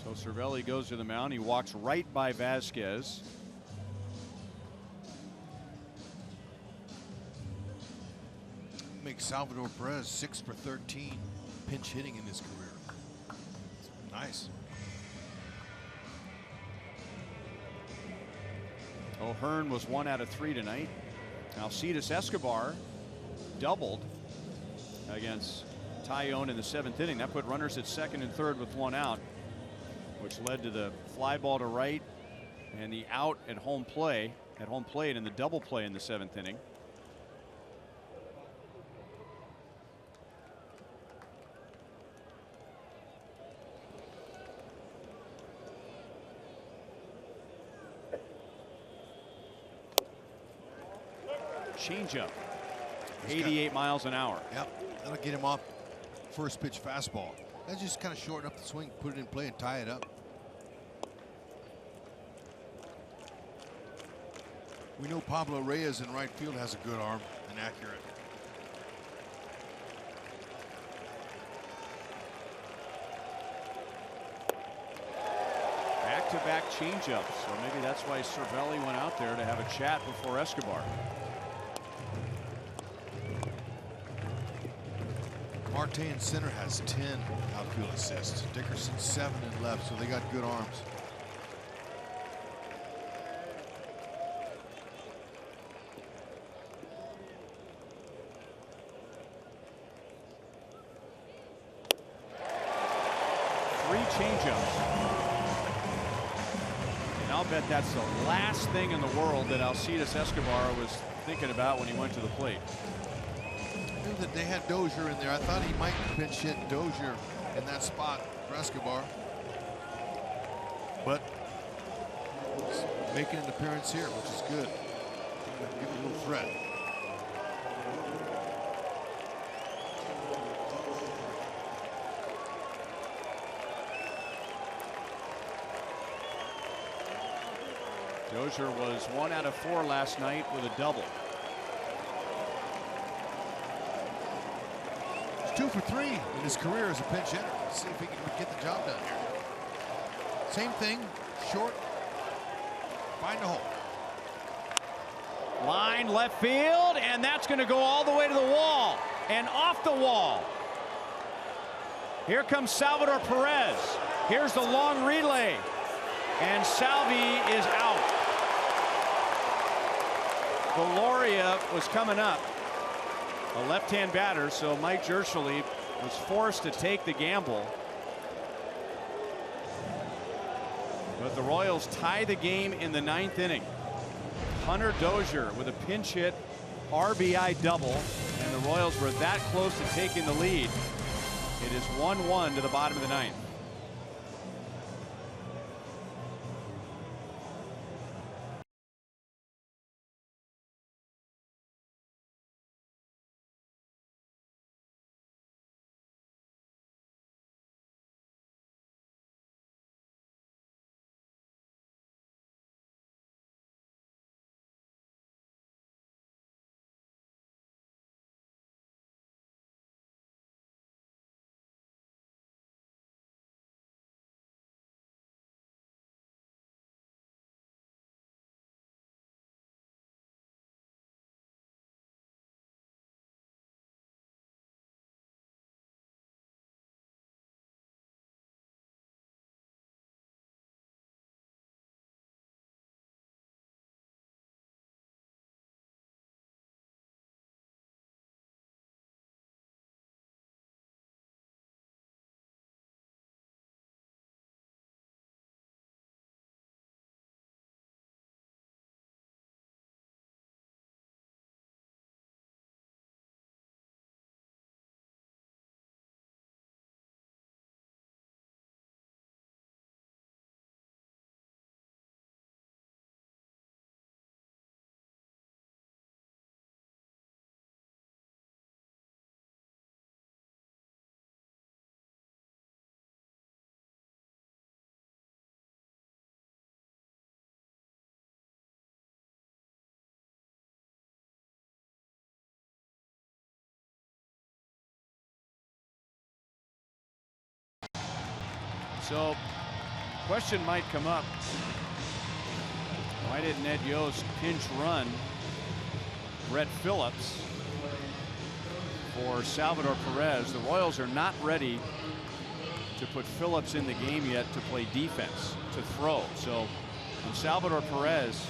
So Cervelli goes to the mound. He walks right by Vasquez. Makes Salvador Perez 6 for 13 pinch hitting in his career. Nice. O'Hearn was 1 out of 3 tonight. Alcides Escobar doubled against Tyonne in the 7th inning. That put runners at 2nd and 3rd with 1 out, which led to the fly ball to right and the out at home plate and the double play in the 7th inning. Changeup, 88 miles an hour. Yep, that'll get him off first pitch fastball. That's just kind of shorten up the swing, put it in play, and tie it up. We know Pablo Reyes in right field has a good arm and accurate. Back-to-back changeups, so maybe that's why Cervelli went out there to have a chat before Escobar. Marte in center has 10 outfield assists. Dickerson 7 in left, so they got good arms. Three changeups. And I'll bet that's the last thing in the world that Alcides Escobar was thinking about when he went to the plate. I knew that they had Dozier in there. I thought he might pinch hit Dozier in that spot for Escobar. But he's making an appearance here, which is good. Give him a little threat. Dozier was 1 out of 4 last night with a double. He's 2 for 3 in his career as a pinch hitter. Let's see if he can get the job done here. Same thing, short, find a hole. Line left field, and that's going to go all the way to the wall and off the wall. Here comes Salvador Perez. Here's the long relay, and Salvi is out. Valoria was coming up, a left-hand batter, so Mike Jerschele was forced to take the gamble. But the Royals tie the game in the 9th inning. Hunter Dozier with a pinch hit RBI double, and the Royals were that close to taking the lead. It is 1-1 to the bottom of the 9th. So, question might come up. Why didn't Ed Yost pinch run Brett Phillips for Salvador Perez? The Royals are not ready to put Phillips in the game yet to play defense, to throw. So, when Salvador Perez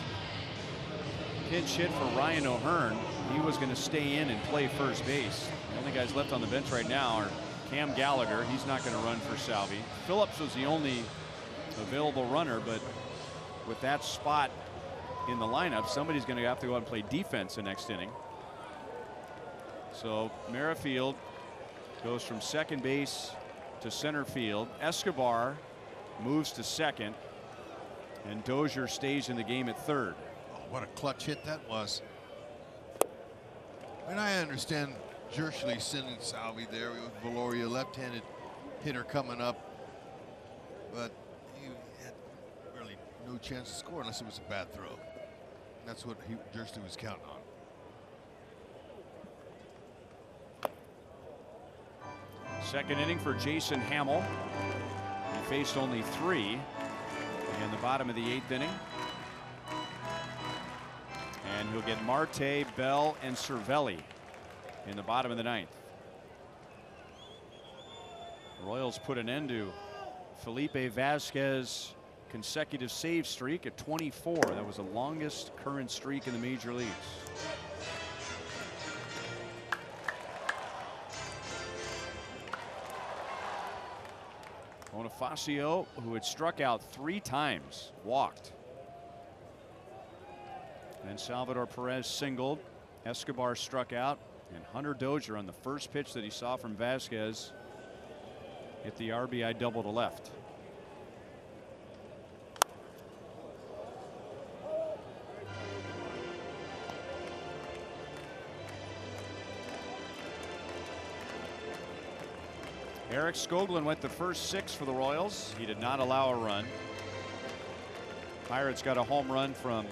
pinch hit for Ryan O'Hearn, he was going to stay in and play first base. The only guys left on the bench right now are Cam Gallagher, he's not going to run for Salvi. Phillips was the only available runner, but with that spot in the lineup, somebody's going to have to go out and play defense the next inning. So Merrifield goes from second base to center field. Escobar moves to second, and Dozier stays in the game at third. Oh, what a clutch hit that was. And I understand Jershly sending Salvi there with Valoria, left-handed hitter coming up, but you had really no chance to score unless it was a bad throw. That's what Jershly was counting on. Second inning for Jason Hamill. He faced only 3 in the bottom of the 8th inning. And he'll get Marte, Bell, and Cervelli in the bottom of the 9th. The Royals put an end to Felipe Vasquez consecutive save streak at 24. That was the longest current streak in the major leagues. Bonifacio, who had struck out 3 times, walked. And Salvador Perez singled. Escobar struck out, and Hunter Dozier on the first pitch that he saw from Vasquez hit the RBI double to left. Eric Skoglund went the first 6 for the Royals. He did not allow a run. Pirates got a home run from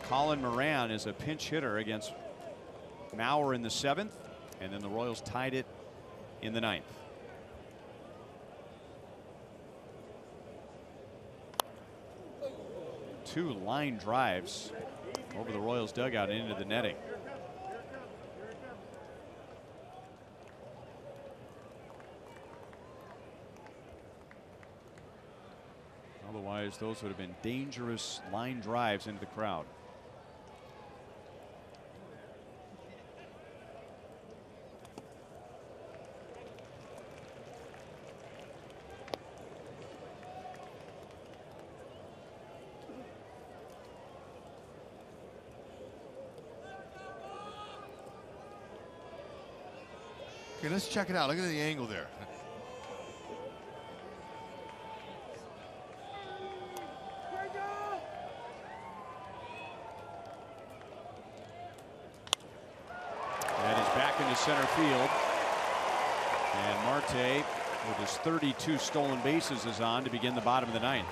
Colin Moran as a pinch hitter against Mauer in the 7th, and then the Royals tied it in the 9th. Two line drives over the Royals dugout and into the netting. Otherwise, those would have been dangerous line drives into the crowd. Okay, let's check it out. Look at the angle there. That is back into center field. And Marte, with his 32 stolen bases, is on to begin the bottom of the 9th.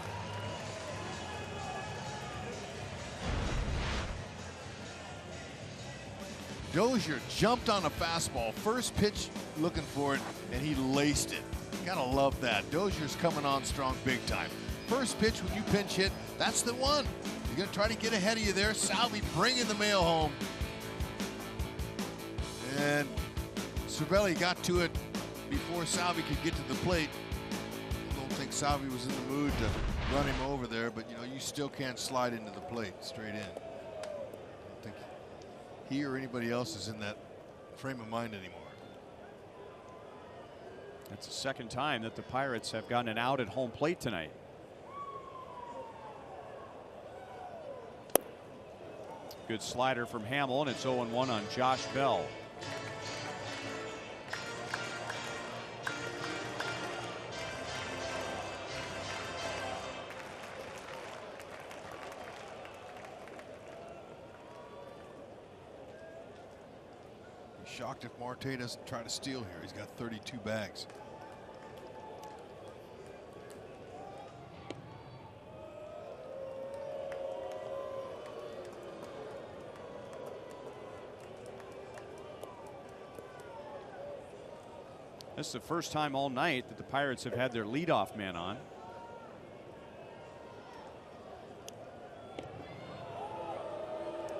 Dozier jumped on a fastball, first pitch looking for it, and he laced it. Gotta love that. Dozier's coming on strong big time. First pitch when you pinch hit, that's the one. You're gonna try to get ahead of you there. Salvi bringing the mail home. And Cervelli got to it before Salvi could get to the plate. I don't think Salvi was in the mood to run him over there, but you know, you still can't slide into the plate straight in. I don't think he or anybody else is in that frame of mind anymore. That's the second time that the Pirates have gotten an out at home plate tonight. Good slider from Hamill, and it's 0-1 on Josh Bell. Shocked if Marte doesn't try to steal here. He's got 32 bags. This is the first time all night that the Pirates have had their leadoff man on.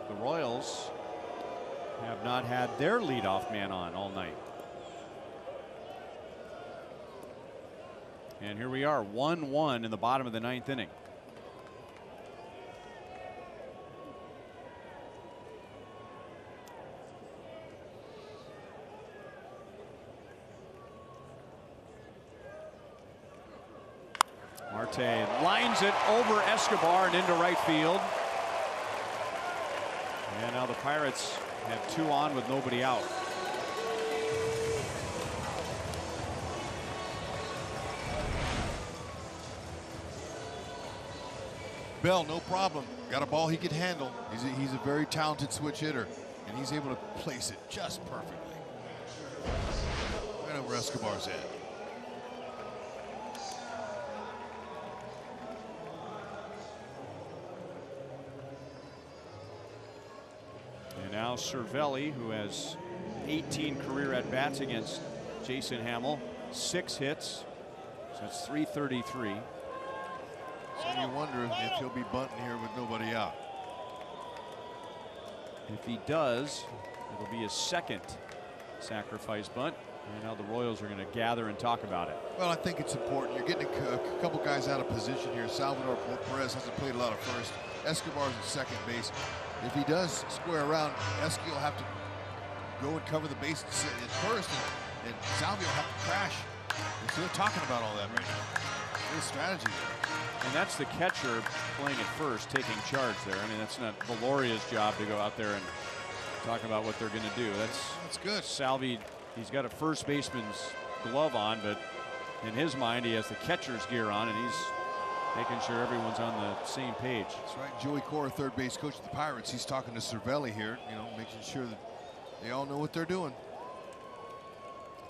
The Royals have not had their leadoff man on all night. And here we are, 1-1 in the bottom of the 9th inning. Marte lines it over Escobar and into right field. And now the Pirates have 2 on with nobody out. Bell, no problem. Got a ball he could handle. He's a very talented switch hitter, and he's able to place it just perfectly. Right over Escobar's head. And now Cervelli, who has 18 career at-bats against Jason Hamill, 6 hits, so that's 333. So you wonder if he'll be bunting here with nobody out. If he does, it'll be his second sacrifice bunt. And now the Royals are going to gather and talk about it. Well, I think it's important. You're getting a couple guys out of position here. Salvador Perez hasn't played a lot of first. Escobar's at second base. If he does square around, Esky will have to go and cover the base at first, and Salvio will have to crash. And so they're talking about all that right now. Good strategy there. And that's the catcher playing at first, taking charge there. I mean, that's not Valoria's job to go out there and talk about what they're going to do. That's good. Salvi, he's got a first baseman's glove on, but in his mind, he has the catcher's gear on, and he's making sure everyone's on the same page. That's right. Joey Cora, third base coach of the Pirates, he's talking to Cervelli here, you know, making sure that they all know what they're doing.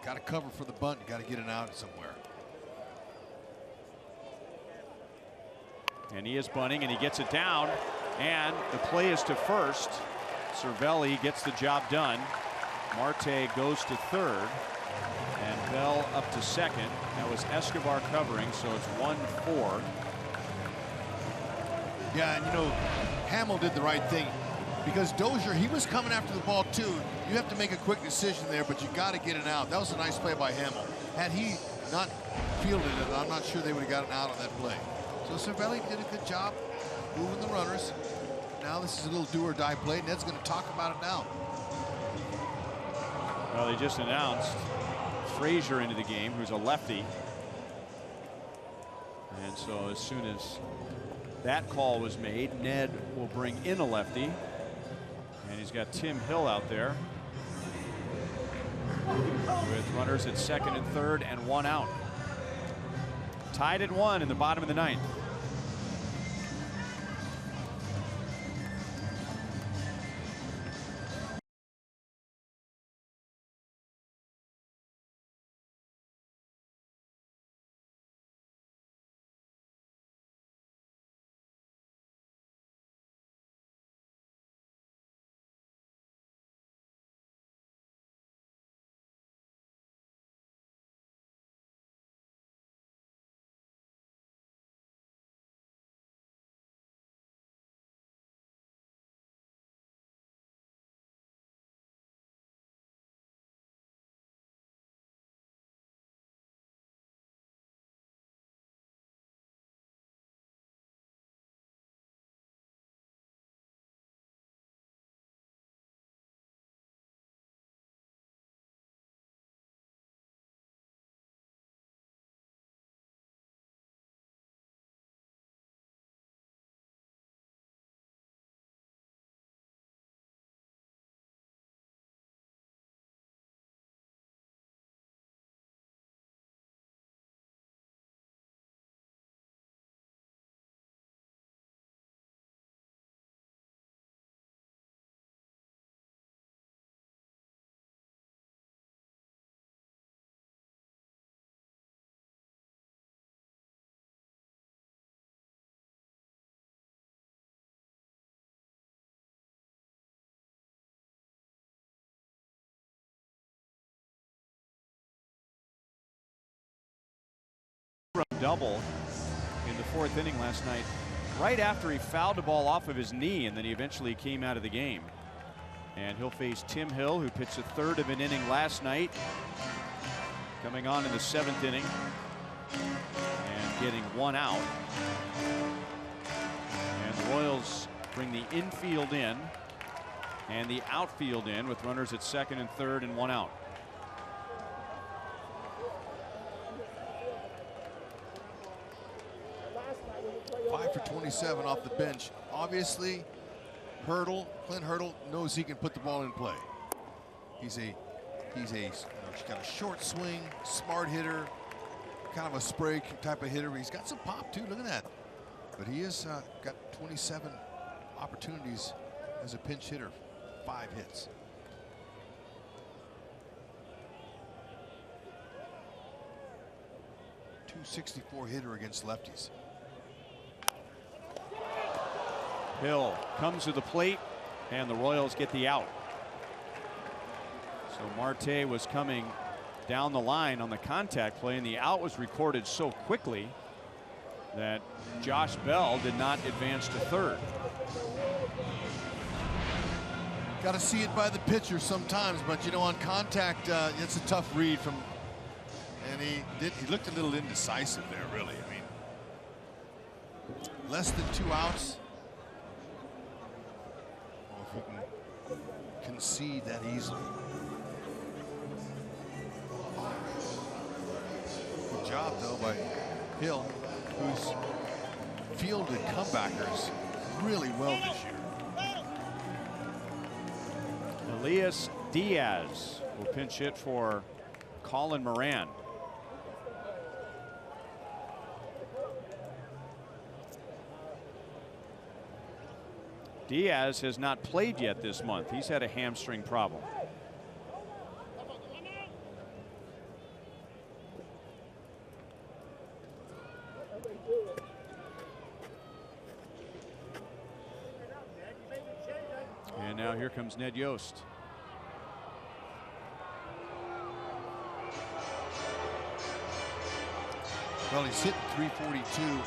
Got to cover for the bunt. Got to get it out somewhere. And he is bunting, and he gets it down, and the play is to first. Cervelli gets the job done. Marte goes to third, and Bell up to second. That was Escobar covering, so it's 1-4. Yeah, and you know, Hamill did the right thing, because Dozier, he was coming after the ball too. You have to make a quick decision there, but you got to get it out. That was a nice play by Hamill. Had he not fielded it, I'm not sure they would have gotten out on that play. So Cervelli did a good job moving the runners. Now this is a little do-or-die play. Ned's going to talk about it now. Well, they just announced Frazier into the game, who's a lefty. And so as soon as that call was made, Ned will bring in a lefty. And he's got Tim Hill out there with runners at second and third and 1 out. Tied at 1 in the bottom of the 9th. Double in the 4th inning last night, right after he fouled the ball off of his knee, and then he eventually came out of the game. And he'll face Tim Hill, who pitched a 3rd of an inning last night, coming on in the 7th inning and getting 1 out. And the Royals bring the infield in and the outfield in with runners at second and third and 1 out. for 27 off the bench. Obviously, Clint Hurdle knows he can put the ball in play. He's got a short swing, smart hitter, kind of a spray type of hitter. He's got some pop too. Look at that. But he has got 27 opportunities as a pinch hitter, 5 hits. .264 hitter against lefties. Hill comes to the plate, and the Royals get the out. So Marte was coming down the line on the contact play, and the out was recorded so quickly that Josh Bell did not advance to third. Got to see it by the pitcher sometimes, but you know, on contact, it's a tough read from. And he looked a little indecisive there, really. I mean, less than 2 outs. Well, if you can concede that easily. Good job, though, by Hill, who's fielded comebackers really well this year. Elias Diaz will pinch hit for Colin Moran. Diaz has not played yet this month. He's had a hamstring problem. And now here comes Ned Yost. Well, he's hitting .342.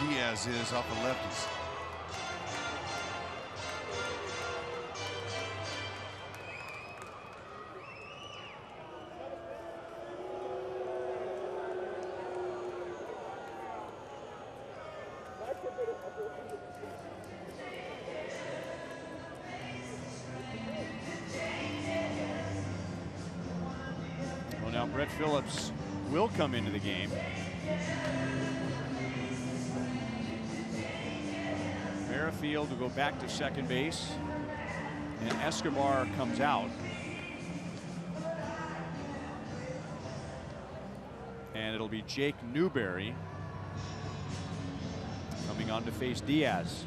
Diaz is off the lefties. Well, now Brett Phillips will come into the game. Merrifield will go back to second base, and Escobar comes out. And it'll be Jake Newberry coming on to face Diaz.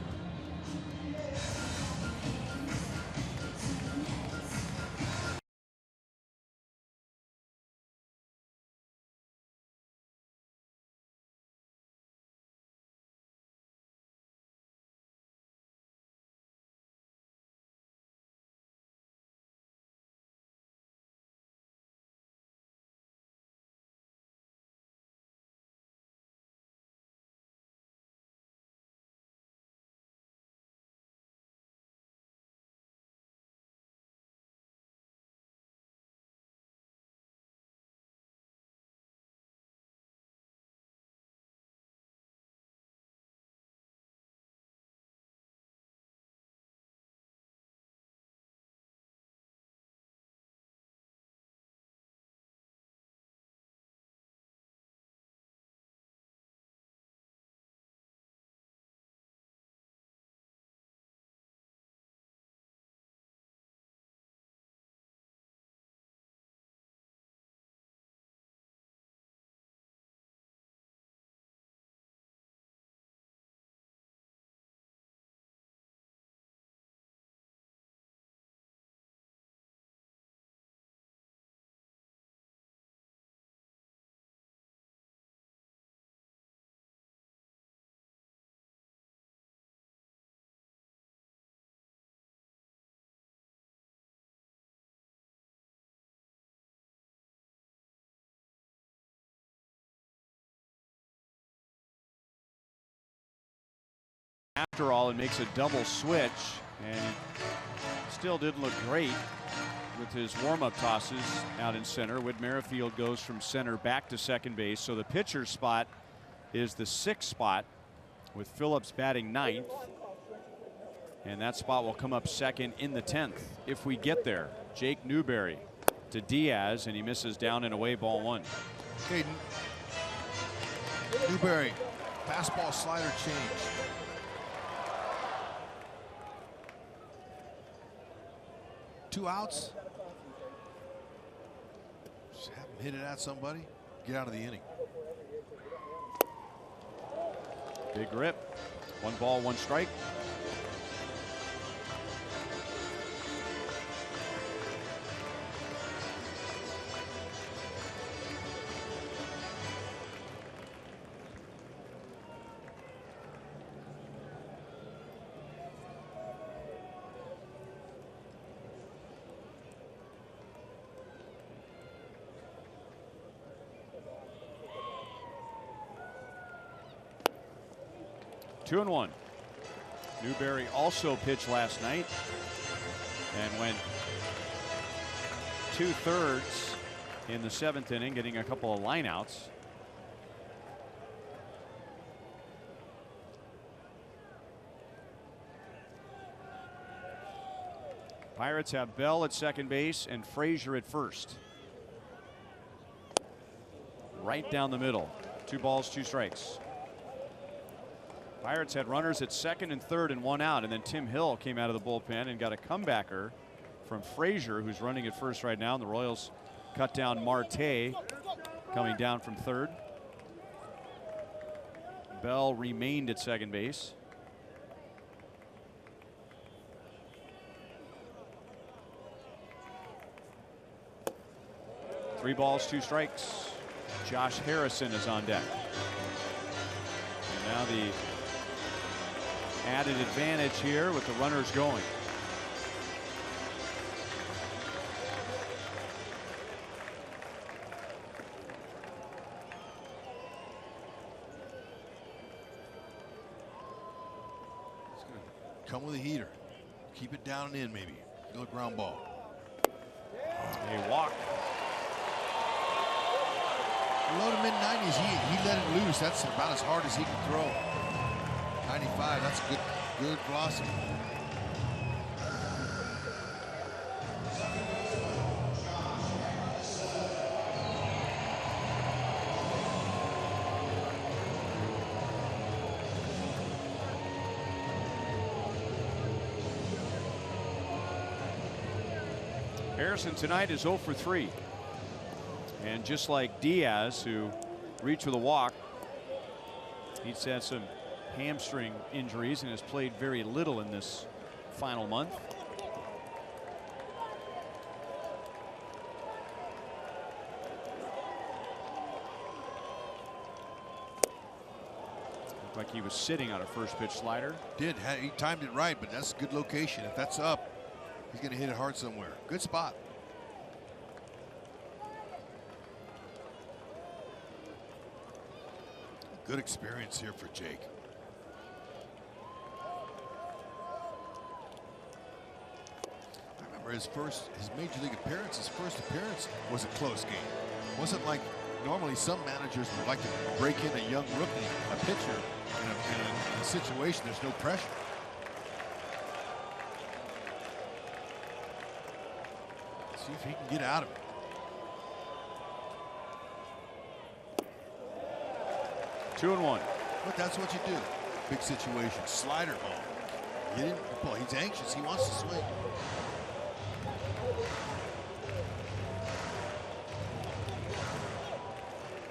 After all, it makes a double switch, and still didn't look great with his warm-up tosses out in center. Whit Merrifield goes from center back to second base, so the pitcher's spot is the 6th spot with Phillips batting 9th, and that spot will come up second in the 10th if we get there. Jake Newberry to Diaz, and he misses down and away, ball 1. Okay, Newberry Fastball slider change. Two outs. Just have him hit it at somebody. Get out of the inning. Big rip. 1 ball, 1 strike. Two and one. Newberry also pitched last night and went 2/3 in the 7th inning, getting a couple of lineouts. Pirates have Bell at second base and Frazier at first. Right down the middle. 2 balls, 2 strikes. Pirates had runners at second and third and 1 out, and then Tim Hill came out of the bullpen and got a comebacker from Frazier, who's running at first right now. And the Royals cut down Marte, coming down from third. Bell remained at second base. Three balls, 2 strikes. Josh Harrison is on deck. And now the added advantage here with the runners going. It's going to come with a heater. Keep it down and in, maybe. Still a ground ball. A walk. Low to mid-90s, he let it loose. That's about as hard as he can throw. 95, that's good velocity. Harrison tonight is 0 for 3. And just like Diaz, who reached with a walk, he's had some hamstring injuries and has played very little in this final month. Looked like he was sitting on a first pitch slider. He timed it right, but that's a good location. If that's up, he's going to hit it hard somewhere. Good spot. Good experience here for Jake. I remember his major league appearance, his first appearance was a close game. It wasn't like normally some managers would like to break in a young rookie, a pitcher, in a situation there's no pressure. See if he can get out of it. Two and one. But that's what you do. Big situation. Slider ball. Get him. Boy, he's anxious. He wants to swing.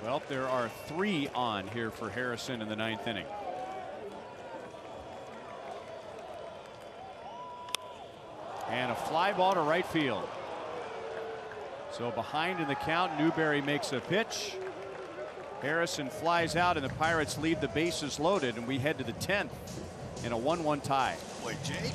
Well, there are 3 on here for Harrison in the 9th inning. And a fly ball to right field. So behind in the count, Newberry makes a pitch. Harrison flies out and the Pirates leave the bases loaded, and we head to the 10th in a 1-1 tie. Boy, Jake.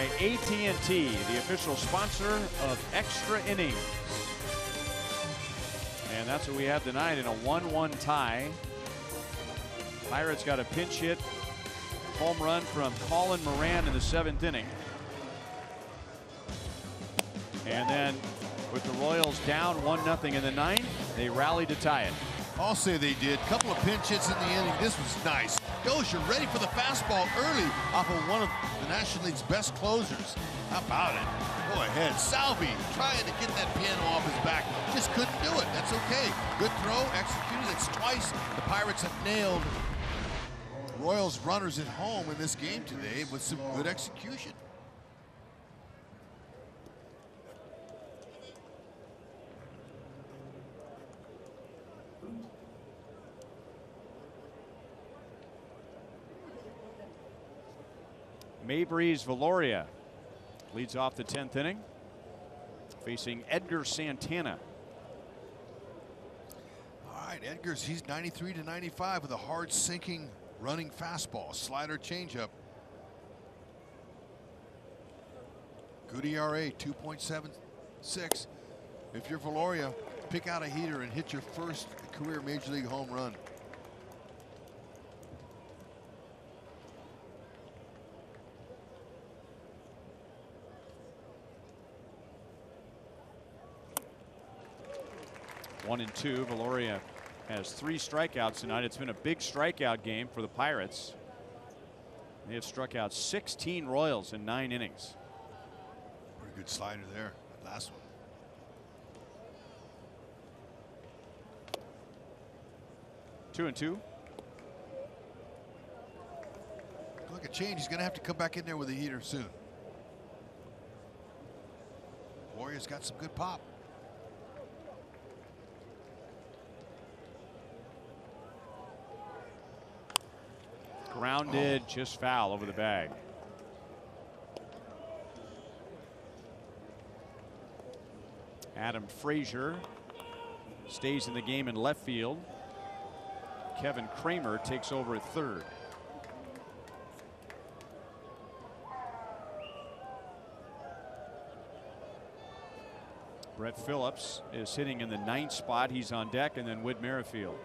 AT&T, the official sponsor of Extra Innings. And that's what we have tonight in a 1-1 tie. Pirates got a pinch hit home run from Colin Moran in the 7th inning. And then with the Royals down 1-0 in the 9th, they rallied to tie it. I'll say they did. Couple of pinch hits in the inning. This was nice. You're ready for the fastball early off of one of the National League's best closers. How about it? Go ahead. Salvi trying to get that piano off his back. Just couldn't do it. That's okay. Good throw, executed. It's twice the Pirates have nailed Royals runners at home in this game today with some good execution. Mabry's Valoria leads off the 10th inning, facing Edgar Santana. All right, Edgar's, he's 93 to 95 with a hard sinking running fastball, slider changeup. Good ERA, 2.76. If you're Valoria, pick out a heater and hit your first career Major League home run. One and two. Valoria has 3 strikeouts tonight. It's been a big strikeout game for the Pirates. They have struck out 16 Royals in 9 innings. Pretty good slider there. That last one. Two and two. Look at change. He's going to have to come back in there with a heater soon. Warriors got some good pop. Grounded, just foul over the bag. Adam Frazier stays in the game in left field. Kevin Cramer takes over at third. Brett Phillips is hitting in the 9th spot. He's on deck, and then Whit Merrifield.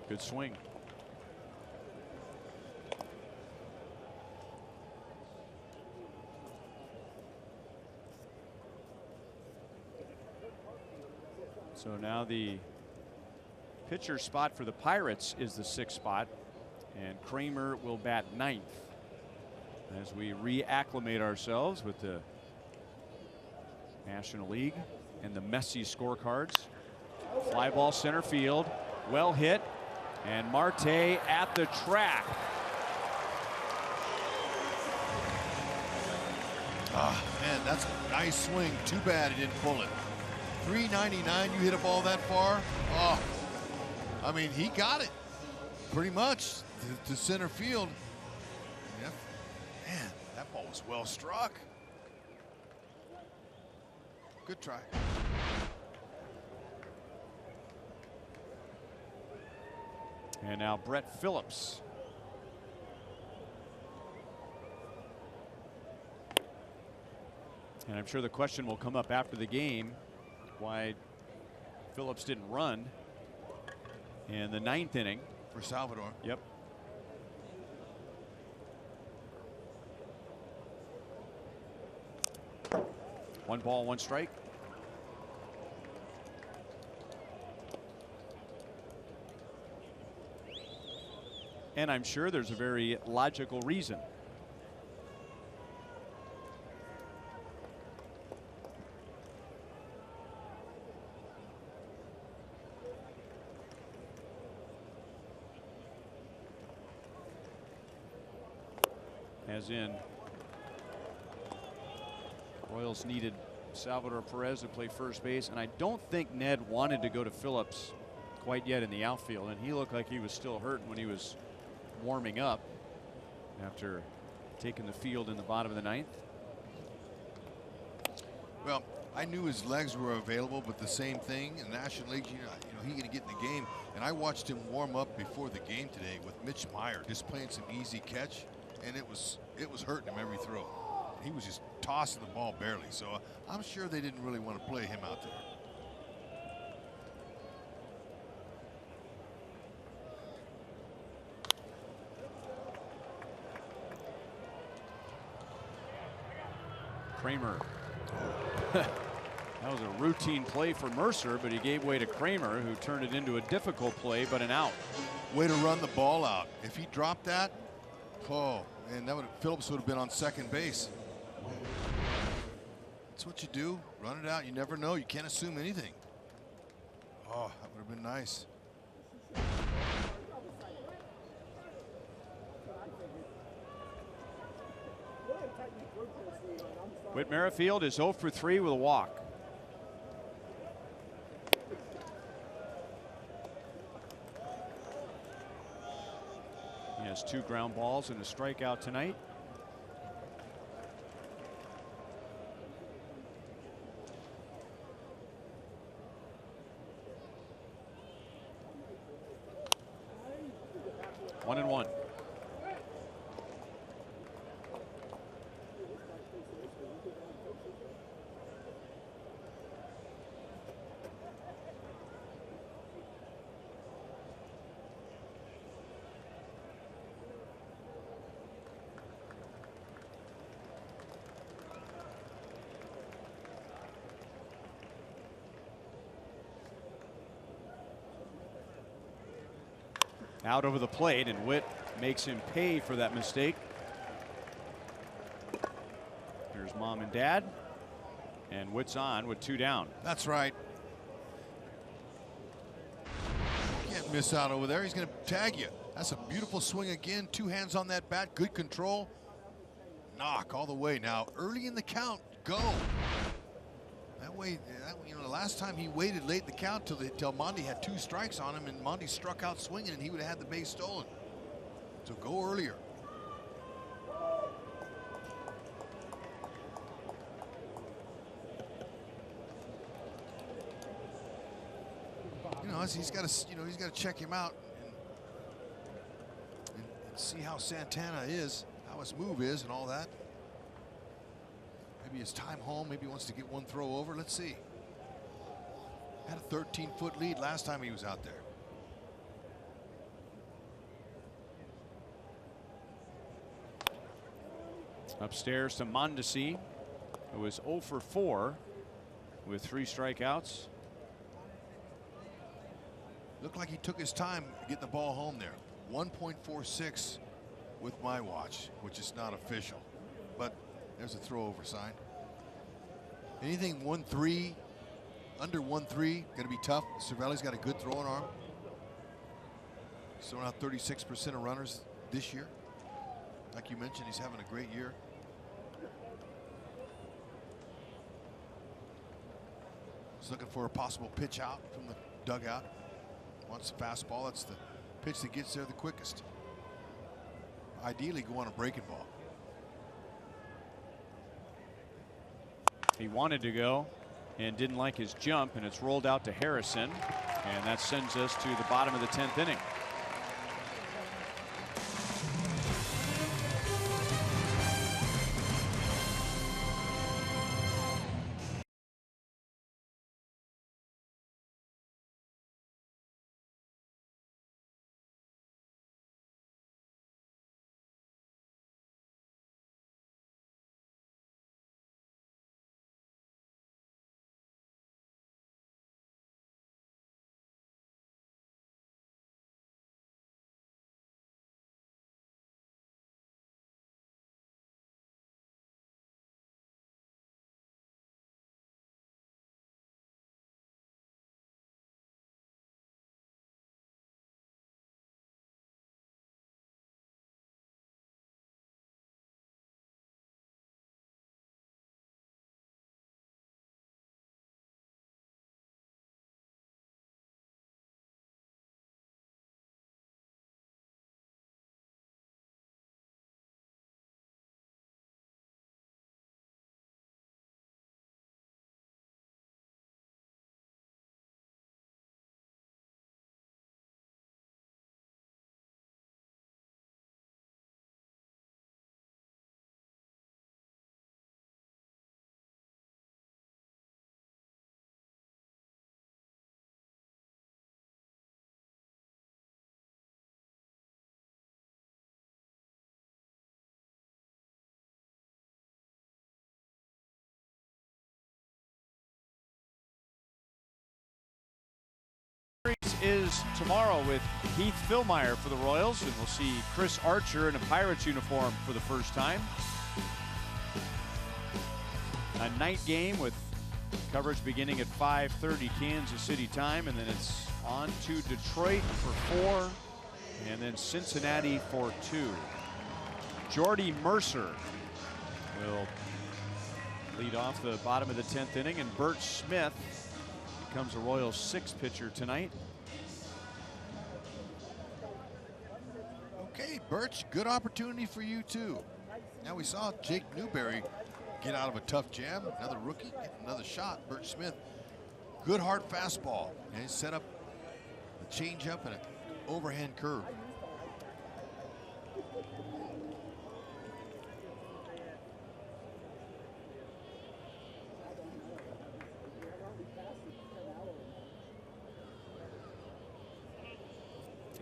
Good swing. So now the pitcher spot for the Pirates is the 6th spot, and Cramer will bat 9th as we reacclimate ourselves with the National League and the messy scorecards. Fly ball center field, well hit. And Marte at the track. Ah, man, that's a nice swing. Too bad he didn't pull it. 399, you hit a ball that far. Oh, I mean, he got it pretty much to center field. Yep. Man, that ball was well struck. Good try. And now Brett Phillips. And I'm sure the question will come up after the game why Phillips didn't run in the 9th inning. For Salvador. Yep. One ball, one strike. And I'm sure there's a very logical reason. As in, Royals needed Salvador Perez to play first base, and I don't think Ned wanted to go to Phillips quite yet in the outfield, and he looked like he was still hurting when he was warming up after taking the field in the bottom of the 9th. Well, I knew his legs were available, but the same thing in the National League, you know, he going to get in the game. And I watched him warm up before the game today with Mitch Meyer, just playing some easy catch, and it was hurting him every throw. He was just tossing the ball barely. So I'm sure they didn't really want to play him out there. Cramer. That was a routine play for Mercer, but he gave way to Cramer, who turned it into a difficult play, but an out. Way to run the ball out. If he dropped that, oh, man, Phillips would have been on second base. That's what you do. Run it out. You never know. You can't assume anything. Oh, that would have been nice. Whit Merrifield is 0 for 3 with a walk. He has 2 ground balls and a strikeout tonight. One and one. Out over the plate, and Whit makes him pay for that mistake. Here's mom and dad, and Whit's on with 2 down. That's right. Can't miss out over there. He's going to tag you. That's a beautiful swing again. 2 hands on that bat. Good control. Knock all the way. Now, early in the count, go. That way, you know, the last time he waited late in the count till Monty had 2 strikes on him, and Monty struck out swinging, and he would have had the base stolen. So go earlier. You know, he's got to check him out and see how Santana is, how his move is, and all that. Maybe his time home. Maybe he wants to get 1 throw over. Let's see. Had a 13-foot lead last time he was out there. Upstairs to Mondesi, who was 0 for 4 with 3 strikeouts. Looked like he took his time getting the ball home there. 1.46 with my watch, which is not official, but there's a throw over sign. Anything 1-3, under 1-3, going to be tough. Cervelli's got a good throwing arm. He's thrown out 36% of runners this year. Like you mentioned, he's having a great year. He's looking for a possible pitch out from the dugout. Wants the fastball. That's the pitch that gets there the quickest. Ideally, go on a breaking ball. He wanted to go and didn't like his jump, and it's rolled out to Harrison, and that sends us to the bottom of the 10th inning. practices tomorrow with Heath Philmeyer for the Royals, and we'll see Chris Archer in a Pirates uniform for the first time. A night game with coverage beginning at 5:30 Kansas City time, and then it's on to Detroit for 4, and then Cincinnati for 2. Jordy Mercer will lead off the bottom of the 10th inning, and Burt Smith becomes a Royals 6th pitcher tonight. Okay, Birch, good opportunity for you too. Now we saw Jake Newberry get out of a tough jam. Another rookie, get another shot. Burt Smith, good hard fastball. And he set up a changeup and an overhand curve.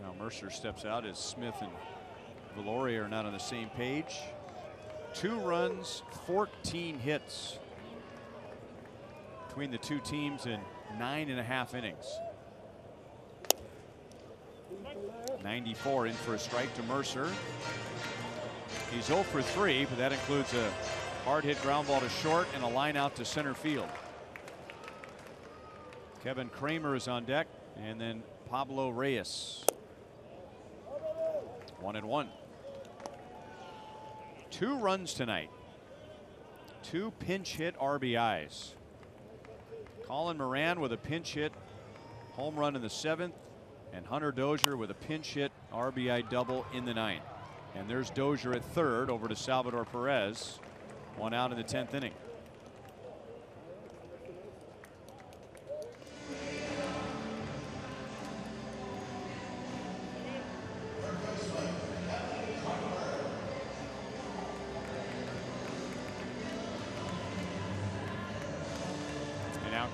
Now Mercer steps out as Smith and Valori are not on the same page. 2 runs, 14 hits between the two teams in 9.5 innings. 94 in for a strike to Mercer. He's 0 for 3, but that includes a hard hit ground ball to short and a line out to center field. Kevin Cramer is on deck, and then Pablo Reyes. 1-1. 2 runs tonight. 2 pinch hit RBIs. Colin Moran with a pinch hit home run in the 7th, and Hunter Dozier with a pinch hit RBI double in the 9th. And there's Dozier at 3rd over to Salvador Perez. 1 out in the 10th inning.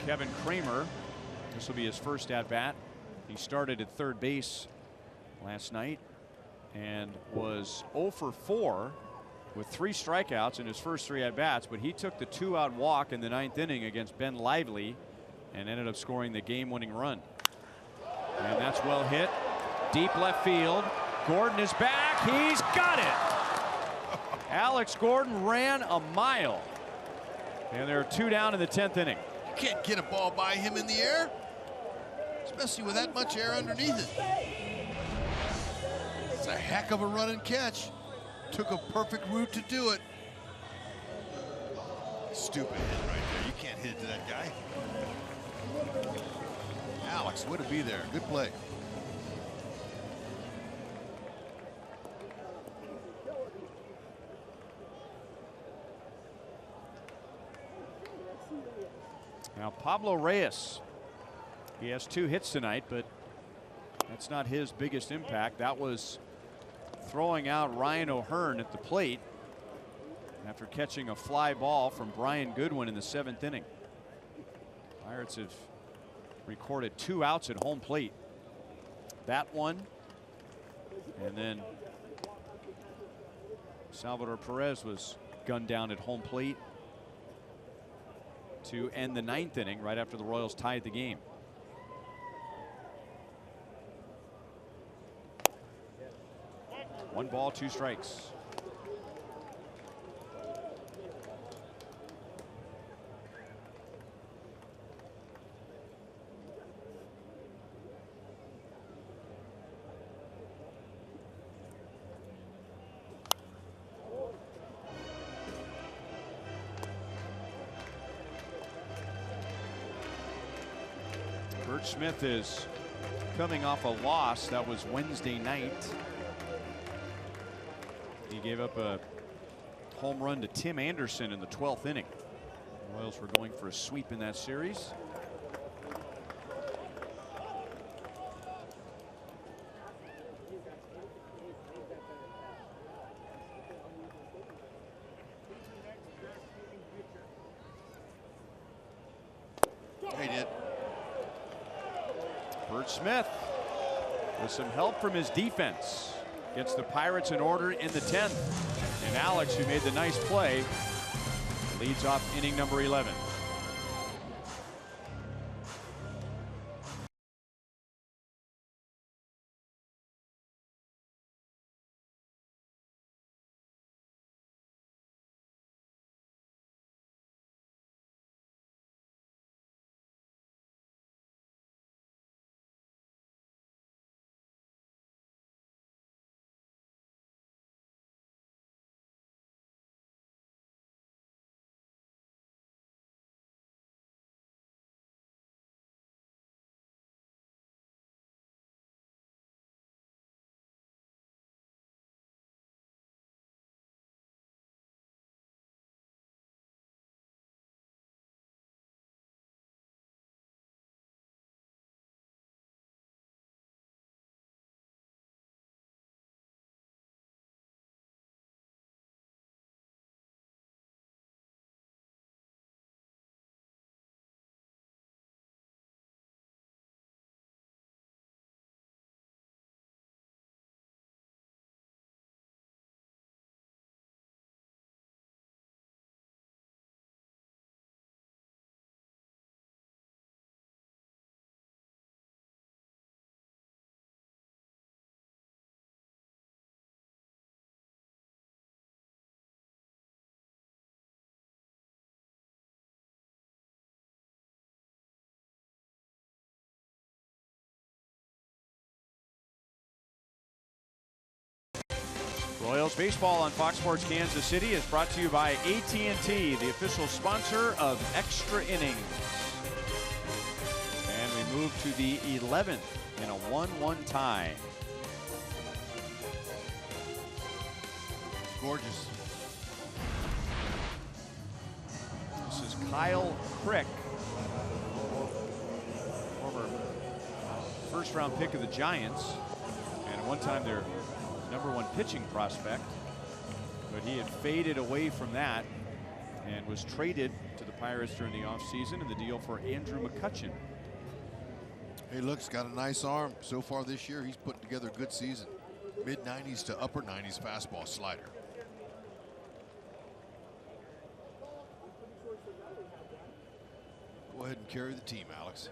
Kevin Cramer, this will be his first at bat. He started at 3rd base last night and was 0 for 4 with 3 strikeouts in his first 3 at bats, but he took the 2-out walk in the 9th inning against Ben Lively and ended up scoring the game-winning run. And that's well hit. Deep left field. Gordon is back. He's got it. Alex Gordon ran a mile. And there are 2 down in the 10th inning. Can't get a ball by him in the air, especially with that much air underneath it. It's a heck of a run and catch. Took a perfect route to do it. Stupid hit right there. You can't hit it to that guy. Alex, way to be there. Good play. Now Pablo Reyes, he has 2 hits tonight, but that's not his biggest impact. That was throwing out Ryan O'Hearn at the plate after catching a fly ball from Brian Goodwin in the 7th inning. Pirates have recorded 2 outs at home plate. That one, and then Salvador Perez was gunned down at home plate to end the 9th inning right after the Royals tied the game. One ball, 2 strikes. Burt Smith is coming off a loss. That was Wednesday night. He gave up a home run to Tim Anderson in the 12th inning. The Royals were going for a sweep in that series. He did. Burt Smith, with some help from his defense, gets the Pirates in order in the 10th. And Alex, who made the nice play, leads off inning number 11. Royals baseball on Fox Sports Kansas City is brought to you by AT&T, the official sponsor of Extra Innings. And we move to the 11th in a 1-1 tie. Gorgeous. This is Kyle Crick, former first-round pick of the Giants, and at one time their #1 pitching prospect, but he had faded away from that and was traded to the Pirates during the offseason in the deal for Andrew McCutchen. Hey, look, he's got a nice arm. So far this year, he's putting together a good season. Mid-90s to upper 90s fastball slider. Go ahead and carry the team, Alex.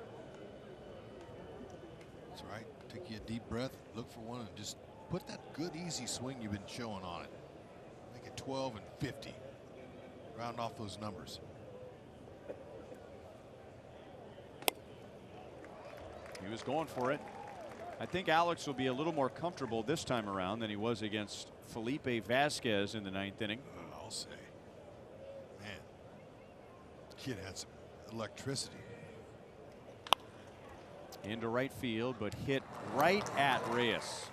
That's right. Take you a deep breath, look for one, and just put that good, easy swing you've been showing on it. Make it 12 and 50. Round off those numbers. He was going for it. I think Alex will be a little more comfortable this time around than he was against Felipe Vasquez in the 9th inning. I'll say. Man, the kid had some electricity. Into right field, but hit right at Reyes.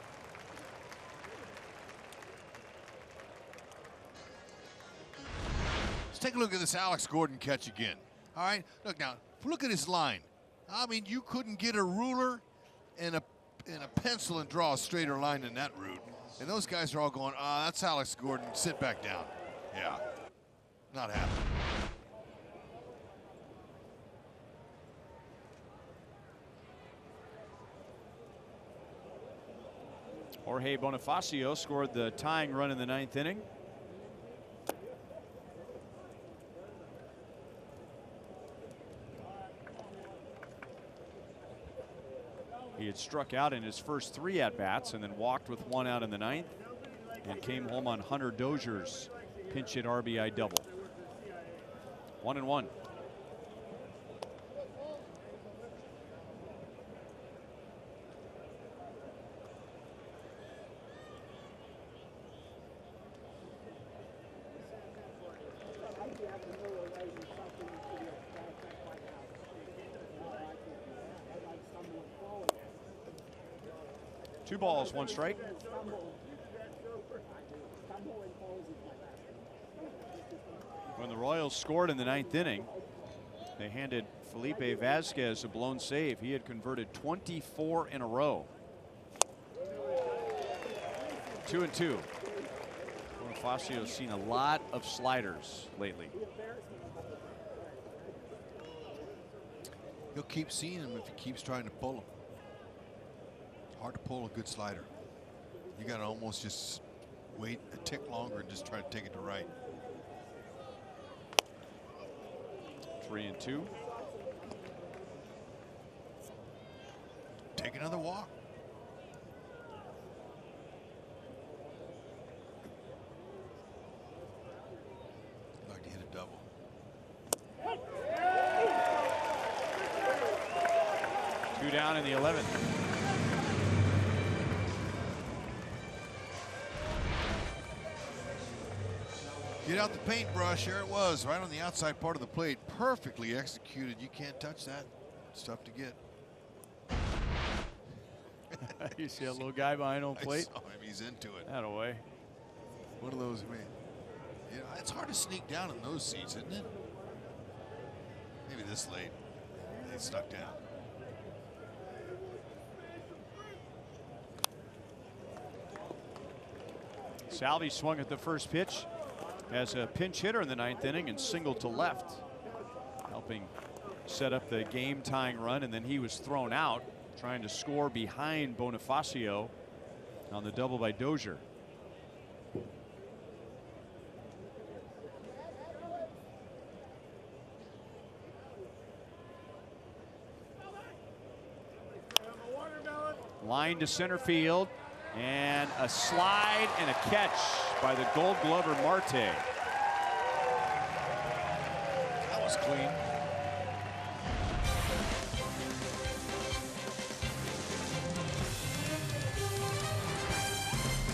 Take a look at this Alex Gordon catch again. All right, look now. Look at his line. I mean, you couldn't get a ruler and a pencil and draw a straighter line than that route. And those guys are all going, that's Alex Gordon. Sit back down. Yeah, not happening. Jorge Bonifacio scored the tying run in the 9th inning. He had struck out in his first 3 at-bats and then walked with 1 out in the 9th and came home on Hunter Dozier's pinch hit RBI double. 1-1. Two balls, 1 strike. When the Royals scored in the 9th inning, they handed Felipe Vasquez a blown save. He had converted 24 in a row. 2-2. Bonifacio's seen a lot of sliders lately. He'll keep seeing him if he keeps trying to pull him. Hard to pull a good slider. You got to almost just wait a tick longer and just try to take it to right. 3-2. Take another walk. I'd like to hit a double. Two down in the 11th. Get out the paintbrush. There it was, right on the outside part of the plate. Perfectly executed. You can't touch that. It's tough to get. You see a little guy behind home plate? I saw him. He's into it. That away. One of those, man. You know, it's hard to sneak down in those seats, isn't it? Maybe this late. They stuck down. Salvi swung at the first pitch as a pinch hitter in the 9th inning and singled to left, helping set up the game tying run, and then he was thrown out trying to score behind Bonifacio on the double by Dozier. Line to center field, and a slide and a catch by the Gold Glover Marte. That was clean.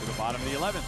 To the bottom of the 11th.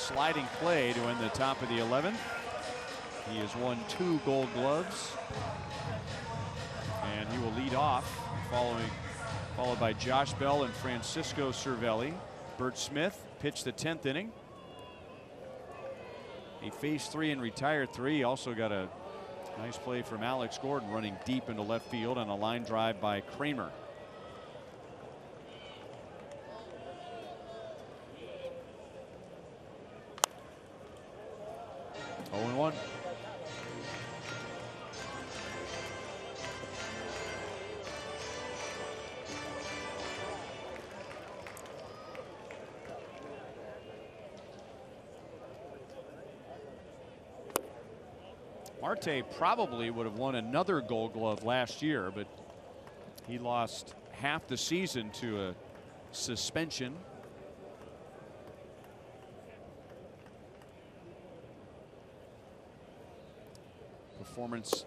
sliding play to end the top of the 11th. He has won 2 Gold Gloves, and he will lead off, followed by Josh Bell and Francisco Cervelli. Burt Smith pitched the 10th inning. He faced 3 and retired 3. Also got a nice play from Alex Gordon running deep into left field on a line drive by Cramer. Oh and 1. Marte probably would have won another Gold Glove last year, but he lost half the season to a suspension. Performance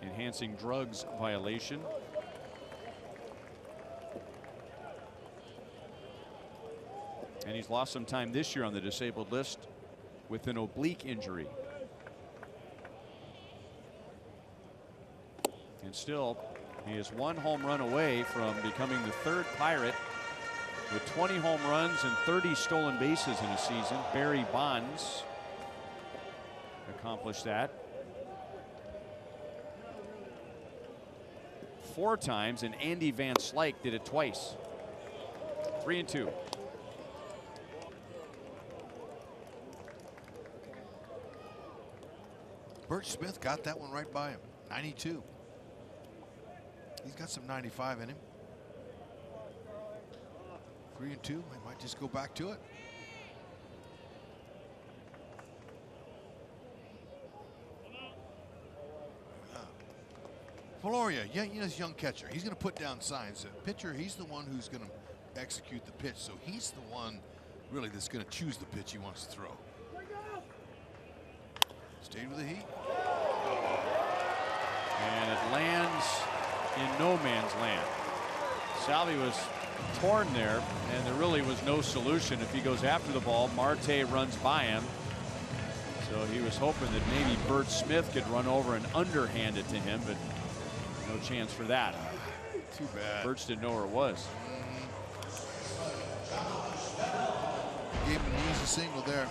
enhancing drugs violation. And he's lost some time this year on the disabled list with an oblique injury. And still, he is 1 home run away from becoming the 3rd Pirate with 20 home runs and 30 stolen bases in a season. Barry Bonds accomplished that 4 times, and Andy Van Slyke did it twice. 3 and 2. Burt Smith got that one right by him. 92. He's got some 95 in him. 3 and 2. He might just go back to it. Valoria, yeah, you know, this young catcher. He's going to put down signs. The pitcher, he's the one who's going to execute the pitch. So he's the one really that's going to choose the pitch he wants to throw. Stayed with the heat. And it lands in no man's land. Salvi was torn there, and there really was no solution. If he goes after the ball, Marte runs by him. So he was hoping that maybe Burt Smith could run over and underhand it to him, but no chance for that. Too bad. Burt's didn't know where it was. Gave him an easy single there.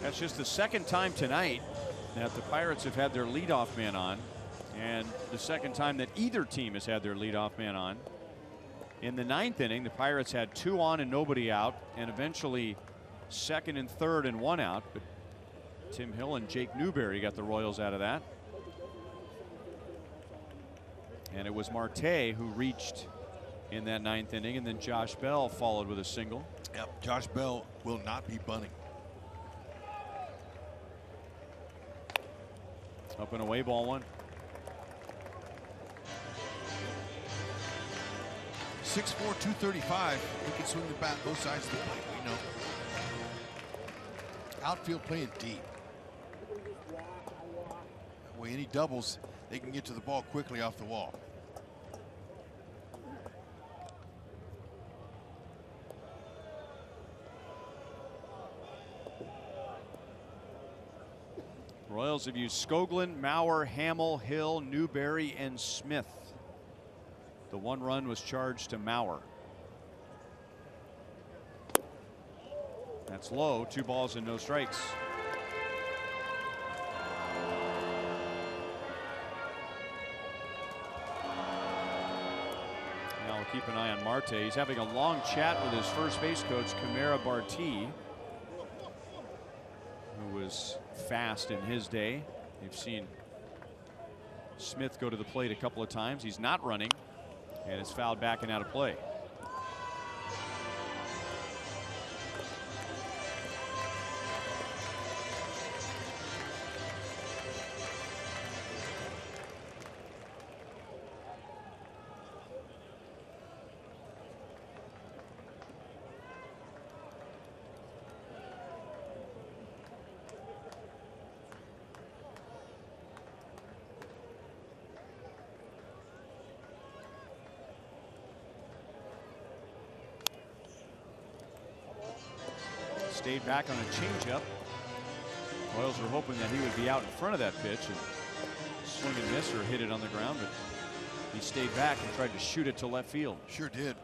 That's just the 2nd time tonight that the Pirates have had their leadoff man on, and the 2nd time that either team has had their leadoff man on. In the 9th inning, the Pirates had 2 on and nobody out, and eventually 2nd and 3rd and 1 out, but Tim Hill and Jake Newberry got the Royals out of that. And it was Marte who reached in that 9th inning, and then Josh Bell followed with a single. Yep, Josh Bell will not be bunting. Up and away, ball 1. 6'4", 235. He can swing the bat both sides of the plate. We know. Outfield playing deep. That way, any doubles, they can get to the ball quickly off the wall. Royals have used Skoglund, Mauer, Hamill, Hill, Newberry, and Smith. The 1 run was charged to Mauer. That's low. 2 balls and no strikes. Now we'll keep an eye on Marte. He's having a long chat with his first base coach, Cramer Barti, who was fast in his day. You've seen Smith go to the plate a couple of times. He's not running, and is fouled back and out of play. stayed back on a changeup. Royals were hoping that he would be out in front of that pitch and swing and miss or hit it on the ground, but he stayed back and tried to shoot it to left field. Sure did.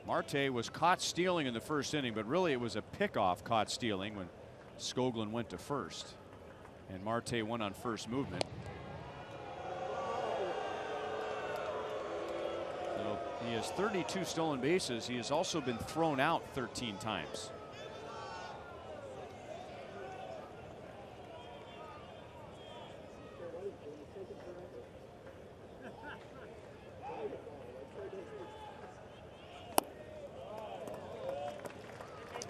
Marte was caught stealing in the first inning, but really it was a pickoff caught stealing when Skoglund went to first. And Marte went on first movement. So he has 32 stolen bases. He has also been thrown out 13 times.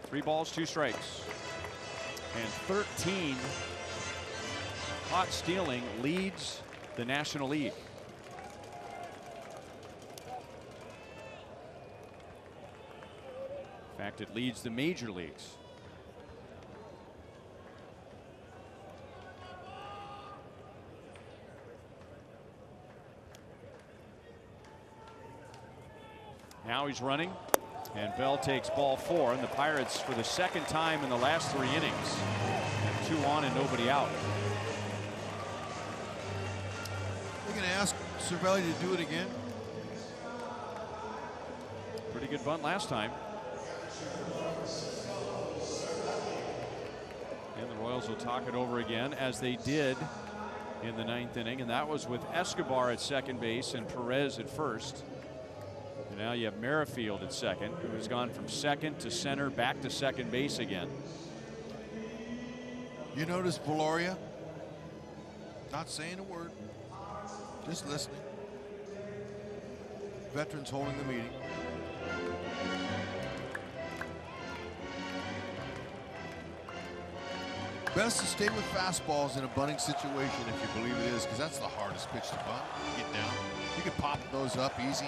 Three balls, two strikes. And 13 caught stealing leads the National League. In fact, it leads the major leagues. Now he's running. And Bell takes ball 4, and the Pirates, for the second time in the last 3 innings, have 2 on and nobody out. They're going to ask Cervelli to do it again. Pretty good bunt last time. And the Royals will talk it over again, as they did in the 9th inning, and that was with Escobar at second base and Perez at first. Now you have Merrifield at second, who has gone from second to center, back to second base again. You notice Valoria not saying a word, just listening. Veterans holding the meeting. Best to stay with fastballs in a bunting situation, if you believe it is, because that's the hardest pitch to bunt. Get down. You can pop those up easy.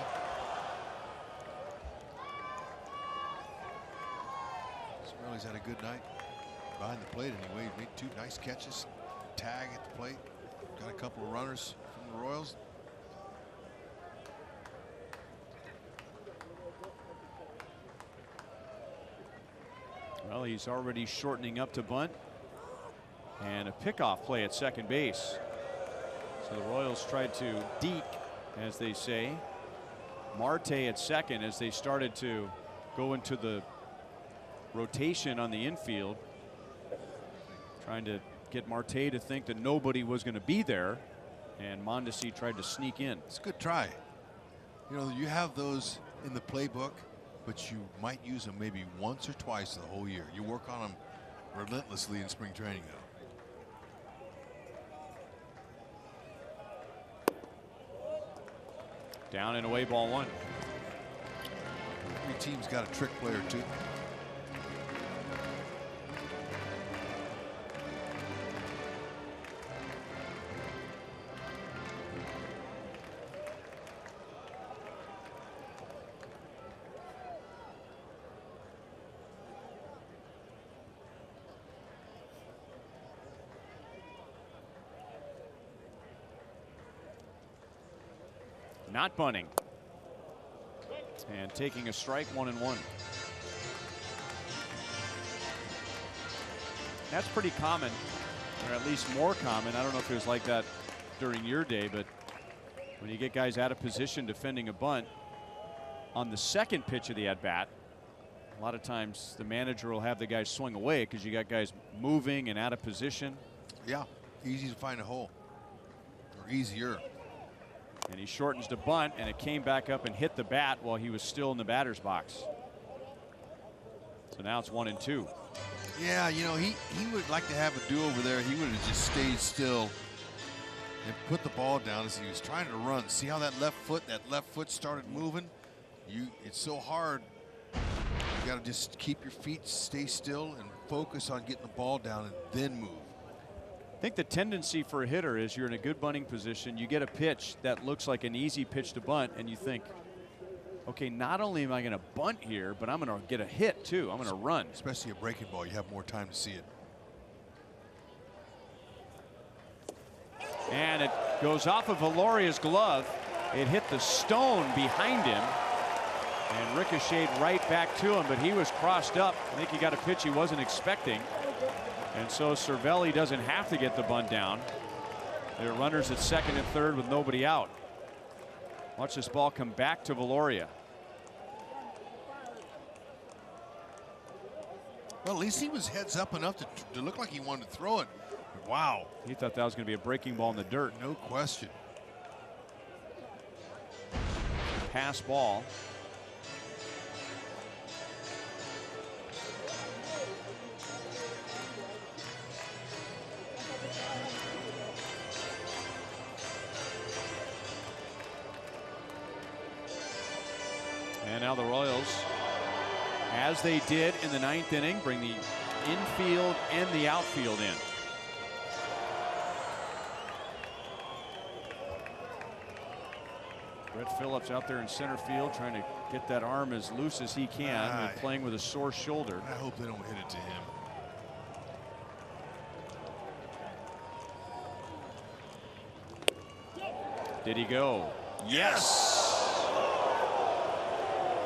He's had a good night behind the plate anyway. He made 2 nice catches. Tag at the plate. Got a couple of runners from the Royals. Well, he's already shortening up to bunt. And a pickoff play at second base. So the Royals tried to deke, as they say. Marte at second as they started to go into the rotation on the infield, trying to get Marte to think that nobody was going to be there, and Mondesi tried to sneak in. It's a good try. You know, you have those in the playbook, but you might use them maybe once or twice the whole year. You work on them relentlessly in spring training, though. Down and away, ball 1. Every team's got a trick play or 2. Not bunting. And taking a strike, 1-1. That's pretty common, or at least more common. I don't know if it was like that during your day, but when you get guys out of position defending a bunt on the second pitch of the at-bat, a lot of times the manager will have the guys swing away because you got guys moving and out of position. Yeah, easy to find a hole, or easier. And he shortens the bunt, and it came back up and hit the bat while he was still in the batter's box. So now it's 1-2. Yeah, you know, he would like to have a do-over there. He would have just stayed still and put the ball down as he was trying to run. See how that left foot started moving? It's so hard. You got to just keep your feet, stay still, and focus on getting the ball down and then move. think the tendency for a hitter is you're in a good bunting position. You get a pitch that looks like an easy pitch to bunt, and you think, okay, not only am I going to bunt here, but I'm going to get a hit too. I'm going to run. Especially a breaking ball, you have more time to see it. And it goes off of Valoria's glove. It hit the stone behind him and ricocheted right back to him, but he was crossed up. I think he got a pitch he wasn't expecting. And so Cervelli doesn't have to get the bunt down. There are runners at second and third with nobody out. Watch this ball come back to Valoria. Well, at least he was heads up enough to look like he wanted to throw it. Wow. He thought that was going to be a breaking ball in the dirt. No question. Pass ball. And now the Royals, as they did in the ninth inning, bring the infield and the outfield in. Brett Phillips out there in center field trying to get that arm as loose as he can and playing with a sore shoulder. I hope they don't hit it to him. Did he go? Yes!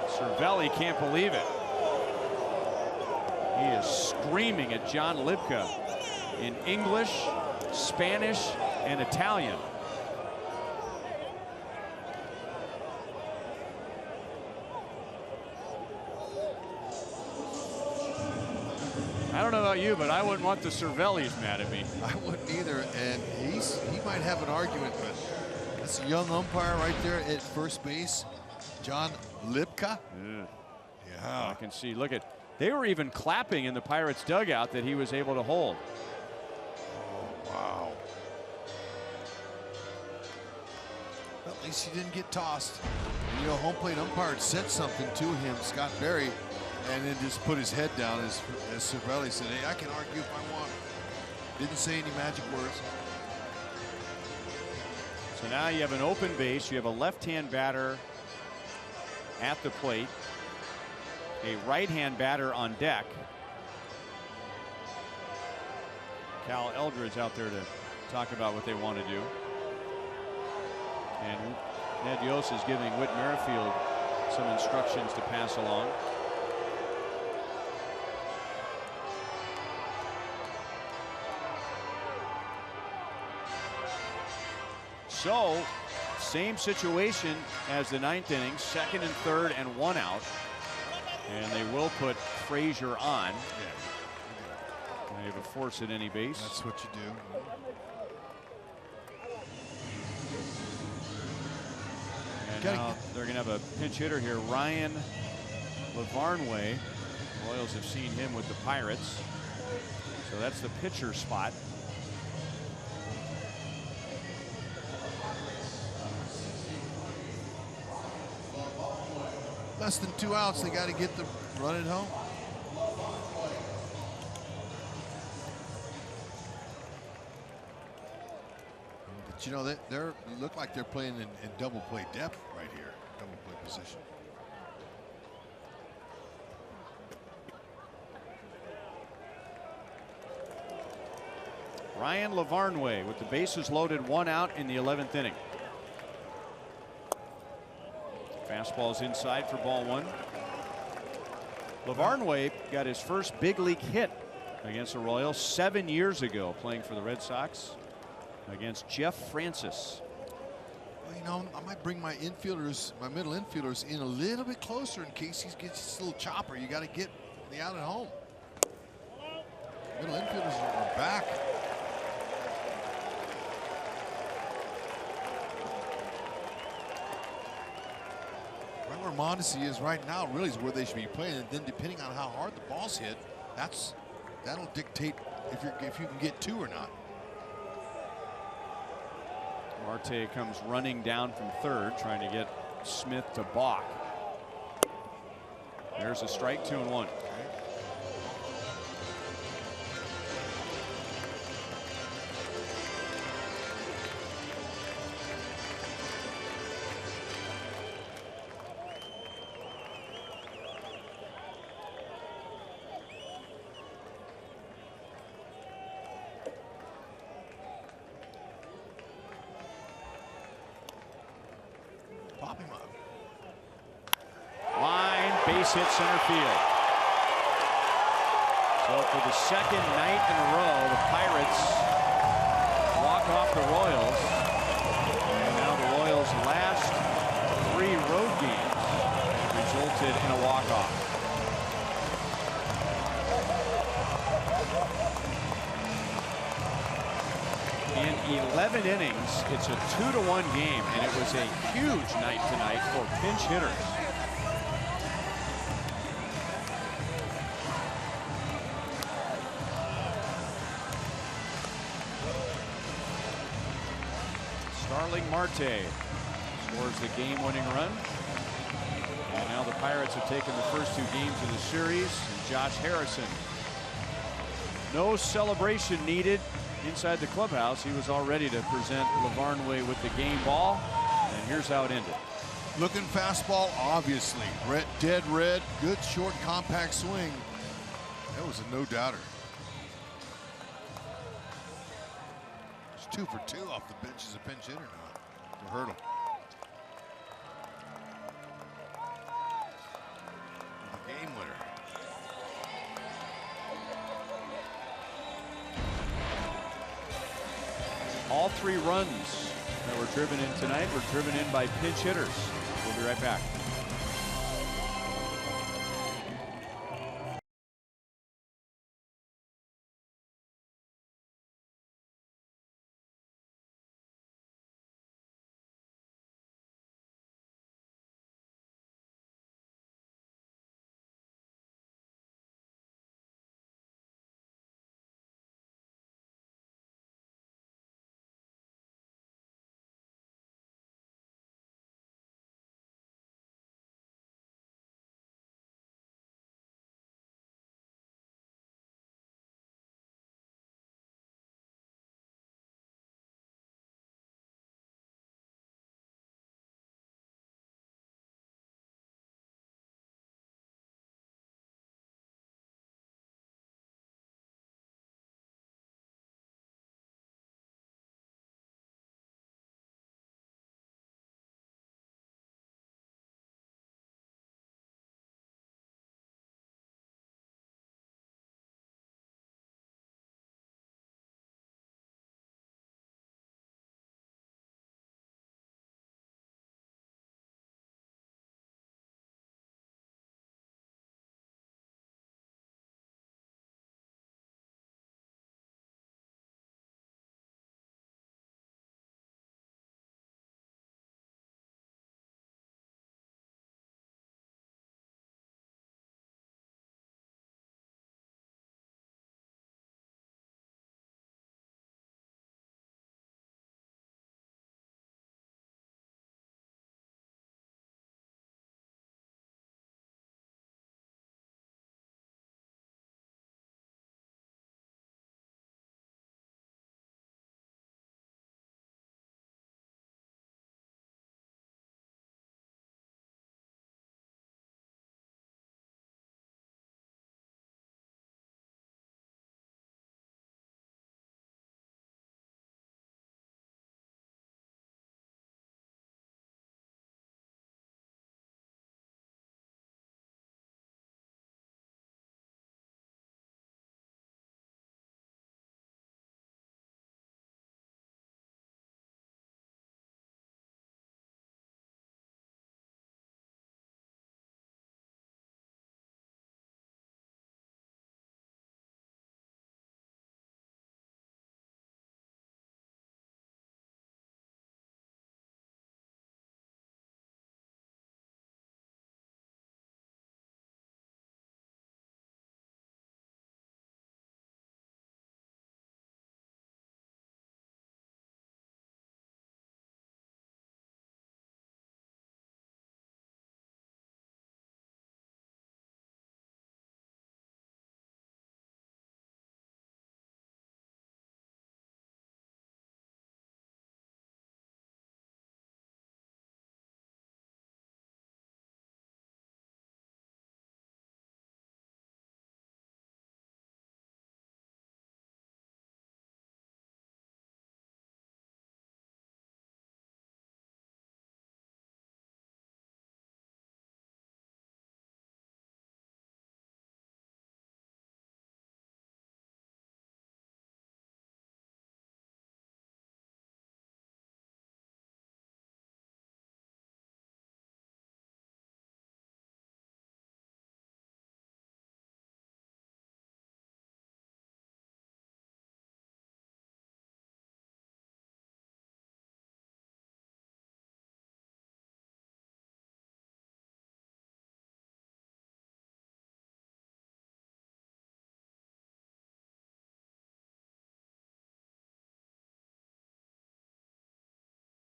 Cervelli can't believe it. He is screaming at John Libka in English, Spanish, and Italian. I don't know about you, but I wouldn't want the Cervellis mad at me. I wouldn't either, and he might have an argument, but that's a young umpire right there at first base, John Libka. Yeah, I can see. Look at, they were even clapping in the Pirates dugout that he was able to hold. Oh, wow. Well, at least he didn't get tossed. You know, home plate umpire said something to him, Scott Berry, and then just put his head down as Cervelli said, hey, I can argue if I want. Didn't say any magic words. So now you have an open base. You have a left-hand batter at the plate, a right-hand batter on deck. Cal Eldridge out there to talk about what they want to do. And Ned Yost is giving Whit Merrifield some instructions to pass along. So, same situation as the ninth inning, second and third and one out. And they will put Frazier on. Yeah. They have a force at any base. That's what you do. And now they're going to have a pinch hitter here, Ryan Lavarnway. The Royals have seen him with the Pirates. So that's the pitcher spot. Less than 2 outs, they got to get the run at home. But you know, they look like they're playing in double play depth right here, double play position. Ryan Lavarnway with the bases loaded, one out in the 11th inning. Fastball's inside for ball one. Lavarnway got his first big league hit against the Royals 7 years ago, playing for the Red Sox against Jeff Francis. Well, you know, I might bring my infielders, my middle infielders, in a little bit closer in case he gets this little chopper. You got to get the out at home. Middle infielders are back. Right where Mondesi is right now really is where they should be playing, and then depending on how hard the ball's hit, that'll dictate if you can get two or not. Marte comes running down from third, trying to get Smith to balk. There's a strike, 2-1. Pop him up. Line, base hit center field. So for the second night in a row, the Pirates walk off the Royals. And now the Royals' last 3 road games resulted in a walk-off. In 11 innings, it's a 2-1 game, and it was a huge night tonight for pinch hitters. Starling Marte scores the game-winning run. And now the Pirates have taken the first 2 games of the series. And Josh Harrison. No celebration needed inside the clubhouse. He was all ready to present LaVarnway with the game ball. And here's how it ended. Looking fastball, obviously. Dead red, good short compact swing. That was a no-doubter. It's 2 for 2 off the bench as a pinch hitter now for Hurdle. The game winner. All 3 runs that were driven in tonight were driven in by pinch hitters. We'll be right back.